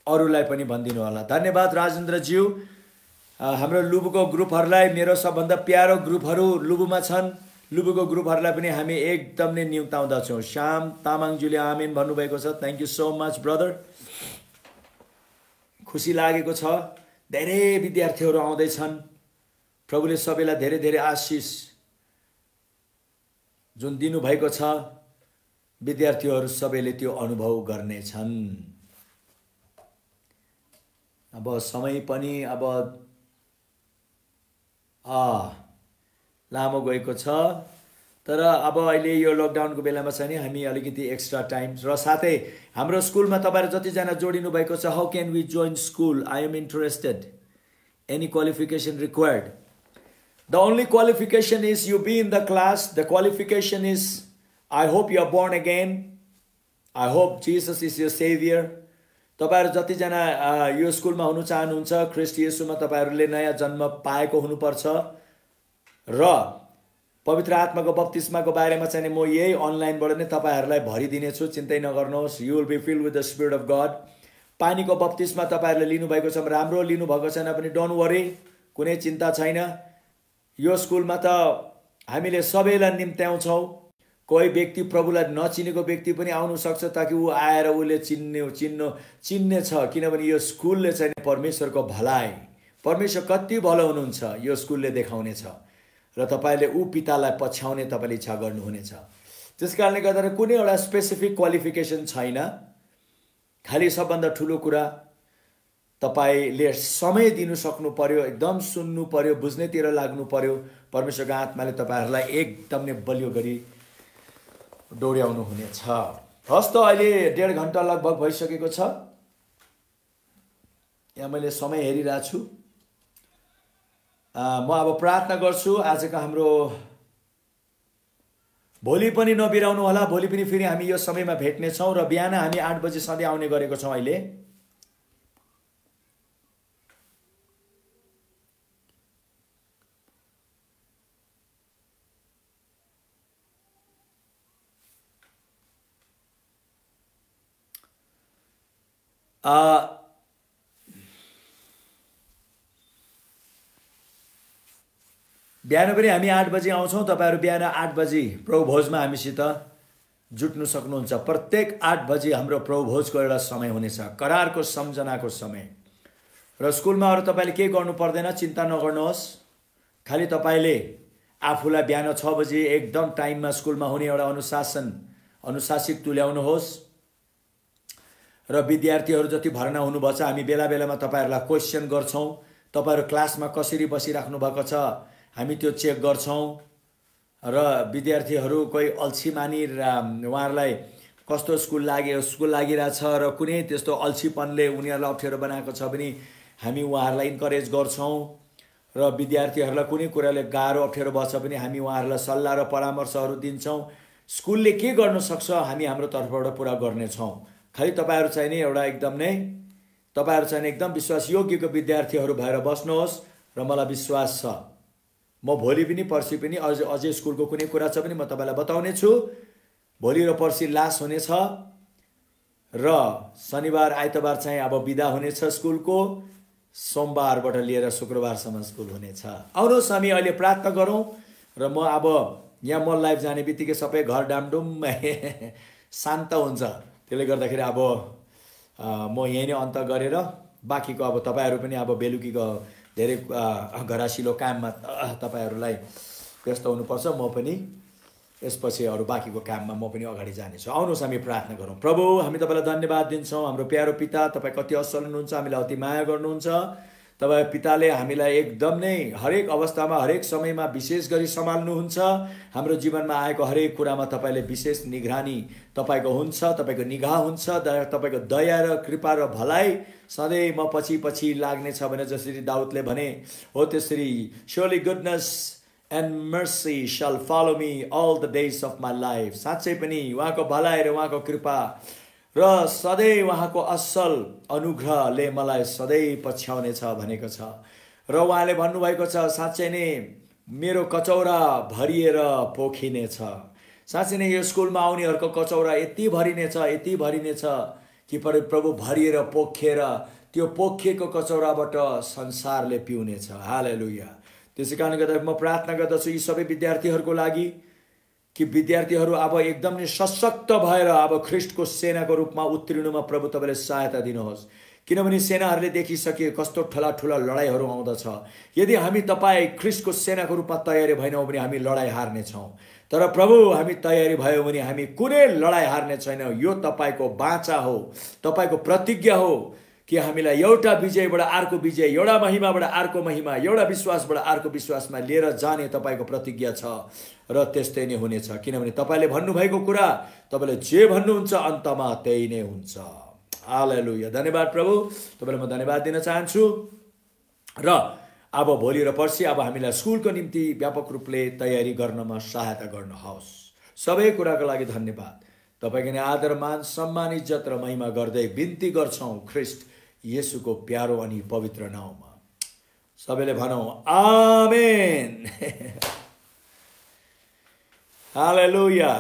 अरूलाई पनि भनिदिनु होला। धन्यवाद राजेन्द्र ज्यू। हाम्रो लुबुको ग्रुपहरुलाई, मेरो सबभन्दा प्यारो ग्रुपहरु लुबुमा छन्, लुबुको ग्रुपहरुलाई पनि हामी एकदम नै निम्ताउँदछौँ। श्याम तामाङज्यूले आमेन भन्नुभएको छ। Thank you so much brother. खुसी लागेको छ, धेरै विद्यार्थीहरू आउँदैछन्। प्रभुले सबैलाई धेरै धेरै आशिष जुन दिनुभएको छ विद्यार्थीहरू सबैले त्यो अनुभव गर्नेछन्। अब समय पनि अब लामो गएको छ, तर अब अहिले यो लकडाउनको बेलामा चाहिँ नि हामी अलिकति एक्स्ट्रा टाइम र साथै हाम्रो स्कुलमा तपाईहरु जतिजना जोडिनु भएको छ, how can we join school, I am interested, any qualification required? The only qualification is you be in the class. The qualification is I hope you are born again. I hope Jesus is your savior. तपाईहरु जतिजना यो स्कुलमा हुनु चाहनुहुन्छ, ख्रीष्ट येशूमा तपाईहरुले नयाँ जन्म पाएको हुनुपर्छ र पवित्र आत्माको बप्तिस्माको बारेमा चाहिँ म यही अनलाइनबाट नै तपाईहरुलाई भरिदिने छु, चिन्तै नगर्नुहोस्। You will be filled with the Spirit of God. पानीको बप्तिस्मा तपाईहरुले लिनु भएको छ, राम्रो लिनु भएको छैन पनि डोन्ट वरी, कुनै चिन्ता छैन। यो स्कुलमा त हामीले सबैलाई निम्त्याउँछौँ, कोही व्यक्ति प्रभुलाई नचिनेको व्यक्ति पनि आउनु सक्छ ताकि ऊ आएर उसले चिन्ने छ, किनभने यो स्कुलले चाहिँ परमेश्वरको भलाइ, परमेश्वर कति भलो हुनुहुन्छ यो स्कुलले देखाउनेछ र तपाईँले ऊ पितालाई पछ्याउने तपाईँले इच्छा गर्नुहुनेछ। त्यस कारणले गर्दा कुनै एउटा स्पेसिफिक क्वालिफिकेसन छैन। खालि सबभन्दा ठुलो कुरा तपाईँले समय दिनु सक्नु पर्यो, एकदम सुन्नु पर्यो, बुझ्नेतिर लाग्नु पर्यो। परमेश्वरको आत्माले तपाईँहरूलाई एकदम नै बलियो गरी डोर्याउनु हुनेछ। हस् त, अहिले 1.5 घन्टा लगभग भइसकेको छ। यहाँ मैले समय हेरिरहेको छु। म अब प्रार्थना गर्छु। आजको हाम्रो भोलि पनि नबिराउनु होला, भोलि पनि फेरि हामी यो समयमा भेट्नेछौँ र बिहान हामी 8 बजे सधैँ आउने गरेको छौँ। अहिले बिहान पनि हामी 8 बजे आउँछौँ। तपाईँहरू बिहान 8 बजे प्रभु भोजमा हामीसित जुट्नु सक्नुहुन्छ। प्रत्येक 8 बजे हाम्रो प्रभु भोजको एउटा समय हुनेछ, करारको सम्झनाको समय। र स्कुलमा अरू तपाईँले केही गर्नु पर्दैन, चिन्ता नगर्नुहोस्। खालि तपाईँले आफूलाई बिहान 6 बजे एकदम टाइममा स्कुलमा हुने एउटा अनुशासित तुल्याउनुहोस्। र विद्यार्थीहरू जति भर्ना हुनुभएको छ, हामी बेला बेलामा तपाईँहरूलाई क्वेसन गर्छौँ। तपाईँहरू क्लासमा कसरी बसिराख्नु भएको छ हामी त्यो चेक गर्छौँ। र विद्यार्थीहरू कोही अल्छी मानी उहाँहरूलाई कस्तो स्कुल लागिरहेछ र कुनै त्यस्तो अल्छीपनले उनीहरूलाई अप्ठ्यारो बनाएको छ भने हामी उहाँहरूलाई इन्करेज गर्छौँ। र विद्यार्थीहरूलाई कुनै कुराले गाह्रो अप्ठ्यारो भएको छ भने हामी उहाँहरूलाई सल्लाह र परामर्शहरू दिन्छौँ। स्कुलले के गर्न सक्छ हामी हाम्रो तर्फबाट पुरा गर्नेछौँ। खालि तपाईँहरू चाहिँ नि एउटा एकदम विश्वास योग्यको विद्यार्थीहरू भएर बस्नुहोस्। र मलाई विश्वास छ म भोलि पनि पर्सि पनि अझै स्कुलको कुनै कुरा छ भने म तपाईँलाई बताउने छु। भोलि र पर्सि लास्ट हुनेछ र शनिबार आइतबार चाहिँ अब बिदा हुनेछ स्कुलको। सोमबारबाट लिएर शुक्रबारसम्म स्कुल हुनेछ। आउनुहोस् हामी अहिले प्रार्थना गरौँ। र म अब यहाँ म लाइभ जाने बित्तिकै सबै घर डामडुम शान्त हुन्छ। त्यसले गर्दाखेरि अब म यहीँ नै अन्त गरेर बाँकीको अब तपाईँहरू पनि अब बेलुकीको धेरै घरासिलो काममा तपाईँहरूलाई व्यस्त हुनुपर्छ। म पनि यसपछि अरू बाँकीको काममा म पनि अगाडि जानेछु। आउनुहोस् हामी प्रार्थना गरौँ। प्रभु, हामी तपाईँलाई धन्यवाद दिन्छौँ। हाम्रो प्यारो पिता, तपाईँ कति असल हुनुहुन्छ, हामीलाई अति माया गर्नुहुन्छ। तपाईँ पिताले हामीलाई एकदम नै हरेक अवस्थामा, हरेक समयमा विशेष गरी सम्हाल्नुहुन्छ। हाम्रो जीवनमा आएको हरेक कुरामा तपाईँले विशेष निगरानी तपाईँको हुन्छ, तपाईँको निगाह हुन्छ। तपाईँको दया र कृपा र भलाइ सधैँ म पछि लाग्नेछ भने जसरी दाउदले भने हो त्यसरी surely goodness and mercy shall follow me all the days of my life। साँच्चै पनि उहाँको भलाइ र उहाँको कृपा र सधैँ उहाँको असल अनुग्रहले मलाई सधैँ पछ्याउनेछ भनेको छ। र उहाँले भन्नुभएको छ साँच्चै नै मेरो कचौरा भरिएर पोखिनेछ। साँच्चै नै यो स्कुलमा आउनेहरूको कचौरा यति भरिनेछ कि प्रभु भरिएर पोखेर त्यो पोखिएको कचौराबाट संसारले पिउनेछ। हालेलुया। त्यसै कारणले गर्दा म प्रार्थना गर्दछु यी सबै विद्यार्थीहरूको लागि कि विद्यार्थीहरू अब एकदम नै सशक्त भएर अब ख्रिस्टको सेनाको रूपमा उत्रिनुमा प्रभु तपाईँले सहायता दिनुहोस्। किनभने सेनाहरूले देखिसके कस्तो ठुला लडाइँहरू आउँदछ। यदि हामी तपाईँ ख्रिस्टको सेनाको रूपमा तयारी भएनौँ भने हामी लडाइँ हार्नेछौँ। तर प्रभु हामी तयारी भयौँ भने हामी कुनै लडाइँ हार्ने छैनौँ। यो तपाईँको बाचा हो, तपाईँको प्रतिज्ञा हो कि हामीलाई एउटा विजयबाट अर्को विजय, एउटा महिमाबाट अर्को महिमा, एउटा विश्वासबाट अर्को विश्वासमा लिएर जाने तपाईँको प्रतिज्ञा छ। र त्यस्तै नै हुनेछ। किनभने तपाईँले भन्नुभएको कुरा, तपाईँले जे भन्नुहुन्छ अन्तमा त्यही नै हुन्छ। हालेलुया। धन्यवाद प्रभु, तपाईँलाई म धन्यवाद दिन चाहन्छु। र अब भोलि र पर्सि अब हामीलाई स्कुलको निम्ति व्यापक रूपले तयारी गर्नमा सहायता गर्नुहोस्। सबै कुराको लागि धन्यवाद। तपाईँको नै आदर, मान, सम्मान, इज्जत र महिमा गर्दै बिन्ती गर्छौँ ख्रिस्ट येशूको प्यारो अनि पवित्र नाउँमा। सबैले भनौँ आमेन। हालेलुया।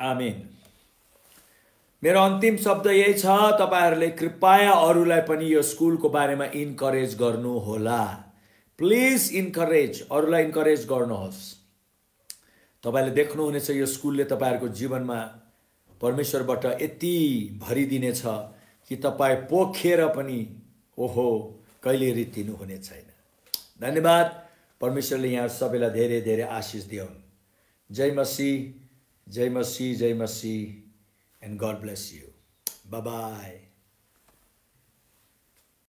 आमेन। मेरो अन्तिम शब्द यही छ, तपाईहरूले कृपया अरूलाई पनि यो स्कुलको बारेमा इन्करेज गर्नुहोला। प्लिज इन्करेज, अरूलाई इन्करेज गर्नुहोस्। तपाईले देख्नुहुनेछ यो स्कुलले तपाईहरूको जीवनमा परमेश्वरबाट यति भरिदिनेछ कि तपाईँ पोखेर पनि ओहो कहिले रित्तिनु हुने छैन। धन्यवाद। परमेश्वरले यहाँ सबैलाई धेरै धेरै आशिष दिउन्। जय मसीह, जय मसीह, जय मसीह, and God bless you. Bye-bye.